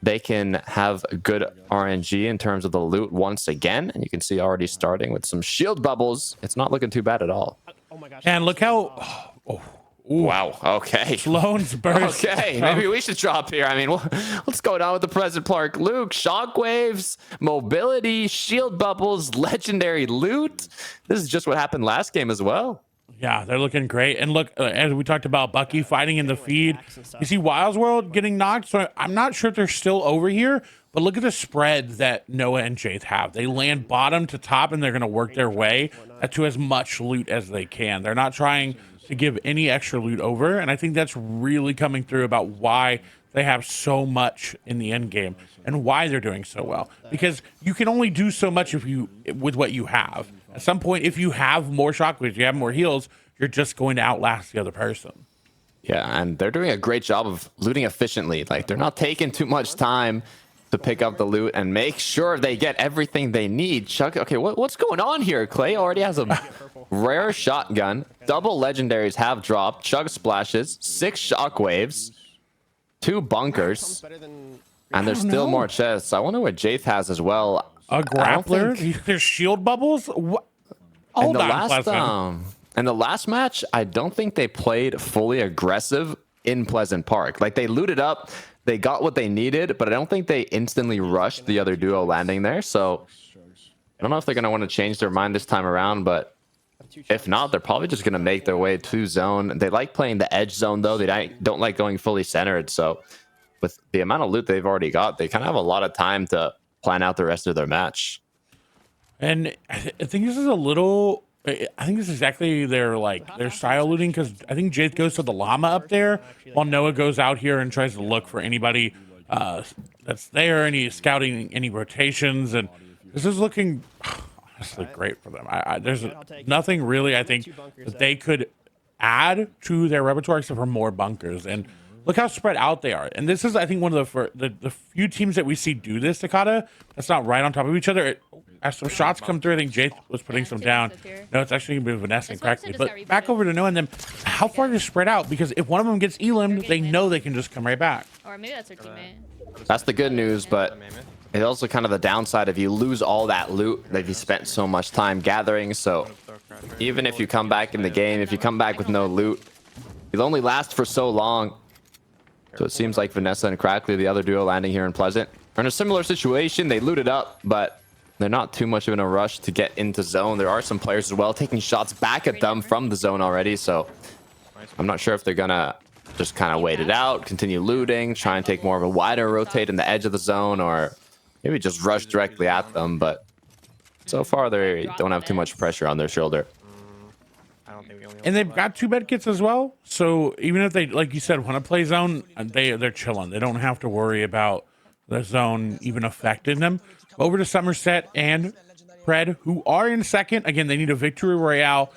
they can have good RNG in terms of the loot once again. And you can see already starting with some shield bubbles. It's not looking too bad at all. Oh my gosh. And look how. Wow. Okay. Sloan's burst. Okay. Maybe we should drop here. I mean, what's going on with the present Park? Luke, shockwaves, mobility, shield bubbles, legendary loot. This is just what happened last game as well. Yeah, they're looking great. And look, as we talked about Bucky fighting in the feed, you see Wild's World getting knocked. So I'm not sure if they're still over here, but look at the spread that Noah and Jayth have. They land bottom to top, and they're going to work their way to as much loot as they can. They're not trying to give any extra loot over. And I think that's really coming through about why they have so much in the end game and why they're doing so well. Because you can only do so much with what you have. At some point, if you have more shockwaves, you have more heals, you're just going to outlast the other person. Yeah, and they're doing a great job of looting efficiently. Like, they're not taking too much time to pick up the loot and make sure they get everything they need. Chuck, okay, what's going on here? Clay already has a rare shotgun. Double legendaries have dropped. Chug splashes, 6 shockwaves, 2 bunkers, and there's still more chests. I wonder what Jayth has as well. A grappler? There's shield bubbles? What? Hold on, Pleasant. In the last match, I don't think they played fully aggressive in Pleasant Park. Like, they looted up, they got what they needed, but I don't think they instantly rushed the other duo landing there. So I don't know if they're going to want to change their mind this time around, but if not, they're probably just going to make their way to zone. They like playing the edge zone, though. They don't like going fully centered. So with the amount of loot they've already got, they kind of have a lot of time to plan out the rest of their match. And I think this is a little... I think this is exactly their style looting, because I think Jayth goes to the llama up there while Noah goes out here and tries to look for anybody that's there, any scouting, any rotations, and this is looking honestly great for them. There's nothing really I think that they could add to their repertoire except for more bunkers, and look how spread out they are. And this is, I think, one of the few teams that we see do this, Takata, that's not right on top of each other. As some shots come through, I think Jayth was putting some down. No, it's actually going to be Vanessa and correctly. But back over to Noah and them, how far do they spread out? Because if one of them gets elimed, they know they can just come right back. Or maybe that's her teammate. That's the good news, but it's also kind of the downside if you lose all that loot that you spent so much time gathering. So even if you come back in the game, if you come back with no loot, you'll only last for so long. So it seems like Vanessa and Crackley, the other duo landing here in Pleasant, are in a similar situation. They looted up, but they're not too much of in a rush to get into zone. There are some players as well taking shots back at them from the zone already. So I'm not sure if they're going to just kind of wait it out, continue looting, try and take more of a wider rotate in the edge of the zone, or maybe just rush directly at them. But so far, they don't have too much pressure on their shoulder. And they've got 2 med kits as well. So even if they, like you said, want to play zone, they're chilling. They don't have to worry about the zone even affecting them. Over to Somerset and Pred, who are in second. Again, they need a victory royale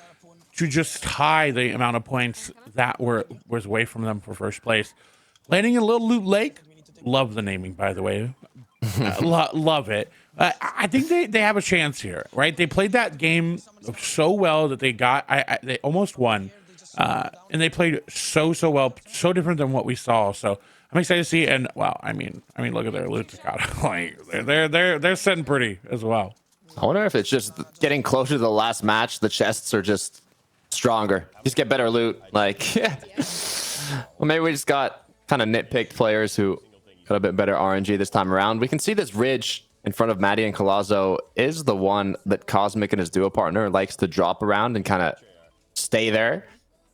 to just tie the amount of points that was away from them for first place. Landing in Little Loot Lake. Love the naming, by the way. Love it. I think they have a chance here, right? They played that game so well that they almost won. And they played so well, so different than what we saw. So I'm excited to see. And wow, I mean, look at their loot. Like, they're sitting pretty as well. I wonder if it's just getting closer to the last match. The chests are just stronger. Just get better loot. Like, yeah. Well, maybe we just got kind of nitpicked players who got a bit better RNG this time around. We can see this ridge in front of Maddie and Colazo is the one that Cosmic and his duo partner likes to drop around and kind of stay there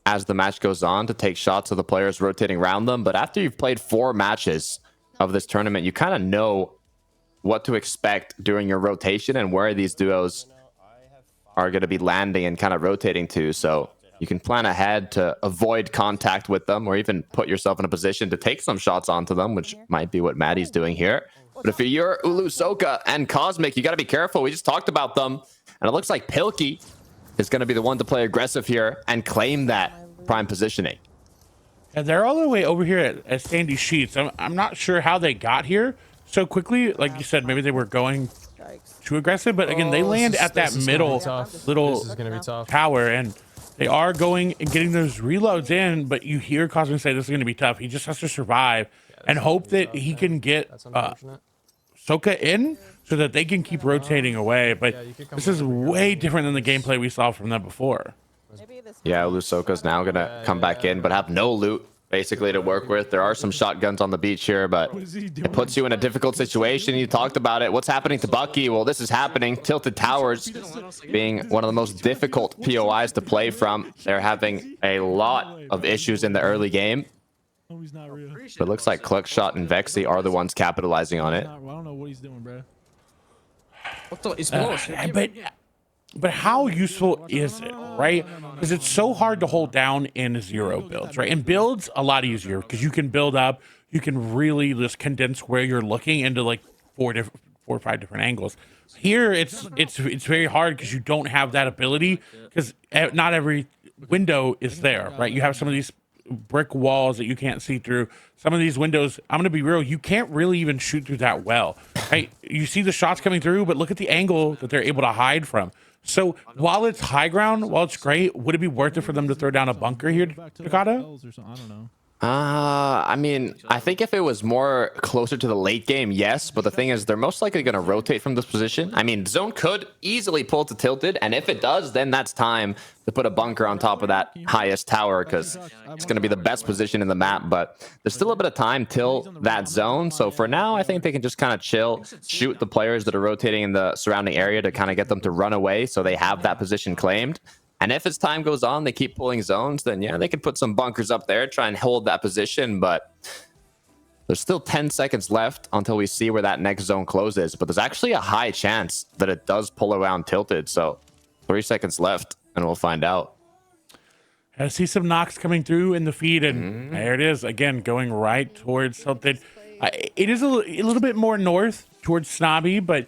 as the match goes on to take shots of the players rotating around them. But after you've played 4 matches of this tournament, you kind of know what to expect during your rotation and where these duos are going to be landing and kind of rotating to. So you can plan ahead to avoid contact with them, or even put yourself in a position to take some shots onto them, which might be what Maddie's doing here. But if you're Ulu Soka and Cosmic, you got to be careful. We just talked about them, and it looks like Pilkey is going to be the one to play aggressive here and claim that prime positioning. And they're all the way over here at Sandy Sheets. I'm not sure how they got here so quickly. Like you said, maybe they were going too aggressive, but again, they land at that middle little tower, and they are going and getting those reloads in, but you hear Cosmic say this is going to be tough. He just has to survive. and hope that he can get That's unfortunate. Soka in so that they can keep rotating away. But this is way different than the gameplay we saw from them before. Yeah, Lusoka's now gonna come back in, but have no loot basically to work with. There are some shotguns on the beach here, but it puts you in a difficult situation. You talked about it. What's happening to Bucky? Well, this is happening. Tilted Towers being one of the most difficult POIs to play from. They're having a lot of issues in the early game. But it looks like Cluckshot and Vexy are the ones capitalizing on it. I don't know what he's doing, bro. But how useful is it, right? Because it's so hard to hold down in zero builds, right? And builds a lot easier because you can build up, you can really just condense where you're looking into like four or five different angles. Here, it's very hard because you don't have that ability because not every window is there, right? You have some of these brick walls that you can't see through. Some of these windows, I'm going to be real, you can't really even shoot through that well, right? You see the shots coming through, but look at the angle that they're able to hide from. So while it's high ground, while it's great, would it be worth it for them to throw down a bunker here, Takata? I don't know. I mean, I think if it was more closer to the late game, yes. But the thing is, they're most likely going to rotate from this position. I mean, zone could easily pull to tilted. And if it does, then that's time to put a bunker on top of that highest tower because it's going to be the best position in the map. But there's still a bit of time till that zone. So for now, I think they can just kind of chill, shoot the players that are rotating in the surrounding area to kind of get them to run away so they have that position claimed. And if as time goes on, they keep pulling zones, then yeah, they can put some bunkers up there, try and hold that position. But there's still 10 seconds left until we see where that next zone closes. But there's actually a high chance that it does pull around tilted. So 3 seconds left, and we'll find out. I see some knocks coming through in the feed, and there it is again, going right towards something. It is a little bit more north towards Snobby, but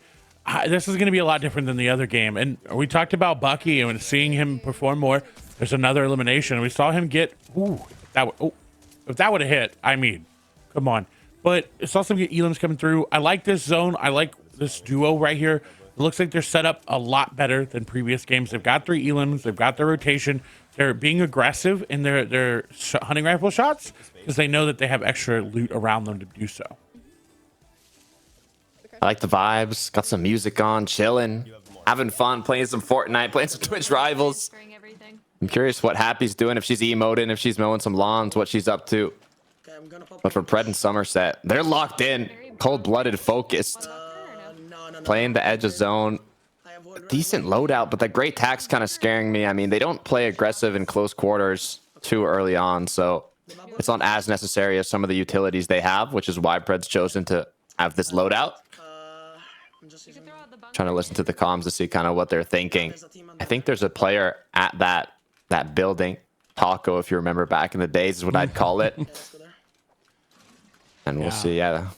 this is going to be a lot different than the other game. And we talked about Bucky and seeing him perform more. There's another elimination. We saw him get if that would have hit, I mean, come on. But I saw some elims coming through. I like this zone. I like this duo right here. It looks like they're set up a lot better than previous games. They've got 3 elims. They've got their rotation. They're being aggressive in their hunting rifle shots because they know that they have extra loot around them to do so. I like the vibes. Got some music on, chilling, having fun, playing some Fortnite, playing some Twitch Rivals. I'm curious what Happy's doing, if she's emoting, if she's mowing some lawns, what she's up to. But for Pred and Somerset, they're locked in, cold-blooded, focused, playing the edge of zone. Decent loadout, but the Great Tack's kind of scaring me. I mean, they don't play aggressive in close quarters too early on, so it's not as necessary as some of the utilities they have, which is why Pred's chosen to have this loadout. Trying to listen to the comms to see kind of what they're thinking. I think there's a player at that building. Taco, if you remember back in the days, is what I'd call it. And we'll see. Yeah.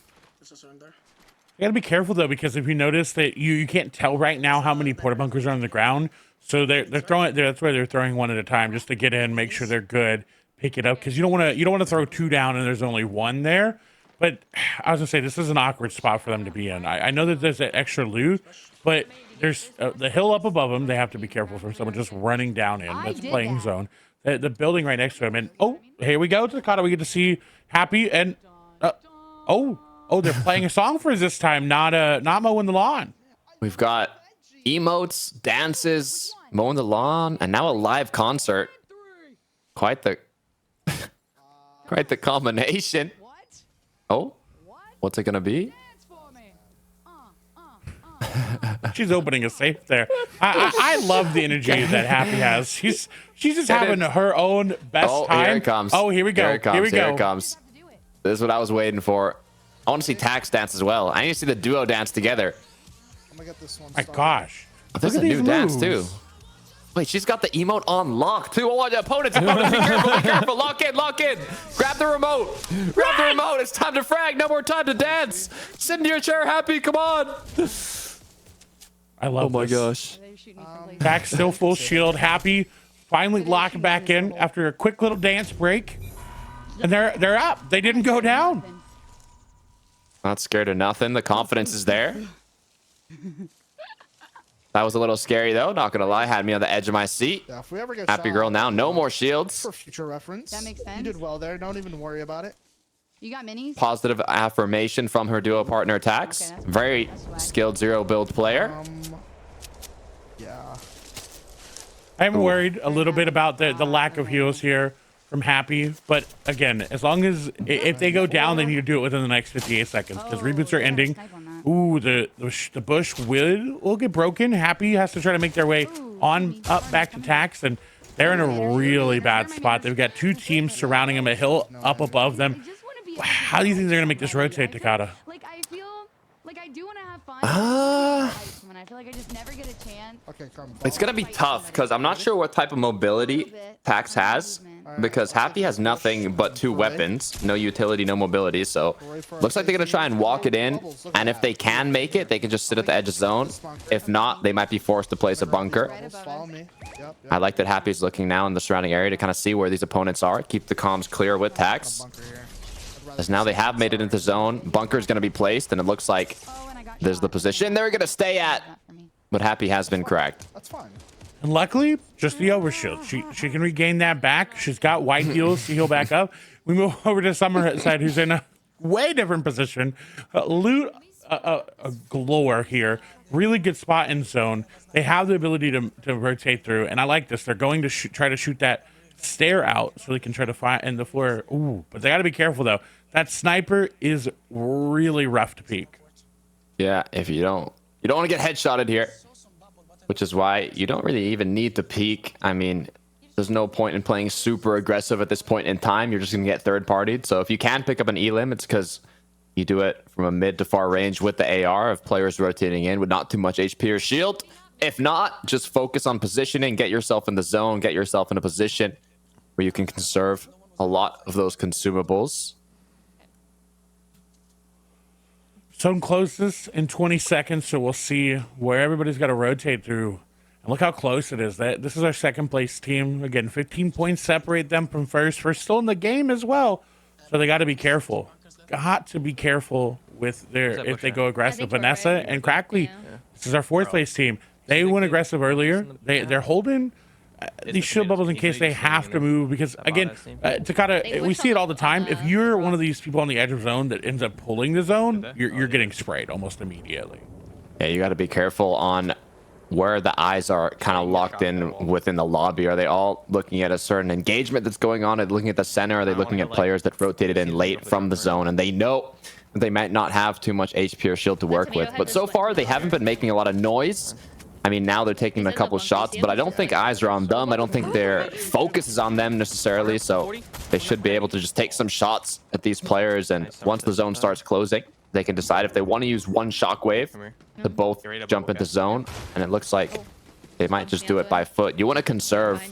You gotta be careful though, because if you notice that you can't tell right now how many porta bunkers are on the ground, so they're throwing it. That's why they're throwing one at a time just to get in, make sure they're good, pick it up, because you don't want to throw 2 down and there's only 1 there. But I was gonna say this is an awkward spot for them to be in. I know that there's that extra loot, but there's the hill up above them. They have to be careful from someone just running down in. That's playing zone. The building right next to him, and here we go, Takata. We get to see Happy and they're playing a song for us this time, not mowing the lawn. We've got emotes, dances, mowing the lawn, and now a live concert. Quite the combination. Oh, what's it gonna be? She's opening a safe there. I love the energy that Happy has. She's just having her own best time. Here it comes. Oh, here we go. Here it comes. This is what I was waiting for. I want to see Tax dance as well. I need to see the duo dance together. I'm gonna get this one. My gosh. There's a new dance too. Wait, she's got the emote on lock too. Oh, the opponents, be careful, lock in. Grab the remote. It's time to frag. No more time to dance. Sit into your chair, Happy. Come on. I love this. Gosh. Tax still full shield. Happy finally locked back in after a quick little dance break. And they're up. They didn't go down. Not scared of nothing. The confidence is there. That was a little scary though, not gonna lie. Had me on the edge of my seat. Yeah, if we ever get Happy shot, girl now, no more shields. for future reference. That makes sense. You did well there. Don't even worry about it. You got minis? positive affirmation from her duo partner Tax. Okay, Very that's skilled zero build player. Yeah. I'm worried a little bit about the lack of heals here from Happy, but again, as long as if they go down, they need to do it within the next 58 seconds because reboots are ending. Ooh, the bush will get broken. Happy has to try to make their way on up back to Tax, and they're in a really bad spot. They've got two teams surrounding them, a hill up above them. How do you think they're gonna make this rotate, Takata? Like I feel like I do want to have fun. When I feel like I just never get a chance. Okay, come. It's gonna be tough because I'm not sure what type of mobility Tax has, because Happy has nothing but 2 weapons, no utility, no mobility. So looks like they're gonna try and walk it in, and if they can make it, they can just sit at the edge of zone. If not, they might be forced to place a bunker. Follow me. Yep. I like that Happy's looking now in the surrounding area to kind of see where these opponents are, keep the comms clear with Tax. Bunker here. As now they have made it into zone. Bunker's going to be placed, and it looks like there's the position they're going to stay at. But Happy has been correct. That's fine. And luckily, just the overshield. She can regain that back. She's got white heals to heal back up. We move over to Summerside, who's in a way different position. Loot a galore here. Really good spot in zone. They have the ability to rotate through, and I like this. They're going to try to shoot that stair out so they can try to find in the floor. Ooh, but they got to be careful though. That sniper is really rough to peek. Yeah, if you don't want to get headshotted here, which is why you don't really even need to peek. I mean, there's no point in playing super aggressive at this point in time. You're just going to get third-partied. So if you can pick up an elim, it's because you do it from a mid to far range with the AR of players rotating in with not too much HP or shield. If not, just focus on positioning, get yourself in the zone, get yourself in a position where you can conserve a lot of those consumables. Zone closes in 20 seconds, so we'll see where everybody's got to rotate through. And look how close it is. This is our second place team. Again, 15 points separate them from first. First still in the game as well. So they got to be careful. Got to be careful with if they go aggressive. Vanessa and Crackley, this is our fourth place team. They went aggressive earlier. They're holding these shield bubbles in case they have to move, because again, Takata, we see it all the time. If you're one of these people on the edge of zone that ends up pulling the zone, you're getting sprayed almost immediately. Yeah, you got to be careful on where the eyes are kind of locked in within the lobby. Are they all looking at a certain engagement that's going on? Are they looking at the center? Are they looking at players that rotated in late from the zone and they know that they might not have too much HP or shield to work with? But so far, they haven't been making a lot of noise. I mean, now they're taking a couple shots, but I don't think eyes are on them. I don't think their focus is on them necessarily, so they should be able to just take some shots at these players, and once the zone starts closing, they can decide if they want to use one shockwave to both jump into zone, and it looks like they might just do it by foot. You want to conserve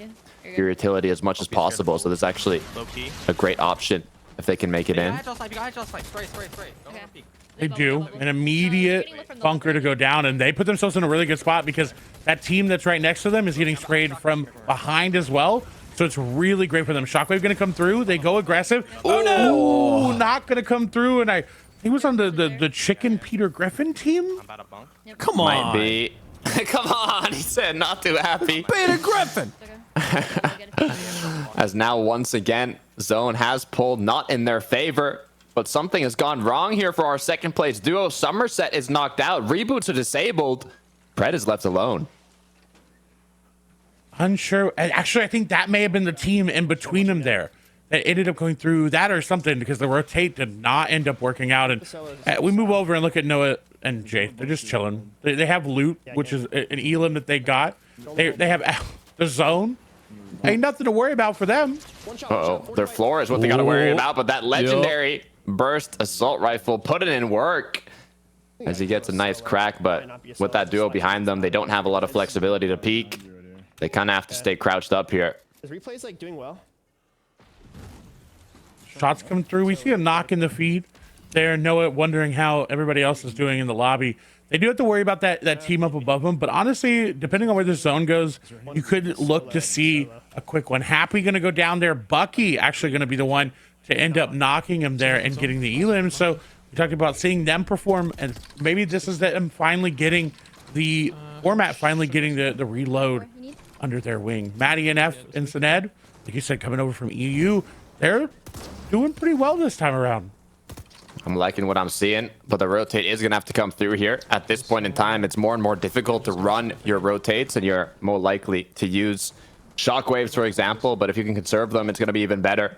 your utility as much as possible, so there's actually a great option if they can make it in. They do an immediate bunker to go down, and they put themselves in a really good spot because that team that's right next to them is getting sprayed from behind as well. So it's really great for them. Shockwave going to come through. They go aggressive. Oh no! Not going to come through. And he was on the Chicken Peter Griffin team. Come on. Might be. Come on, he said not too happy. Peter Griffin. As now once again, zone has pulled not in their favor. But something has gone wrong here for our second place duo. Somerset is knocked out. Reboots are disabled. Pred is left alone. Unsure. Actually, I think that may have been the team in between them there that ended up going through that or something, because the rotate did not end up working out. And we move over and look at Noah and Jay. They're just chilling. They have loot, which is an elim that they got. They have the zone. Ain't nothing to worry about for them. Uh-oh. Their floor is what they got to worry about. But that legendary burst assault rifle put it in work as he gets a nice crack. But with that duo behind them, they don't have a lot of flexibility to peek. They kind of have to stay crouched up here. Is Replay's like doing well? Shots come through. We see a knock in the feed there. Noah wondering how everybody else is doing in the lobby. They do have to worry about that team up above them. But honestly, depending on where the zone goes, you could look to see a quick one. Happy going to go down there. Bucky actually going to be the one to end up knocking him there and getting the elim. So we talked about seeing them perform, and maybe this is them finally getting the format, finally getting the reload under their wing. Maddie and F and Sined, like you said, coming over from EU, they're doing pretty well this time around. I'm liking what I'm seeing, but the rotate is going to have to come through here. At this point in time, it's more and more difficult to run your rotates, and you're more likely to use shockwaves, for example, but if you can conserve them, it's going to be even better.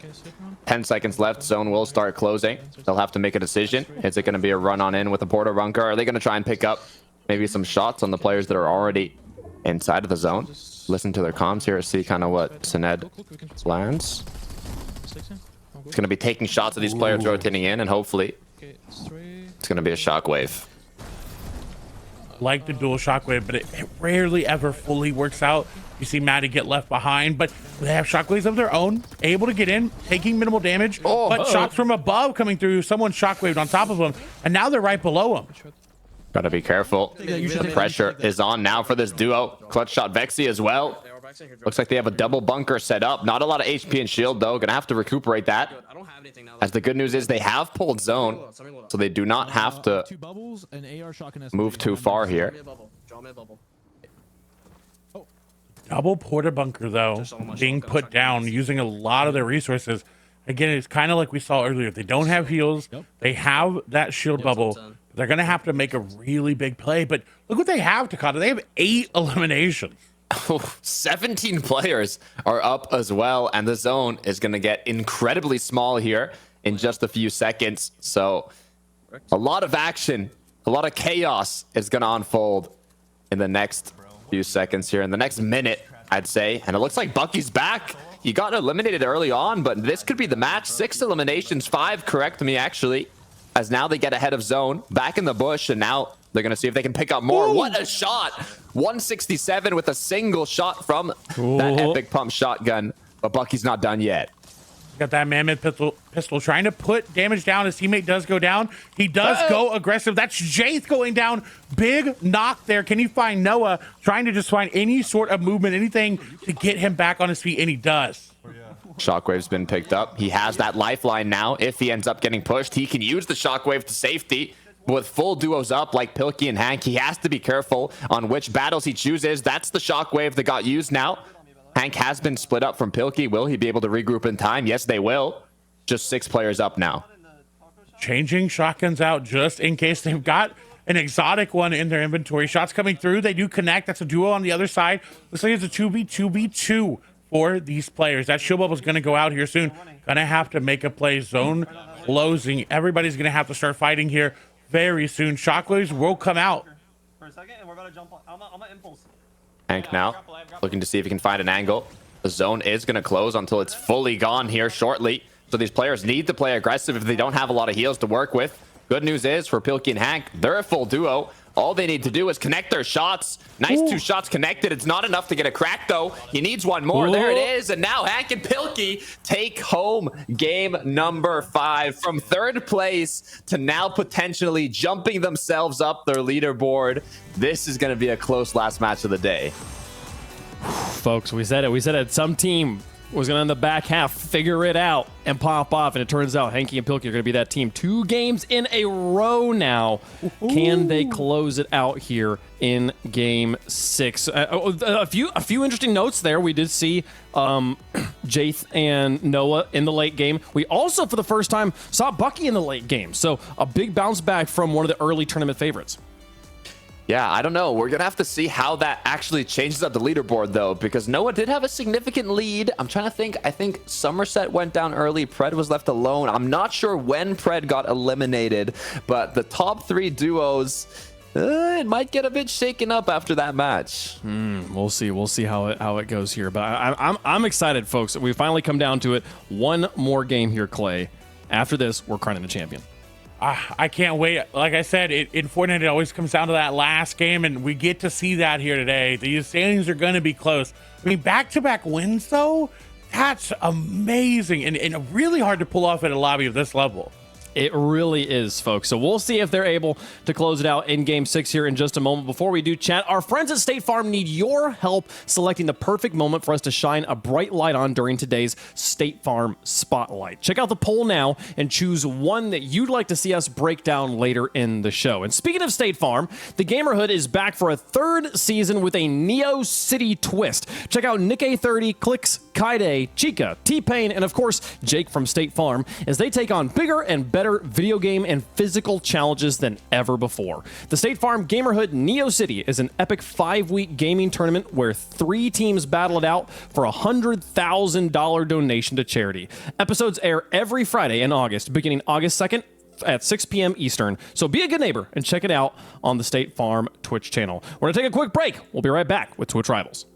10 seconds left. Zone will start closing. They'll have to make a decision. Is it going to be a run on in with a Porter Bunker? Are they going to try and pick up maybe some shots on the players that are already inside of the zone? Listen to their comms here, see kind of what Sened lands. It's going to be taking shots of these players rotating in, and hopefully it's going to be a shockwave. Like the dual shockwave, but it rarely ever fully works out. You see Maddie get left behind, but they have shockwaves of their own, able to get in, taking minimal damage, but shots from above coming through. Someone shockwaved on top of them, and now they're right below them. Gotta be careful. The pressure is on now for this duo. Clutch shot Vexy as well. Looks like they have a double bunker set up. Not a lot of HP and shield, though. Gonna have to recuperate that. As the good news is they have pulled zone, so they do not have to move too far here. Double Porter Bunker, though, being put down, using a lot of their resources. Again, it's kind of like we saw earlier. They don't have heals. They have that shield bubble. They're going to have to make a really big play. But look what they have, Takata. They have 8 eliminations. 17 players are up as well, and the zone is going to get incredibly small here in just a few seconds. So a lot of action, a lot of chaos is going to unfold in the next few seconds here, in the next minute, I'd say. And it looks like Bucky's back. He got eliminated early on, but this could be the match. 6 eliminations, 5, correct me, actually, as now they get ahead of zone, back in the bush, and now they're going to see if they can pick up more. Ooh. What a shot! 167 with a single shot from that epic pump shotgun, but Bucky's not done yet. Got that mammoth pistol trying to put damage down. His teammate does go down. He does go aggressive. That's Jace going down. Big knock there. Can you find Noah? Trying to just find any sort of movement, anything to get him back on his feet, and he does. Shockwave's been picked up. He has that lifeline now. If he ends up getting pushed, he can use the shockwave to safety. With full duos up like Pilkey and Hank, he has to be careful on which battles he chooses. That's the shockwave that got used now. Hank has been split up from Pilkey. Will he be able to regroup in time? Yes, they will. Just 6 players up now. Changing shotguns out just in case they've got an exotic one in their inventory. Shots coming through. They do connect. That's a duo on the other side. Looks like it's a 2v2v2 for these players. That shield bubble is going to go out here soon. Gonna have to make a play. Zone closing. Everybody's going to have to start fighting here very soon. Shockwaves will come out. For a second, and we're about to jump on. I'm a impulse. Hank now looking to see if he can find an angle. The zone is going to close until it's fully gone here shortly. So these players need to play aggressive if they don't have a lot of heals to work with. Good news is for Pilkey and Hank, they're a full duo. All they need to do is connect their shots. Nice 2 shots connected. It's not enough to get a crack, though. He needs one more. There it is. And now Hank and Pilkey take home game number 5 from 3rd place to now potentially jumping themselves up their leaderboard. This is going to be a close last match of the day. Folks, we said it. We said it. Some team was going to in the back half figure it out and pop off, and it turns out Hanky and Pilkey are going to be that team. 2 games in a row now. Can they close it out here in game 6? A few interesting notes there. We did see Jace and Noah in the late game. We also, for the first time, saw Bucky in the late game. So a big bounce back from one of the early tournament favorites. Yeah, I don't know. We're going to have to see how that actually changes up the leaderboard, though, because Noah did have a significant lead. I'm trying to think. I think Somerset went down early. Pred was left alone. I'm not sure when Pred got eliminated, but the top 3 duos, it might get a bit shaken up after that match. We'll see. We'll see how it goes here. But I'm excited, folks. We finally come down to it. One more game here, Clay. After this, we're crowning a champion. I can't wait. Like I said, in Fortnite, it always comes down to that last game, and we get to see that here today. The standings are going to be close. I mean, back-to-back wins, though, that's amazing and really hard to pull off at a lobby of this level. It really is, folks. So we'll see if they're able to close it out in Game 6 here in just a moment. Before we do, chat, our friends at State Farm need your help selecting the perfect moment for us to shine a bright light on during today's State Farm Spotlight. Check out the poll now and choose one that you'd like to see us break down later in the show. And speaking of State Farm, the Gamerhood is back for a 3rd season with a Neo City twist. Check out Nick A30, Clicks, Kaide, Chica, T-Pain, and of course, Jake from State Farm as they take on bigger and better better video game and physical challenges than ever before. The State Farm Gamerhood Neo City is an epic 5-week gaming tournament where 3 teams battle it out for a $100,000 donation to charity. Episodes air every Friday in August, beginning August 2nd at 6 p.m. Eastern. So be a good neighbor and check it out on the State Farm Twitch channel. We're going to take a quick break. We'll be right back with Twitch Rivals.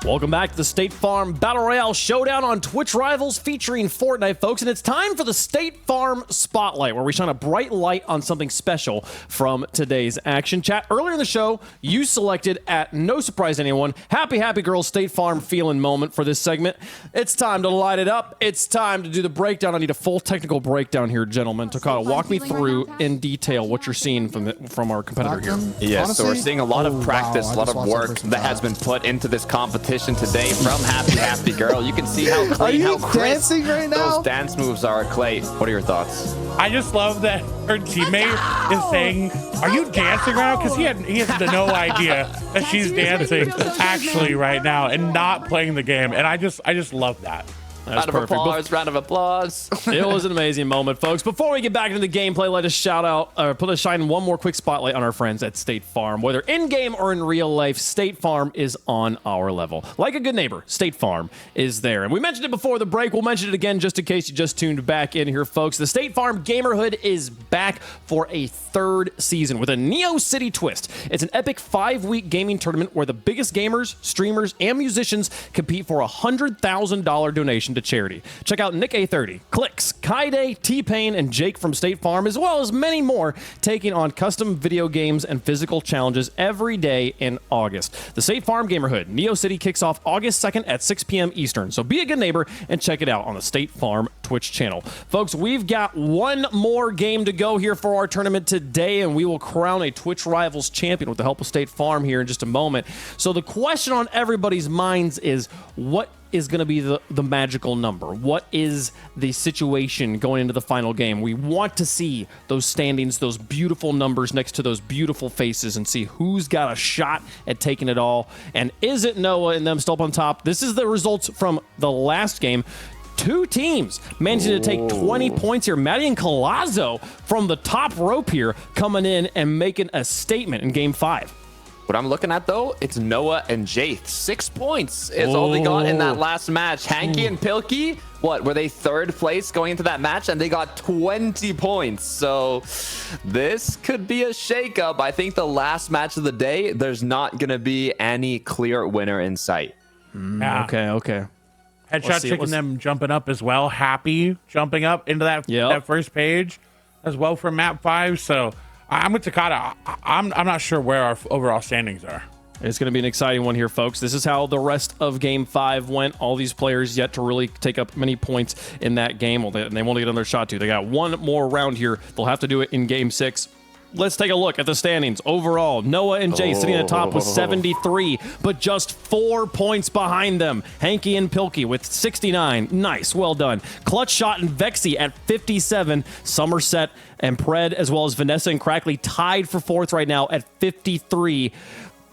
Welcome back to the State Farm Battle Royale Showdown on Twitch Rivals featuring Fortnite, folks. And it's time for the State Farm Spotlight, where we shine a bright light on something special from today's action. Chat, earlier in the show, you selected, at no surprise to anyone, Happy Girl State Farm feeling moment for this segment. It's time to light it up. It's time to do the breakdown. I need a full technical breakdown here, gentlemen. Takata, walk me through in detail what you're seeing from our competitor here. Yes, so we're seeing a lot of practice, a lot of work that has been put into this competition today from Happy Girl. You can see how clean, how crisp right now? those dance moves are. Clay, what are your thoughts? I just love that her teammate is saying, "Are you dancing right now?" Because he has no idea that she's dancing actually right now and not playing the game. And I just love that. That's Round of applause. It was an amazing moment, folks. Before we get back into the gameplay, let us shine one more quick spotlight on our friends at State Farm. Whether in-game or in real life, State Farm is on our level. Like a good neighbor, State Farm is there. And we mentioned it before the break. We'll mention it again just in case you just tuned back in here, folks. The State Farm Gamerhood is back for a third season with a Neo City twist. It's an epic 5-week gaming tournament where the biggest gamers, streamers, and musicians compete for a $100,000 donation to charity. Check out Nick A30, Clicks, Kaide, T-Pain, and Jake from State Farm, as well as many more, taking on custom video games and physical challenges every day in August. The State Farm Gamerhood Neo City kicks off August 2nd at 6 p.m. Eastern, so be a good neighbor and check it out on the State Farm Twitch channel. Folks, we've got one more game to go here for our tournament today, and we will crown a Twitch Rivals champion with the help of State Farm here in just a moment. So the question on everybody's minds is, what is going to be the magical number? What is the situation going into the final game? We want to see those standings, those beautiful numbers next to those beautiful faces, and see who's got a shot at taking it all. And is it Noah and them still up on top? This is the results from the last game. Two teams managing to take 20 points here. Maddie and Colazzo from the top rope here coming in and making a statement in game 5. What I'm looking at, though, it's Noah and Jaith. 6 points is all they got in that last match. Hanky and Pilkey, what, were they third place going into that match? And they got 20 points. So this could be a shakeup. I think the last match of the day, there's not going to be any clear winner in sight. Yeah. Okay. Headshot Chicken them jumping up as well. Happy jumping up into that first page as well for map 5. So I'm with Takada. I'm not sure where our overall standings are. It's going to be an exciting one here, folks. This is how the rest of Game 5 went. All these players yet to really take up many points in that game. Well, they won't get another shot to. They got one more round here. They'll have to do it in Game 6. Let's take a look at the standings. Overall, Noah and Jay sitting at the top with 73, but just 4 points behind them. Hanky and Pilkey with 69. Nice, well done. Clutch Shot and Vexy at 57. Somerset and Pred, as well as Vanessa and Crackley, tied for 4th right now at 53.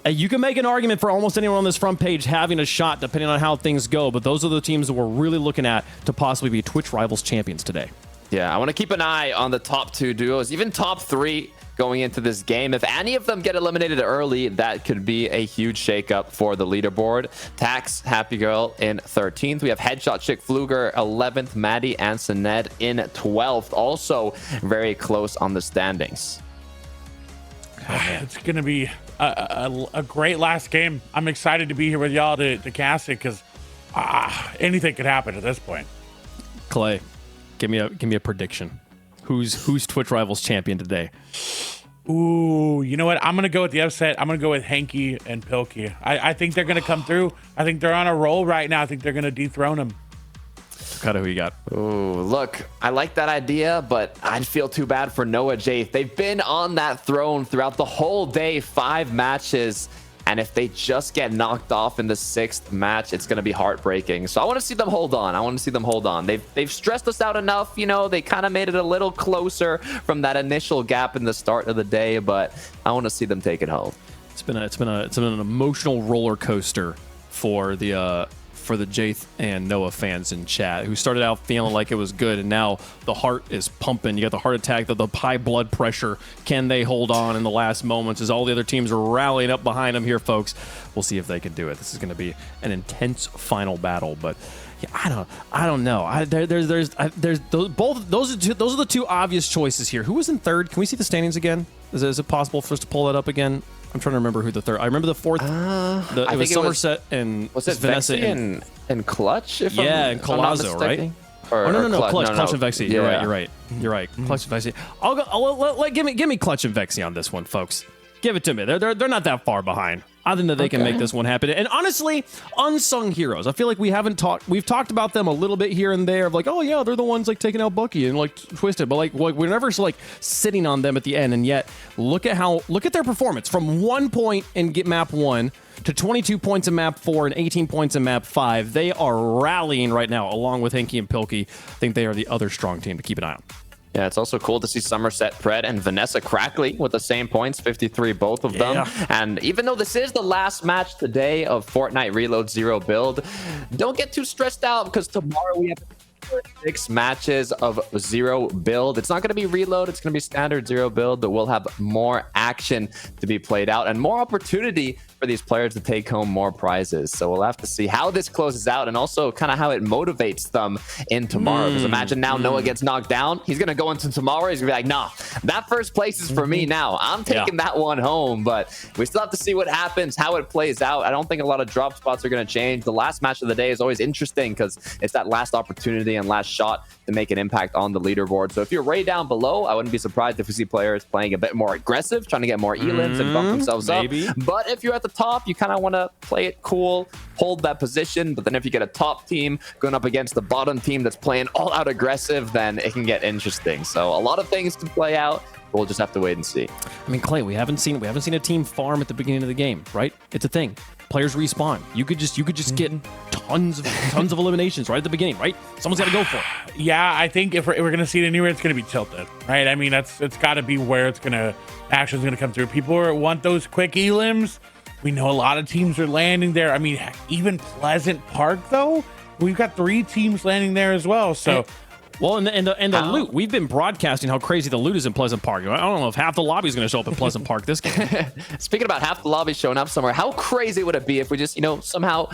You can make an argument for almost anyone on this front page having a shot, depending on how things go, but those are the teams that we're really looking at to possibly be Twitch Rivals champions today. Yeah, I want to keep an eye on the top 2 duos, even top 3 going into this game. If any of them get eliminated early, that could be a huge shakeup for the leaderboard. Tax, Happy Girl in 13th. We have Headshot Chick Fluger 11th. Maddie and Sined in 12th. Also very close on the standings. It's going to be a great last game. I'm excited to be here with y'all to cast it because anything could happen at this point. Clay, give me a prediction. Who's Twitch Rivals champion today? Ooh, you know what? I'm going to go with the upset. I'm going to go with Hanky and Pilkey. I think they're going to come through. I think they're on a roll right now. I think they're going to dethrone them. Dakota, who you got? Ooh, look, I like that idea, but I'd feel too bad for Noah Jaith. They've been on that throne throughout the whole day, 5 matches. And if they just get knocked off in the 6th match, it's going to be heartbreaking. So I want to see them hold on. They've stressed us out enough. You know, they kind of made it a little closer from that initial gap in the start of the day, but I want to see them take it home. It's been an emotional roller coaster for the Jaith and Noah fans in chat, who started out feeling like it was good, and now the heart is pumping. You got the heart attack, the high blood pressure. Can they hold on in the last moments as all the other teams are rallying up behind them here, folks? We'll see if they can do it. This is going to be an intense final battle, but yeah, I don't know. Those are the 2 obvious choices here. Who was in 3rd? Can we see the standings again? Is it possible for us to pull that up again? I'm trying to remember who the 3rd. I remember the 4th. It was Somerset and Vanessa and Clutch? And Colazzo, right? No, Clutch and Vexy. Yeah. You're right. Clutch and Vexy. Give me Clutch and Vexy on this one, folks. Give it to me. They're not that far behind. I think that they can make this one happen. And honestly, unsung heroes. I feel like we've talked about them a little bit here and there of like, oh yeah, they're the ones like taking out Bucky and like Twisted, but like we're never like sitting on them at the end. And yet look at their performance from 1 point in map 1 to 22 points in map 4 and 18 points in map 5. They are rallying right now along with Hanky and Pilkey. I think they are the other strong team to keep an eye on. Yeah, it's also cool to see Somerset, Pred, and Vanessa Crackley with the same points, 53, both of them. And even though this is the last match today of Fortnite Reload Zero build, don't get too stressed out because tomorrow we have 6 matches of 0 build. It's not going to be reload. It's going to be standard 0 build, but we'll have more action to be played out and more opportunity for these players to take home more prizes. So we'll have to see how this closes out and also kind of how it motivates them in tomorrow. Because imagine now Noah gets knocked down. He's going to go into tomorrow. He's going to be like, nah, that first place is for me now. I'm taking that one home. But we still have to see what happens, how it plays out. I don't think a lot of drop spots are going to change. The last match of the day is always interesting because it's that last opportunity and last shot to make an impact on the leaderboard. So if you're way down below, I wouldn't be surprised if we see players playing a bit more aggressive, trying to get more elims and bump themselves up. But if you're at the top, you kind of want to play it cool, hold that position. But then if you get a top team going up against the bottom team that's playing all out aggressive, then it can get interesting. So a lot of things to play out. We'll just have to wait and see. I mean, Clay, we haven't seen a team farm at the beginning of the game, right? It's a thing. Players respawn. You could just get tons of eliminations right at the beginning, right? Someone's got to go for it. Yeah, I think if we're going to see it anywhere, it's going to be tilted, right? I mean, it's got to be where action's going to come through. People want those quick elims. We know a lot of teams are landing there. I mean, even Pleasant Park, though, we've got 3 teams landing there as well. So. Well, and the loot. We've been broadcasting how crazy the loot is in Pleasant Park. I don't know if half the lobby is going to show up in Pleasant Park this game. Speaking about half the lobby showing up somewhere, how crazy would it be if we just, somehow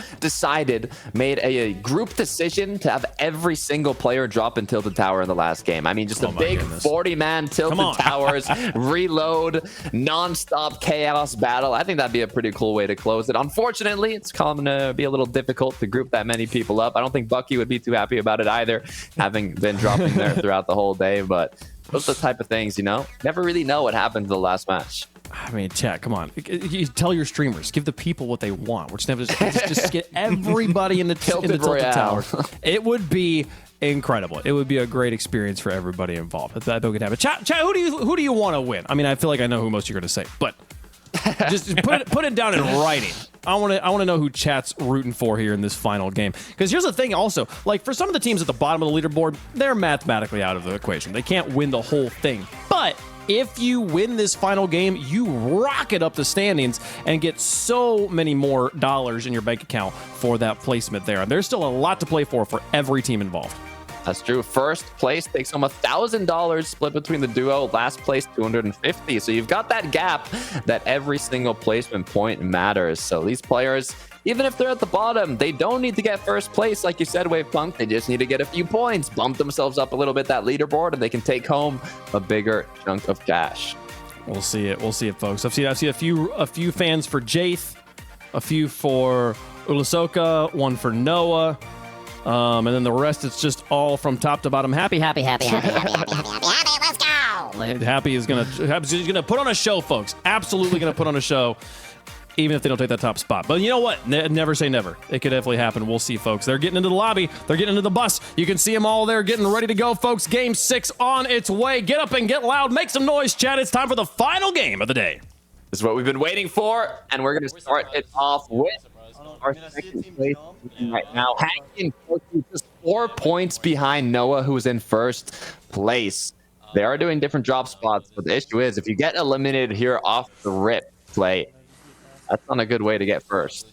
made a group decision to have every single player drop in Tilted Tower in the last game? I mean, just a big 40-man Tilted Towers, reload, non-stop chaos battle. I think that'd be a pretty cool way to close it. Unfortunately, it's going to be a little difficult to group that many people up. I don't think Bucky would be too happy about it either, having been dropping there throughout the whole day. But those are the type of things, never really know what happened to the last match. I mean, chat, come on. You tell your streamers, give the people what they want. We're just get everybody in the Tilted Tower. It would be incredible. It would be a great experience for everybody involved. If that could happen. Chat, who do you want to win? I mean, I feel like I know who most you're going to say, but just put it down in writing. I want to know who chat's rooting for here in this final game. Because here's the thing also, like for some of the teams at the bottom of the leaderboard, they're mathematically out of the equation. They can't win the whole thing. But if you win this final game, you rocket up the standings and get so many more dollars in your bank account for that placement there. And there's still a lot to play for every team involved. That's true. First place takes home $1,000 split between the duo. Last place, $250. So you've got that gap that every single placement point matters. So these players, even if they're at the bottom, they don't need to get first place. Like you said, Wavepunk, they just need to get a few points, bump themselves up a little bit that leaderboard, and they can take home a bigger chunk of cash. We'll see it. We'll see it, folks. I've seen a few fans for Jaith, a few for Ulasoka, one for Noah. And then the rest, it's just all from top to bottom. Happy, let's go. Happy is gonna put on a show, folks. Absolutely gonna put on a show, even if they don't take that top spot. But you know what? Never say never. It could definitely happen. We'll see, folks. They're getting into the lobby. They're getting into the bus. You can see them all there getting ready to go, folks. Game 6 on its way. Get up and get loud. Make some noise, chat. It's time for the final game of the day. This is what we've been waiting for, and we're going to start it off with our second place right now. Hanky and just 4 points behind Noah, who's in first place. They are doing different drop spots, but the issue is if you get eliminated here off the rip play, that's not a good way to get first.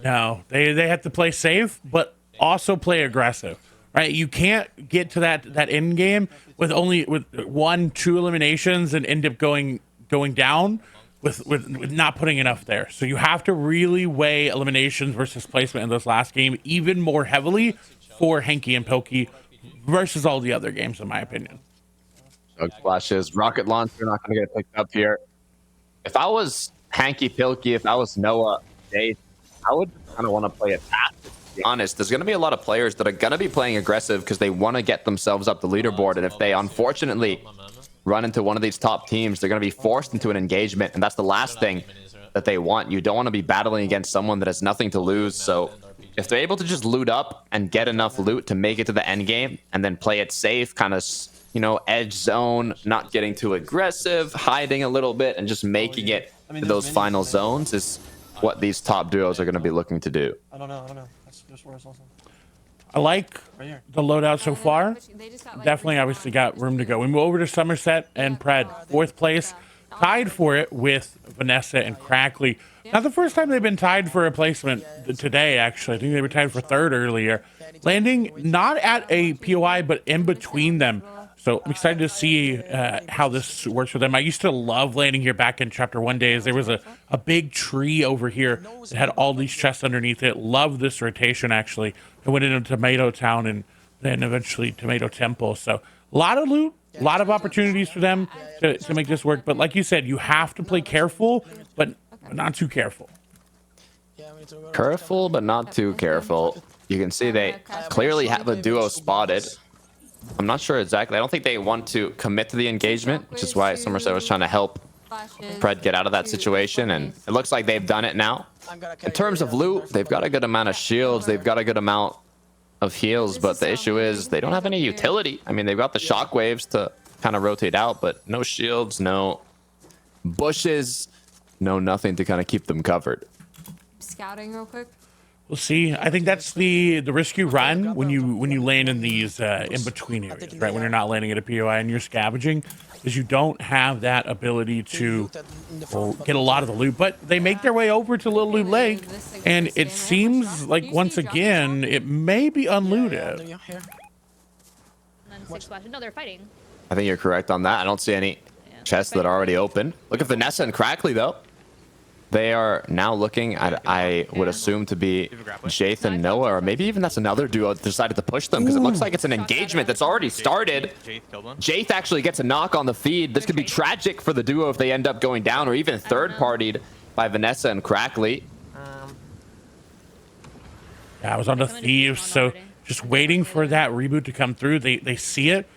No, they have to play safe, but also play aggressive, right? You can't get to that end game with 1-2 eliminations and end up going down with not putting enough there. So you have to really weigh eliminations versus placement in this last game even more heavily for Hanky and Pilkey versus all the other games, in my opinion. Chug splashes, rocket launcher not going to get picked up here. If I was Hanky, Pilkey, if I was Noah, Dave, I would kind of want to play it fast. To be honest, there's going to be a lot of players that are going to be playing aggressive because they want to get themselves up the leaderboard, and if they unfortunately run into one of these top teams, they're going to be forced into an engagement, and that's the last thing that they want. You don't want to be battling against someone that has nothing to lose. So if they're able to just loot up and get enough loot to make it to the end game and then play it safe, kind of, edge zone, not getting too aggressive, hiding a little bit, and just making it to those final zones is what these top duos are going to be looking to do. I don't know. That's just where it's also. I like the loadout so far. Definitely, obviously, got room to go. We move over to Somerset and Pred, 4th place, tied for it with Vanessa and Crackley. Not the first time they've been tied for a placement today, actually. I think they were tied for 3rd earlier. landing not at a POI, but in between them. So I'm excited to see how this works for them. I used to love landing here back in Chapter 1 days. There was a big tree over here that had all these chests underneath it. Love this rotation, actually. I went into Tomato Town and then eventually Tomato Temple. So a lot of loot, a lot of opportunities for them to make this work. But like you said, you have to play careful, but not too careful. Careful, but not too careful. You can see they clearly have a duo spotted. I'm not sure exactly. I don't think they want to commit to the engagement, which is why Somerset was trying to help Pred get out of that situation, and it looks like they've done it now. In terms of loot, they've got a good amount of shields. They've got a good amount of heals, but the issue is they don't have any utility. I mean, they've got the shockwaves to kind of rotate out, but no shields, no bushes, no nothing to kind of keep them covered. Scouting real quick. We'll see. I think that's the risk you run when you land in these in between areas, right? When you're not landing at a POI and you're scavenging, is you don't have that ability to get a lot of the loot. But they make their way over to Little Loot Lake, and it seems like once again it may be unlooted. No, they're fighting. I think you're correct on that. I don't see any chests that are already open. Look at Vanessa and Crackley, though. They are now looking at, I would assume, to be Jaith and Noah, or maybe even that's another duo that decided to push them, because it looks like it's an engagement that's already started. Jaith actually gets a knock on the feed. This could be tragic for the duo if they end up going down, or even third-partied by Vanessa and Crackley. Yeah, I was on the Thieves, so just waiting for that reboot to come through. They see it.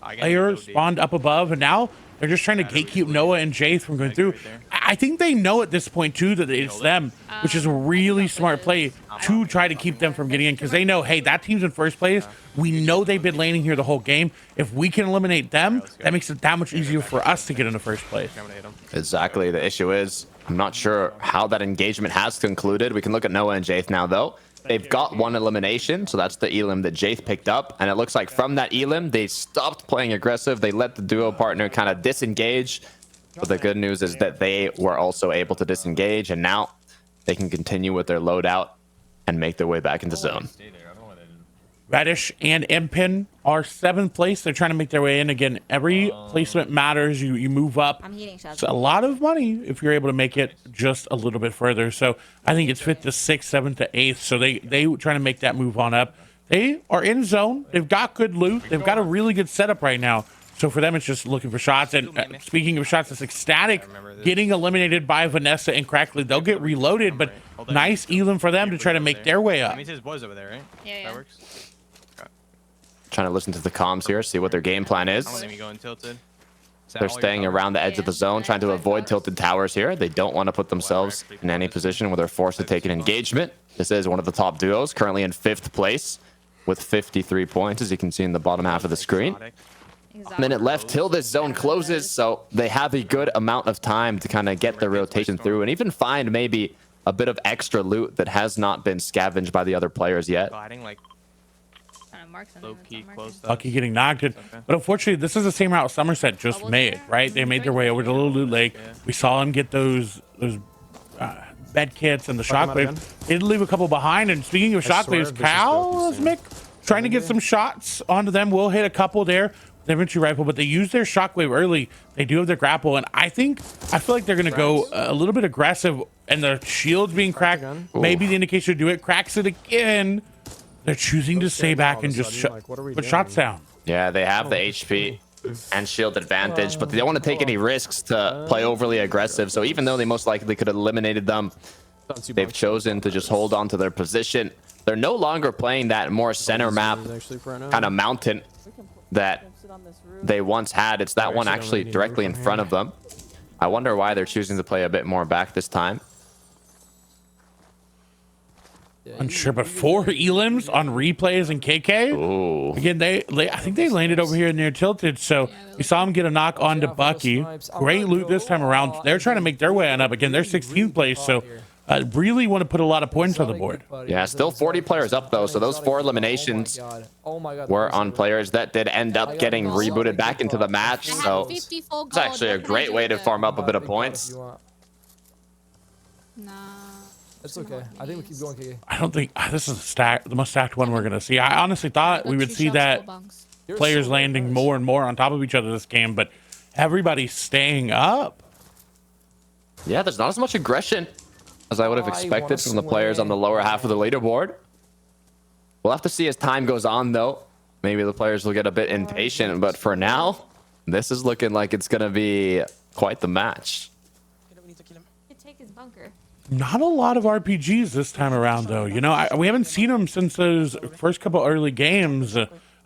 Player spawned up above, and now they're just trying to gatekeep Noah and Jaith from going through. I think they know at this point, too, that it's them, which is a really smart play to try to keep them from getting in, because they know, hey, that team's in first place. We know they've been laning here the whole game. If we can eliminate them, that makes it that much easier for us to get into first place. Exactly. The issue is, I'm not sure how that engagement has concluded. We can look at Noah and Jaith now, though. They've got one elimination, so that's the Elim that Jaith picked up. And it looks like from that Elim, they stopped playing aggressive. They let the duo partner kind of disengage. But the good news is that they were also able to disengage, and now they can continue with their loadout and make their way back into zone. Radish and Impin are 7th place. They're trying to make their way in. Again, every placement matters. You move up. It's a lot of money if you're able to make it just a little bit further. So I think it's 5th to 6th, 7th to 8th. So they trying to make that move on up. They are in zone. They've got good loot. They've got a really good setup right now. So for them, it's just looking for shots. And speaking of shots, it's Ecstatic getting eliminated by Vanessa and Crackley. They'll get reloaded, but nice Elim for them to try to make their way up. That means his boys over there, right? Yeah. That works. Trying to listen to the comms here, see what their game plan is. They're staying around the edge of the zone, trying to avoid tilted towers here. They don't want to put themselves in any position where they're forced to take an engagement. This is one of the top duos, currently in 5th place with 53 points, as you can see in the bottom half of the screen. Minute left till this zone closes, so they have a good amount of time to kind of get their rotation through and even find maybe a bit of extra loot that has not been scavenged by the other players yet. Lucky getting knocked in. But unfortunately, this is the same route Somerset just made, right? They made their way over to Little Loot Lake. We saw them get those bed kits and the shockwaves. They did leave a couple behind. And speaking of shockwaves, Mick trying to get some shots onto them. Will hit a couple there. Their infantry rifle, but they use their shockwave early. They do have their grapple, and I feel like they're going to go a little bit aggressive, and their shield's being cracked. Maybe the indication to do it. Cracks it again. They're choosing to stay back and just put shots down. Yeah, they have the HP and shield advantage, but they don't want to take any risks to play overly aggressive. So even though they most likely could have eliminated them, they've chosen to just hold on to their position. They're no longer playing that more center map kind of mountain that they once had. It's that one actually directly in front of them. I wonder why they're choosing to play a bit more back this time. Unsure, but 4 Elims on replays and KK. Ooh. Again, I think they landed over here near Tilted, so we saw him get a knock onto Bucky. Great loot this time around. They're trying to make their way on up. Again, they're 16th place, so really want to put a lot of points on the board. Yeah, still 40 players up, though, so those 4 eliminations were on players that did end up getting rebooted back into the match, so it's actually a great way to farm up a bit of points. It's okay. I think we keep going, KK. I don't think this is the most stacked one we're gonna see. I honestly thought we would see that players landing more and more on top of each other this game, but everybody's staying up. Yeah, there's not as much aggression as I would have expected from the players on the lower half of the leaderboard. We'll have to see as time goes on, though. Maybe the players will get a bit impatient, but for now, this is looking like it's going to be quite the match. Take his bunker. Not a lot of RPGs this time around, though. You know, we haven't seen them since those first couple early games.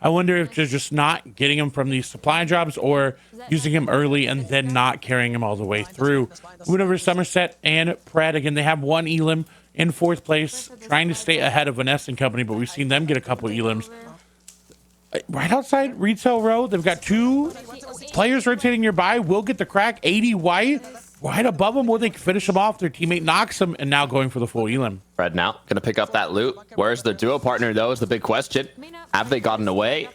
I wonder if they're just not getting him from these supply drops or using him early and then not carrying him all the way through. Moving over to Somerset and Pred. Again, they have one Elim in 4th place, trying to stay ahead of Vanessa and company, but we've seen them get a couple Elims. Right outside Retail Row, they've got 2 players rotating nearby. Will get the crack. 80 white. Right above them, will they finish him off? Their teammate knocks him, and now going for the full Elim. Fred now going to pick up that loot. Where's their duo partner, though, is the big question. Have they gotten away?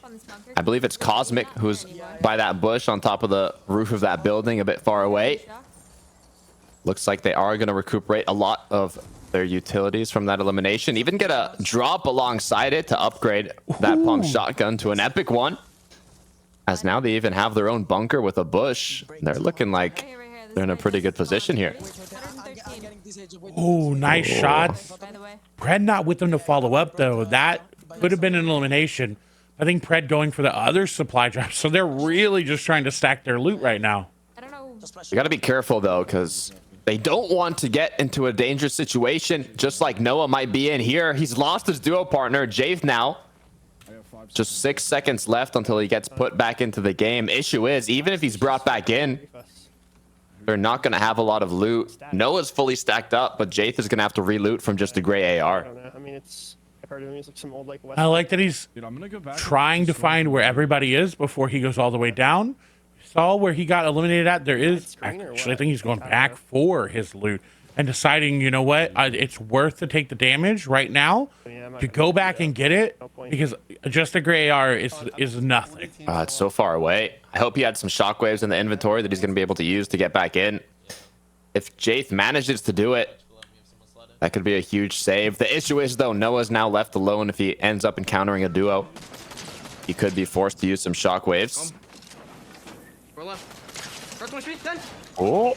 I believe it's Cosmic who's by that bush on top of the roof of that building a bit far away. Looks like they are going to recuperate a lot of their utilities from that elimination. Even get a drop alongside it to upgrade that pump shotgun to an epic one. As now they even have their own bunker with a bush. They're looking like they're in a pretty good position here. Oh, nice shots. Pred not with them to follow up, though. That could have been an elimination. I think Pred going for the other supply drop. So they're really just trying to stack their loot right now. You got to be careful, though, because they don't want to get into a dangerous situation, just like Noah might be in here. He's lost his duo partner, Jave, now. Just 6 seconds left until he gets put back into the game. Issue is, even if he's brought back in, they're not going to have a lot of loot. Noah's fully stacked up, but Jaith is going to have to re-loot from just a gray AR. I mean, I've heard of him. He's like some old, like, I like that he's trying to find where everybody is before he goes all the way down. Saw where he got eliminated at. There is actually, I think he's going back for his loot and deciding, you know what, it's worth to take the damage right now to go back and get it, because just a gray AR is nothing. It's so far away. I hope he had some shockwaves in the inventory that he's going to be able to use to get back in. If Jaith manages to do it, that could be a huge save. The issue is, though, Noah's now left alone. If he ends up encountering a duo, he could be forced to use some shockwaves. Oh,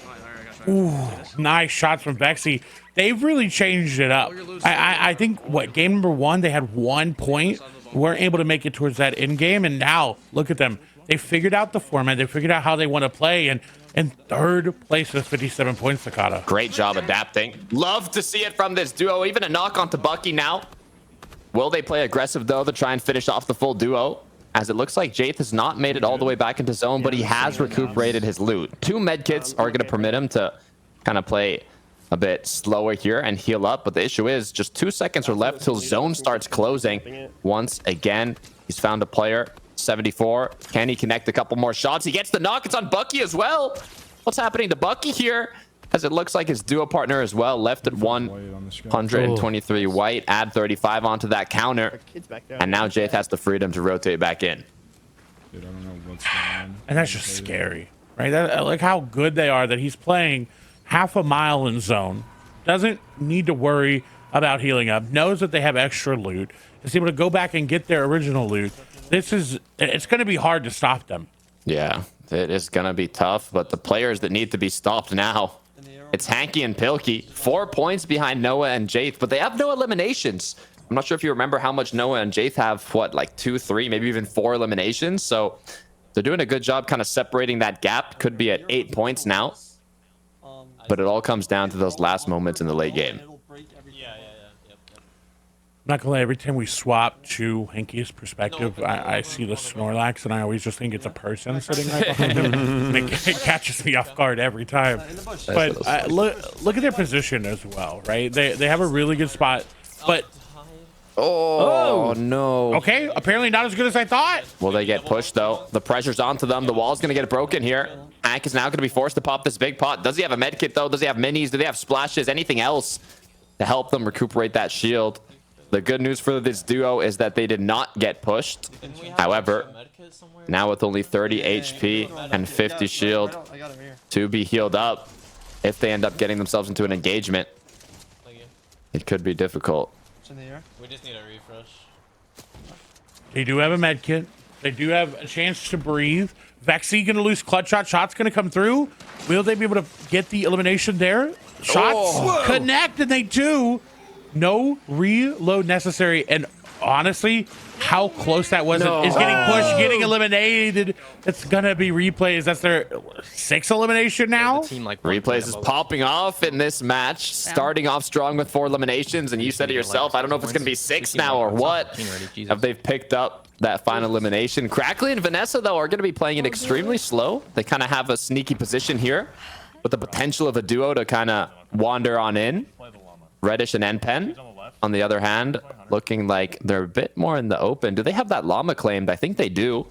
ooh, nice shots from Vexy. They've really changed it up. I think, what, game number 1, they had 1 point. Weren't able to make it towards that end game, and now, look at them. They figured out the format. They figured out how they want to play, and in 3rd place with 57 points, Sakata. Great job adapting. Love to see it from this duo. Even a knock onto Bucky now. Will they play aggressive, though, to try and finish off the full duo? As it looks like Jaith has not made it all the way back into zone, but he has recuperated his loot. 2 medkits are going to permit him to kind of play a bit slower here and heal up. But the issue is just 2 seconds are left till zone starts closing. Once again, he's found a player. 74. Can he connect a couple more shots? He gets the knock. It's on Bucky as well. What's happening to Bucky here? As it looks like his duo partner as well left at 123 white. Add 35 onto that counter. And now Jaith has the freedom to rotate back in. Dude, I don't know what's going on. And that's just scary, right? Like how good they are that he's playing half a mile in zone. Doesn't need to worry about healing up. Knows that they have extra loot. Is able to go back and get their original loot. It's going to be hard to stop them. Yeah, it is going to be tough. But the players that need to be stopped now, it's Hanky and Pilkey. 4 points behind Noah and Jaith, but they have no eliminations. I'm not sure if you remember how much Noah and Jaith have, what, like 2, 3, maybe even 4 eliminations. So they're doing a good job kind of separating that gap. Could be at 8 points now. But it all comes down to those last moments in the late game. I'm not gonna lie, every time we swap to Hanky's perspective, I see the Snorlax, and I always just think it's a person sitting right behind him. And it catches me off guard every time. But look at their position as well, right? They have a really good spot, but oh no. Okay, apparently not as good as I thought. Will they get pushed, though? The pressure's onto them. The wall's gonna get broken here. Hank is now gonna be forced to pop this big pot. Does he have a med kit, though? Does he have minis? Do they have splashes? Anything else to help them recuperate that shield? The good news for this duo is that they did not get pushed. However, now with only 30 HP and 50 shield to be healed up, if they end up getting themselves into an engagement, It could be difficult. It's in the air. We just need a refresh. They do have a med kit. They do have a chance to breathe. Vexy gonna lose clutch shot. Shot's gonna come through. Will they be able to get the elimination there? Shots connect, and they do. No reload necessary. And honestly, how close that was is getting pushed, getting eliminated. It's gonna be replays. That's their 6th elimination now. Replays is popping off in this match, starting off strong with 4 eliminations, and you said it yourself, I don't know if it's going to be 6 now or what. Have they picked up that final elimination? Crackly and Vanessa, though, are going to be playing it extremely slow. They kind of have a sneaky position here with the potential of a duo to kind of wander on in. Reddish and Npen, on the other hand, looking like they're a bit more in the open. Do they have that llama claimed? I think they do.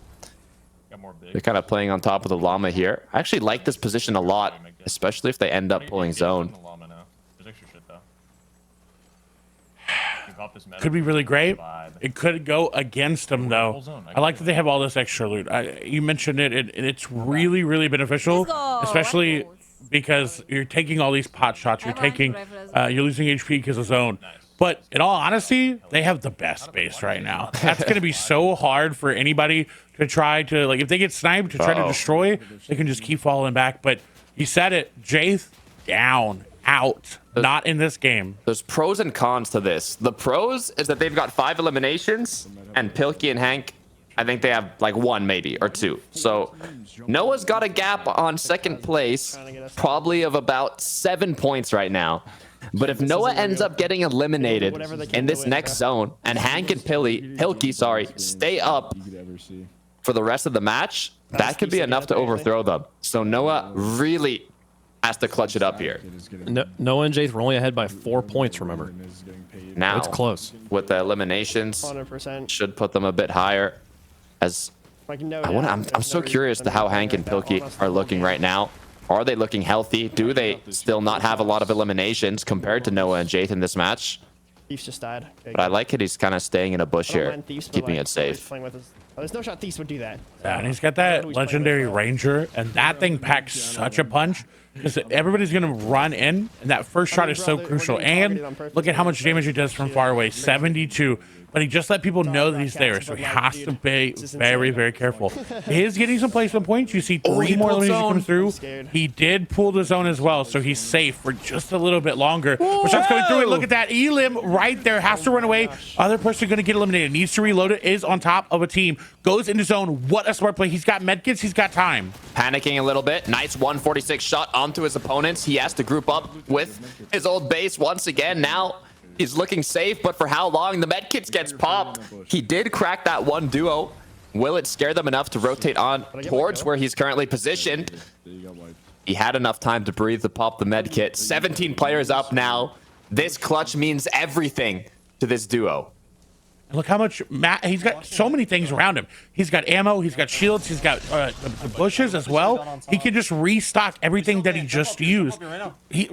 They're kind of playing on top of the llama here. I actually like this position a lot, especially if they end up pulling zone. Could be really great. It could go against them, though. I like that they have all this extra loot. You mentioned it, and it's really, really beneficial, especially because you're taking all these pot shots. You're taking, you're losing HP because of zone. But in all honesty, they have the best base right now. That's going to be so hard for anybody to try to, like, if they get sniped to try to destroy, they can just keep falling back. But you said it, Jayth, down, out, not in this game. There's pros and cons to this. The pros is that they've got 5 eliminations, and Pilkey and Hank, I think they have like 1 maybe or 2. So Noah's got a gap on 2nd place, probably of about 7 points right now. But if Noah ends up getting eliminated in this next zone, and Hank and Pilkey, stay up for the rest of the match, that could be enough to overthrow them. So Noah really has to clutch it up here. Noah and Jayth were only ahead by 4 points, remember. Now, it's close. With the eliminations, 100%. should put them a bit higher. As I'm so curious to how Hank and Pilkey are looking right now. Are they looking healthy? Do they still not have a lot of eliminations compared to Noah and Jayth in this match? Thief's just died. But I like it. He's kind of staying in a bush here, keeping it safe. There's no shot Thief's would do that. Yeah, and he's got that legendary Ranger, and that thing packs such a punch. Because everybody's going to run in, and that first shot is so crucial. And look at how much damage he does from far away, 72. But he just let people know that he's there, so he has to be very, very careful. He is getting some placement points. You see 3 more eliminations come through. He did pull the zone as well, so he's safe for just a little bit longer. But shots coming through, and look at that. Elim right there has to run away. Other person going to get eliminated. Needs to reload it. Is on top of a team. Goes into zone. What a smart play. He's got medkits. He's got time. Panicking a little bit. Nice 146 shot onto his opponents. He has to group up with his old base once again. Now he's looking safe, but for how long? The medkits gets popped. He did crack that 1 duo. Will it scare them enough to rotate on towards where he's currently positioned? He had enough time to breathe to pop the medkit. 17 players up now. This clutch means everything to this duo. And look how much he's got. So many things around him. He's got ammo. He's got shields. He's got the bushes as well. He can just restock everything that he just used.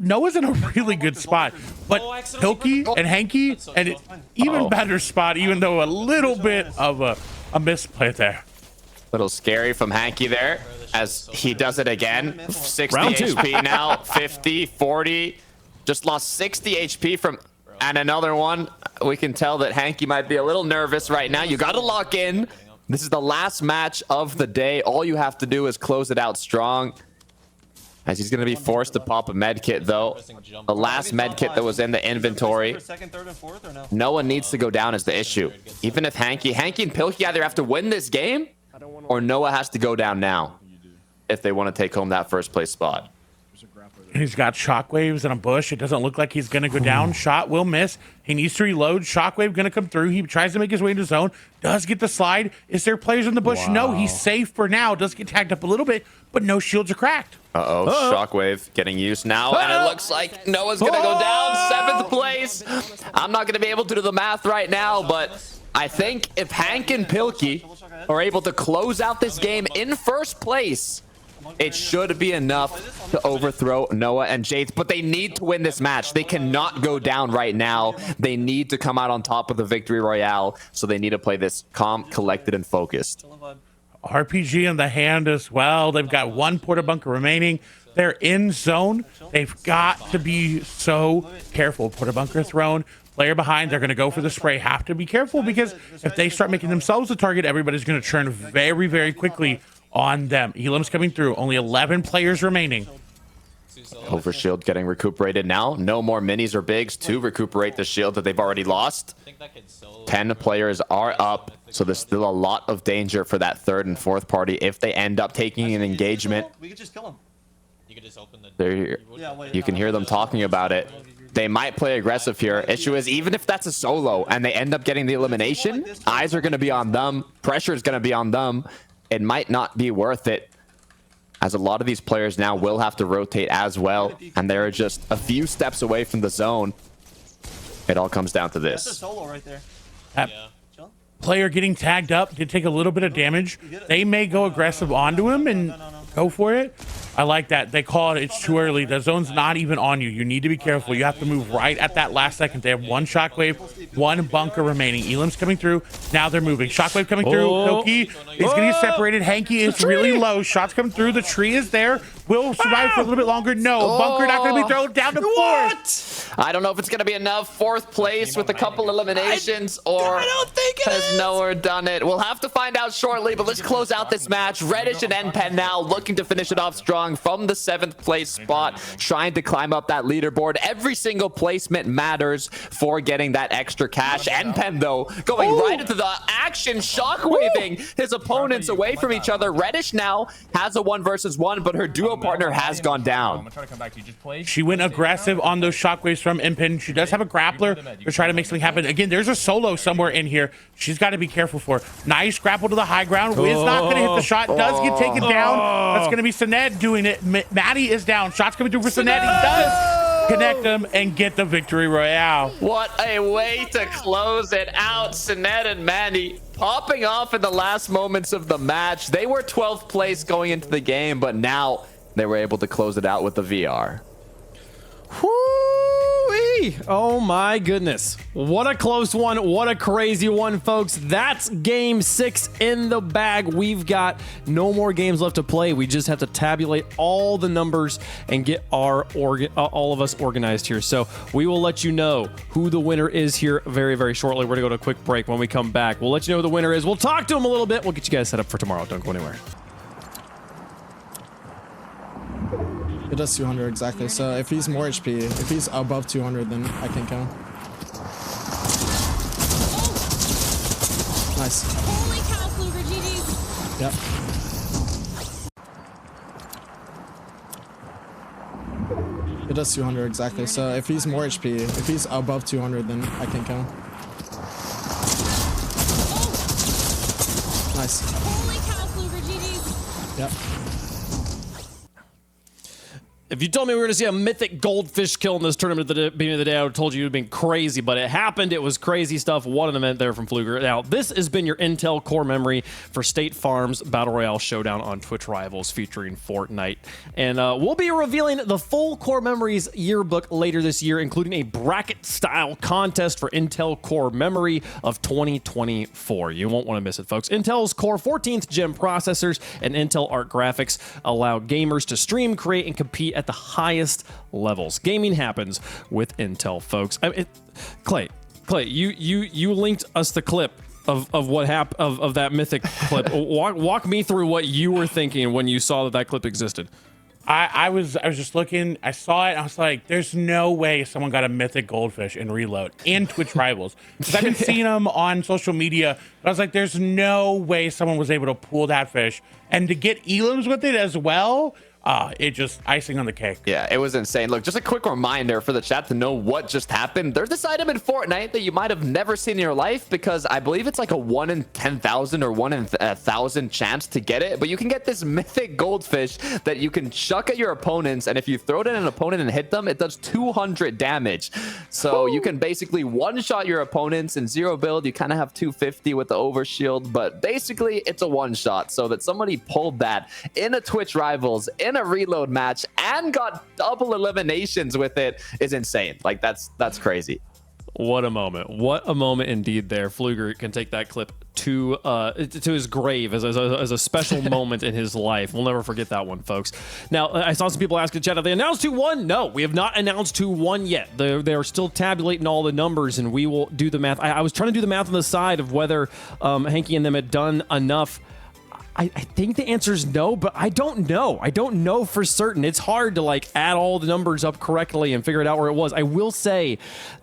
Noah's in a really good spot. But Pilkey and Hanky, and an even better spot, even though a little bit of a misplay there. Little scary from Hanky there as he does it again. 60 Round 2. HP now, 50, 40. Just lost 60 HP from... And another one. We can tell that Hanky might be a little nervous right now. You got to lock in. This is the last match of the day. All you have to do is close it out strong. As he's going to be forced to pop a med kit, though. The last med kit that was in the inventory. No one needs to go down is the issue. Even if Hanky and Pilkey either have to win this game or Noah has to go down now if they want to take home that first place spot. He's got shockwaves in a bush. It doesn't look like he's going to go down. Shot will miss. He needs to reload. Shockwave going to come through. He tries to make his way into zone. Does get the slide. Is there players in the bush? No, he's safe for now. Does get tagged up a little bit, but no shields are cracked. Shockwave getting used now, and it looks like Noah's going to go down. 7th place. I'm not going to be able to do the math right now, but I think if Hank and Pilkey are able to close out this game in first place, it should be enough to overthrow Noah and Jayth, but they need to win this match. They cannot go down right now. They need to come out on top of the victory royale, so they need to play this calm, collected, and focused. RPG in the hand as well. They've got one porta bunker remaining. They're in zone. They've got to be so careful. Porta bunker thrown. Player behind, they're going to go for the spray. Have to be careful because if they start making themselves a target, everybody's going to turn very, very quickly on them. Elam's coming through. Only 11 players remaining. Overshield getting recuperated now. No more minis or bigs to recuperate the shield that they've already lost. 10 players are up, so there's still a lot of danger for that third and fourth party if they end up taking an engagement. We could just kill him. You could just open the... They're, you can hear them talking about it. They might play aggressive here. Issue is, even if that's a solo and they end up getting the elimination, eyes are going to be on them. Pressure is going to be on them. It might not be worth it, as a lot of these players now will have to rotate as well, and they're just a few steps away from the zone. It all comes down to this. That's a solo right there. Player getting tagged up did take a little bit of damage. They may go aggressive onto him and go for it. I like that. They call it, it's too early. The zone's not even on you. You need to be careful. You have to move right at that last second. They have one shockwave, one bunker remaining. Elam's coming through. Now they're moving. Shockwave coming through. Loki is going to get separated. Hanky is really low. Shots coming through. The tree is there. Will survive for a little bit longer. No. Bunker not going to be thrown down to fourth. I don't know if it's going to be enough. Fourth place with a couple eliminations, or has nowhere done it. We'll have to find out shortly, but let's close out this match. Reddish and NPen now looking to finish it off strong from the 7th place spot, trying to climb up that leaderboard. Every single placement matters for getting that extra cash. NPen, though, going right into the action, shockwaving his opponents away from each other. Reddish now has a 1 versus 1, but her duo partner has gone down. She went aggressive on those shockwaves from NPen. She does have a grappler to try to make something happen. Again, there's a solo somewhere in here she's got to be careful for. Nice grapple to the high ground. Wiz not going to hit the shot. Does get taken down. That's going to be Sinet doing it. Maddie is down. Shots coming through for Sinet. He does connect them and get the victory royale. What a way to close it out. Sinet and Maddie popping off in the last moments of the match. They were 12th place going into the game, but now they were able to close it out with the VR. Whoo-wee. Oh my goodness. What a close one. What a crazy one, folks. That's game 6 in the bag. We've got no more games left to play. We just have to tabulate all the numbers and get our all of us organized here. So we will let you know who the winner is here very, very shortly. We're going to go to a quick break. When we come back, we'll let you know who the winner is. We'll talk to him a little bit. We'll get you guys set up for tomorrow. Don't go anywhere. It does 200 exactly. So if he's more HP, if he's above 200, then I can kill him. Nice. Holy cow, Fluger, GG's. Yep. It does 200 exactly. So if he's more HP, if he's above 200, then I can kill him. Nice. Holy cow, Fluger, GG's. Yep. If you told me we were going to see a mythic goldfish kill in this tournament at the beginning of the day, I would have told you it would have been crazy, but it happened. It was crazy stuff. What an event there from Fluger. Now, this has been your Intel core memory for State Farm's Battle Royale Showdown on Twitch Rivals featuring Fortnite. And we'll be revealing the full core memories yearbook later this year, including a bracket-style contest for Intel Core Memory of 2024. You won't want to miss it, folks. Intel's Core 14th Gen processors and Intel Art graphics allow gamers to stream, create, and compete at the highest levels. Gaming happens with Intel, folks. Clay, you linked us the clip of what happened of that mythic clip. Walk me through what you were thinking when you saw that clip existed. I was just looking. I saw it. I was like, "There's no way someone got a mythic goldfish in Reload and Twitch Rivals." Because I've been seeing them on social media. But I was like, "There's no way someone was able to pull that fish and to get Elams with it as well." It just icing on the cake. Yeah, it was insane. Look, just a quick reminder for the chat to know what just happened. There's this item in Fortnite that you might have never seen in your life, because I believe it's like a 1 in 10,000 or 1 in 1,000 chance to get it. But you can get this mythic goldfish that you can chuck at your opponents, and if you throw it at an opponent and hit them, it does 200 damage. So you can basically one-shot your opponents. In zero build, you kind of have 250 with the overshield, but basically it's a one-shot. So that somebody pulled that in a Twitch Rivals, in a Reload match, and got double eliminations with it is insane. Like, that's crazy. What a moment. What a moment indeed there. Pfluger can take that clip to his grave as a special moment in his life. We'll never forget that one, folks. Now, I saw some people ask in chat, have they announced who won? No, we have not announced who won yet. They're still tabulating all the numbers, and we will do the math. I was trying to do the math on the side of whether Hanky and them had done enough. I think the answer is no, but I don't know. I don't know for certain. It's hard to like add all the numbers up correctly and figure it out where it was. I will say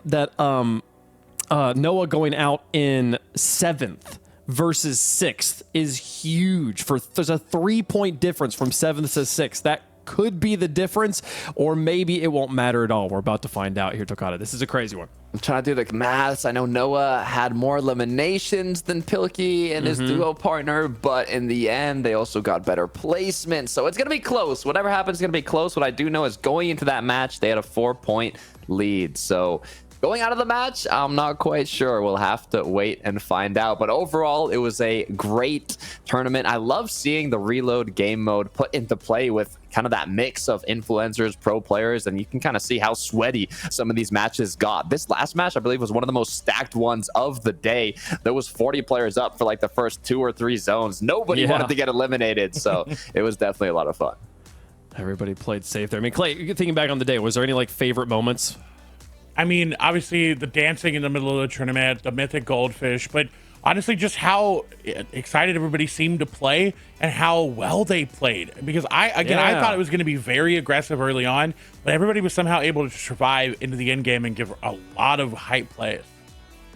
that Noah going out in 7th versus 6th is huge. There's a 3-point difference from 7th to 6th. That could be the difference, or maybe it won't matter at all. We're about to find out here, Tokata. This is a crazy one. I'm trying to do the maths. I know Noah had more eliminations than Pilkey and his duo partner, but in the end, they also got better placement. So it's going to be close. Whatever happens is going to be close. What I do know is going into that match, they had a 4-point lead. So going out of the match, I'm not quite sure. We'll have to wait and find out. But overall, it was a great tournament. I love seeing the reload game mode put into play with kind of that mix of influencers, pro players, and you can kind of see how sweaty some of these matches got. This last match, I believe, was one of the most stacked ones of the day. There was 40 players up for like the first 2 or 3 zones. Nobody wanted to get eliminated, so it was definitely a lot of fun. Everybody played safe there. I mean, Clay, thinking back on the day, was there any like favorite moments? I mean, obviously the dancing in the middle of the tournament, the mythic goldfish, but honestly, just how excited everybody seemed to play and how well they played. Because I thought it was going to be very aggressive early on, but everybody was somehow able to survive into the end game and give a lot of hype plays.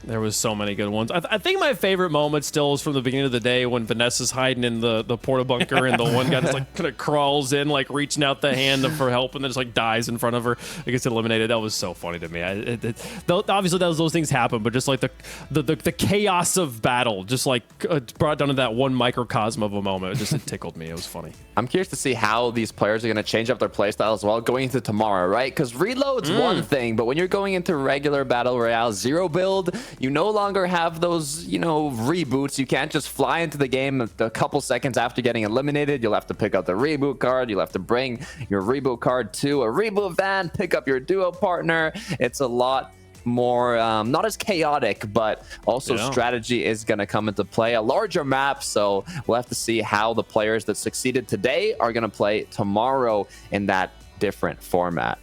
There was so many good ones. I think my favorite moment still is from the beginning of the day when Vanessa's hiding in the porta bunker and the one guy just like kind of crawls in, like reaching out the hand for help, and then just like dies in front of her. It gets eliminated. That was so funny to me. Obviously, those things happen, but just like the chaos of battle, just like brought down to that one microcosm of a moment. It tickled me. It was funny. I'm curious to see how these players are going to change up their playstyle as well going into tomorrow, right? Because reload's one thing, but when you're going into regular Battle Royale 0 build, you no longer have those, reboots. You can't just fly into the game a couple seconds after getting eliminated. You'll have to pick up the reboot card. You'll have to bring your reboot card to a reboot van, pick up your duo partner. It's a lot more not as chaotic, but also strategy is going to come into play. A larger map, so we'll have to see how the players that succeeded today are going to play tomorrow in that different format.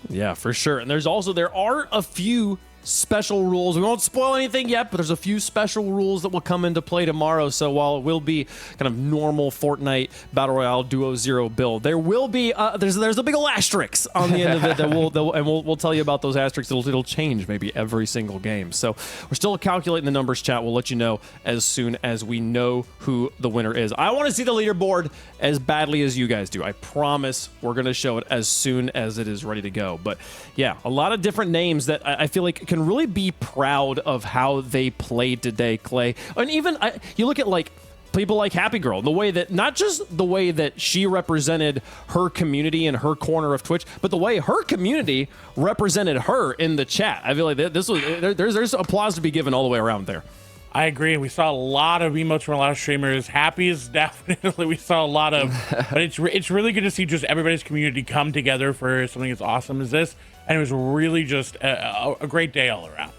Yeah, for sure. And there are a few special rules. We won't spoil anything yet, but there's a few special rules that will come into play tomorrow. So while it will be kind of normal Fortnite Battle Royale Duo 0 build, there will be there's a big ol' asterisk on the end of it that we'll tell you about those asterisks. It'll change maybe every single game. So we're still calculating the numbers, chat. We'll let you know as soon as we know who the winner is. I want to see the leaderboard as badly as you guys do. I promise we're going to show it as soon as it is ready to go. But yeah, a lot of different names that I feel like can really be proud of how they played today, Clay. And even you look at like people like Happy Girl, the way that not just the way that she represented her community in her corner of Twitch, but the way her community represented her in the chat. I feel like there's applause to be given all the way around there. I agree. We saw a lot of emotes from a lot of streamers. Happy is definitely we saw a lot of, but it's really good to see just everybody's community come together for something as awesome as this. And it was really just a great day all around.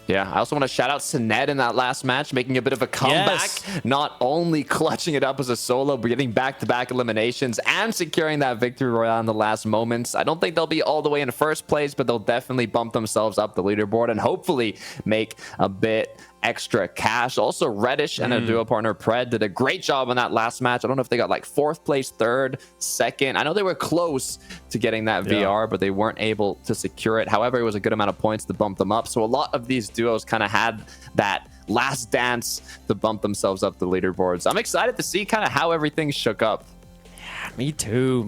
Yeah, I also want to shout out Sinet in that last match, making a bit of a comeback. Yes. Not only clutching it up as a solo, but getting back-to-back eliminations and securing that victory royale in the last moments. I don't think they'll be all the way in first place, but they'll definitely bump themselves up the leaderboard and hopefully make a bit extra cash. Also, Reddish and a duo partner Pred did a great job on that last match. I don't know if they got like 4th place, 3rd, 2nd. I know they were close to getting that VR, but they weren't able to secure it. However, it was a good amount of points to bump them up. So a lot of these duos kind of had that last dance to bump themselves up the leaderboards. I'm excited to see kind of how everything shook up. Me too.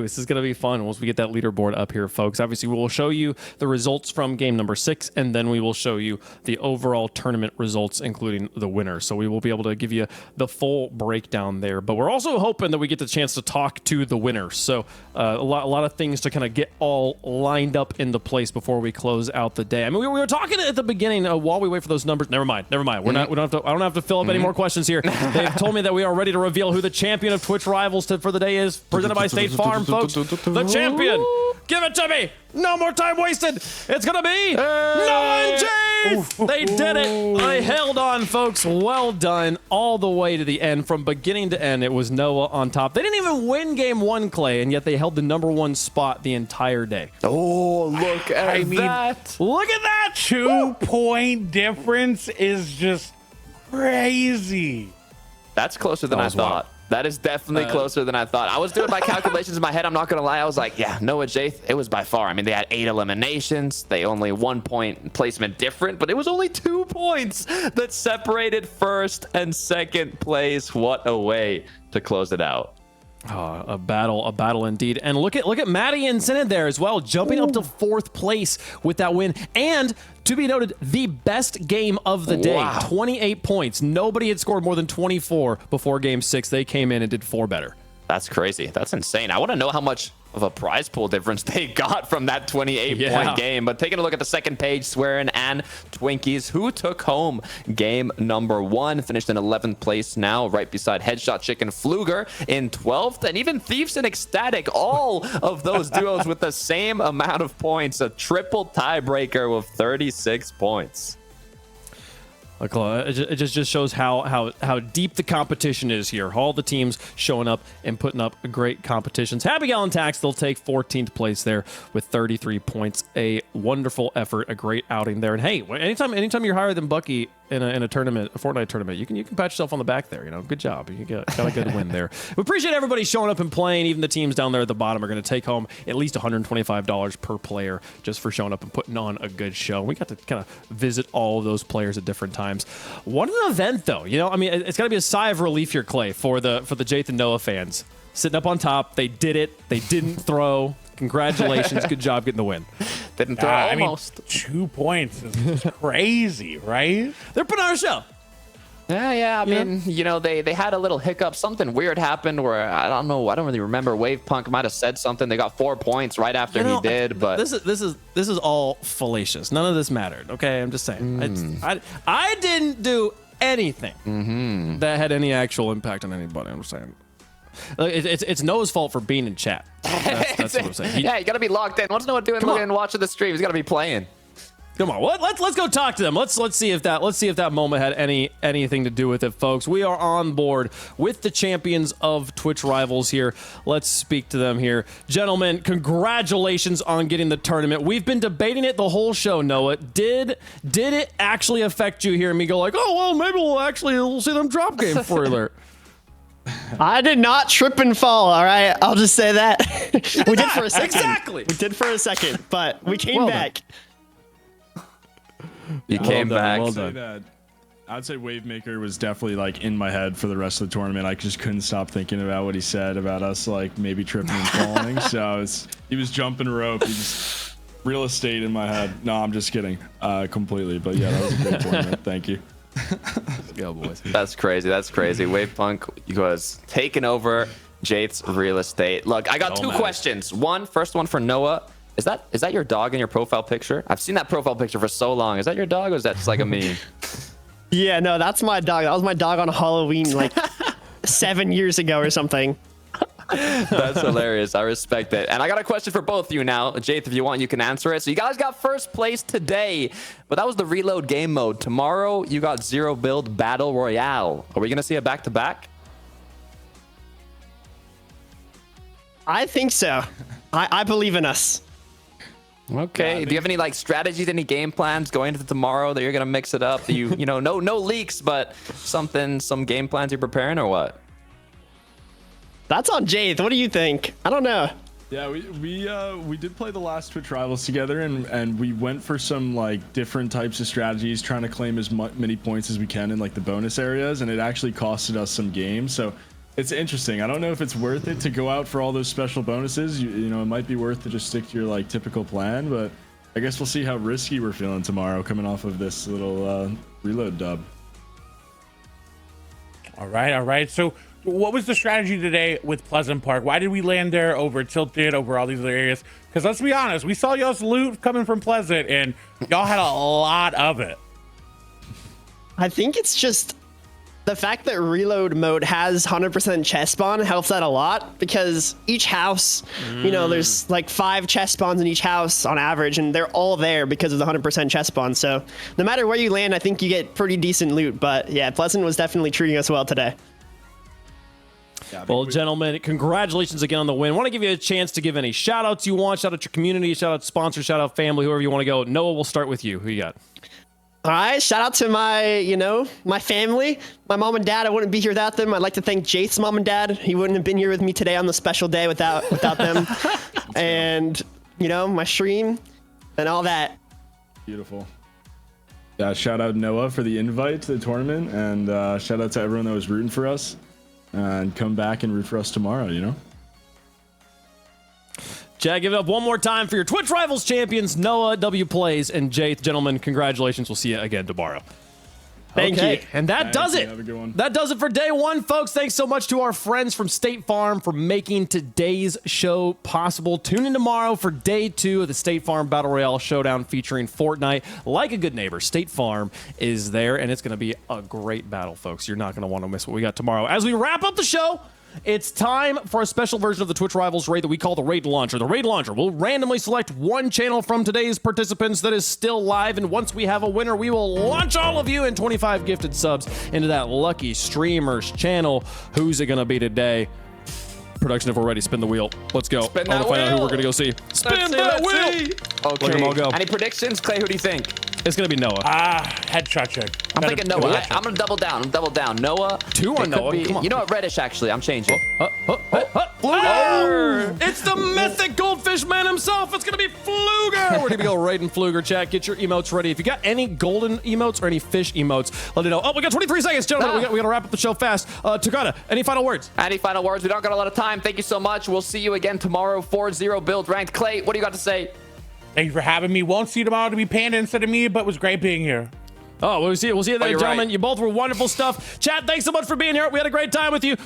This is going to be fun once we get that leaderboard up here, folks. Obviously, we will show you the results from game number 6, and then we will show you the overall tournament results, including the winner. So we will be able to give you the full breakdown there. But we're also hoping that we get the chance to talk to the winner. So a lot of things to kind of get all lined up into place before we close out the day. I mean, we were talking at the beginning while we wait for those numbers. Never mind. I don't have to fill up any more questions here. They've told me that we are ready to reveal who the champion of Twitch Rivals for the day is. Presented by State Farm, folks. The champion Give it to me. No more time wasted. It's going to be Noah and Jade. They did it. They held on, folks. Well done. All the way to the end. From beginning to end, it was Noah on top. They didn't even win game 1, Clay, and yet they held the #1 spot the entire day. Oh, look at that. Look at that. 2-point difference is just crazy. That's closer than I thought. That is definitely closer than I thought. I was doing my calculations in my head. I'm not going to lie. I was like, yeah, Noah, Jaith, it was by far. I mean, they had 8 eliminations. They only 1 point placement different, but it was only 2 points that separated first and second place. What a way to close it out. Oh, a battle indeed. And look at Maddie and Synod there as well, jumping up to 4th place with that win. And to be noted, the best game of the day, 28 points. Nobody had scored more than 24 before game 6. They came in and did 4 better. That's crazy. That's insane. I want to know how much of a prize pool difference they got from that 28-point game. But taking a look at the second page, Swearin and Twinkies, who took home game #1, finished in 11th place now, right beside Headshot Chicken Fluger in 12th, and even Thieves and Ecstatic, all of those duos with the same amount of points, a triple tiebreaker with 36 points. Look, it just shows how deep the competition is here. All the teams showing up and putting up great competitions. Abigail and Tax, they'll take 14th place there with 33 points. A wonderful effort, a great outing there. And hey, anytime you're higher than Bucky in a tournament, a Fortnite tournament, you can pat yourself on the back there. You know, good job. You got a good win there. We appreciate everybody showing up and playing. Even the teams down there at the bottom are going to take home at least $125 per player just for showing up and putting on a good show. We got to kind of visit all of those players at different times. What an event, though. You know, I mean, it's got to be a sigh of relief here, Clay, for the Jaith and Noah fans. Sitting up on top, they did it. They didn't throw. Congratulations. Good job getting the win. Didn't throw almost. I mean, 2 points is crazy, right? They're putting on a show. Yeah. I mean, you know, they had a little hiccup. Something weird happened where I don't really remember. Wave Punk might have said something. They got 4 points right after he did. But this is all fallacious. None of this mattered. Okay, I'm just saying. I didn't do anything that had any actual impact on anybody. I'm just saying. It's Noah's fault for being in chat. That's what I'm saying. You got to be logged in. What's Noah doing and watching the stream? He's got to be playing. Come on, let's go talk to them. Let's see if that moment had anything to do with it, folks. We are on board with the champions of Twitch Rivals here. Let's speak to them here, gentlemen. Congratulations on getting the tournament. We've been debating it the whole show. Noah, did it actually affect you here? And me go like, oh well, maybe we'll see them drop game further. I did not trip and fall, all right? I'll just say that. We did for a second. Exactly. We did for a second, but we came back. You came back. Well done. I'd say Wavemaker was definitely like in my head for the rest of the tournament. I just couldn't stop thinking about what he said about us like maybe tripping and falling. So he was jumping rope. He just real estate in my head. No, I'm just kidding. Completely. But yeah, that was a great tournament. Thank you. Go, boys. That's crazy. Wave Punk was taking over Jaith's real estate. Look, I got 2 questions. First one for Noah. Is that your dog in your profile picture? I've seen that profile picture for so long. Is that your dog or is that just like a meme? Yeah, no, that's my dog. That was my dog on Halloween like 7 years ago or something. That's hilarious. I respect it. And I got a question for both of you now. Jaith, if you want, you can answer it. So you guys got first place today, but that was the reload game mode. Tomorrow, you got Zero Build Battle Royale. Are we going to see a back-to-back? I think so. I believe in us. Okay. Do you have any like strategies, any game plans going into tomorrow that you're going to mix it up? You know, no leaks, but some game plans you're preparing or what? That's on Jaith. What do you think? I don't know. Yeah, we did play the last Twitch Rivals together, and we went for some like different types of strategies, trying to claim as many points as we can in like the bonus areas, and it actually costed us some games. So it's interesting. I don't know if it's worth it to go out for all those special bonuses. You know, it might be worth to just stick to your like typical plan, but I guess we'll see how risky we're feeling tomorrow coming off of this little reload dub. All right. So what was the strategy today with Pleasant Park? Why did we land there over Tilted, over all these other areas? Because let's be honest, we saw y'all's loot coming from Pleasant, and y'all had a lot of it. I think it's just the fact that reload mode has 100% chest spawn helps that a lot, because each house, you know, there's like 5 chest spawns in each house on average, and they're all there because of the 100% chest spawn. So no matter where you land, I think you get pretty decent loot. But yeah, Pleasant was definitely treating us well today. Well, gentlemen, congratulations again on the win. Want to give you a chance to give any shout outs you want. Shout out your community, shout out sponsors, shout out family, whoever you want to go. Noah, we'll start with you. Who you got? All right, shout out to my, my family, my mom and dad. I wouldn't be here without them. I'd like to thank Jaith's mom and dad. He wouldn't have been here with me today on the special day without them. And, my stream and all that. Beautiful. Yeah, shout out Noah for the invite to the tournament, and shout out to everyone that was rooting for us. And come back and root for us tomorrow, Chad, give it up one more time for your Twitch Rivals champions, Noah, W Plays, and Jaith. Gentlemen, congratulations. We'll see you again tomorrow. Thank you. And that does it. Have a good one. That does it for day one, folks. Thanks so much to our friends from State Farm for making today's show possible. Tune in tomorrow for day 2 of the State Farm Battle Royale Showdown featuring Fortnite. Like a good neighbor, State Farm is there, and it's going to be a great battle, folks. You're not going to want to miss what we got tomorrow. As we wrap up the show, it's time for a special version of the Twitch Rivals raid that we call the Raid Launcher. The Raid Launcher will randomly select one channel from today's participants that is still live, and once we have a winner, we will launch all of you and 25 gifted subs into that lucky streamer's channel. Who's it going to be today? Production, if we're ready, spin the wheel. Let's go. Spin I want that to find out who wheel. we're going to go see. Spin Let's that see, wheel! let's see. Okay. Let them all go. Any predictions? Clay, who do you think? It's going to be Noah. Headshot check. I'm thinking Noah. I'm going to double down. Noah. 2 on It could Noah. be- Come on. You know what? Reddish, actually. I'm changing. Oh, it's the mythic goldfish man himself. It's going to be Fluger. We're going to go raiding Fluger, chat. Get your emotes ready. If you got any golden emotes or any fish emotes, let it know. Oh, we got 23 seconds, gentlemen. We got to wrap up the show fast. Takada, any final words? Any final words? We don't got a lot of time. Thank you so much. We'll see you again tomorrow. 4-0 build ranked. Clay, what do you got to say? Thank you for having me. Won't see you tomorrow to be Panda instead of me, but it was great being here. Oh, we'll see you there, you're gentlemen. right. You both were wonderful stuff. Chat, thanks so much for being here. We had a great time with you.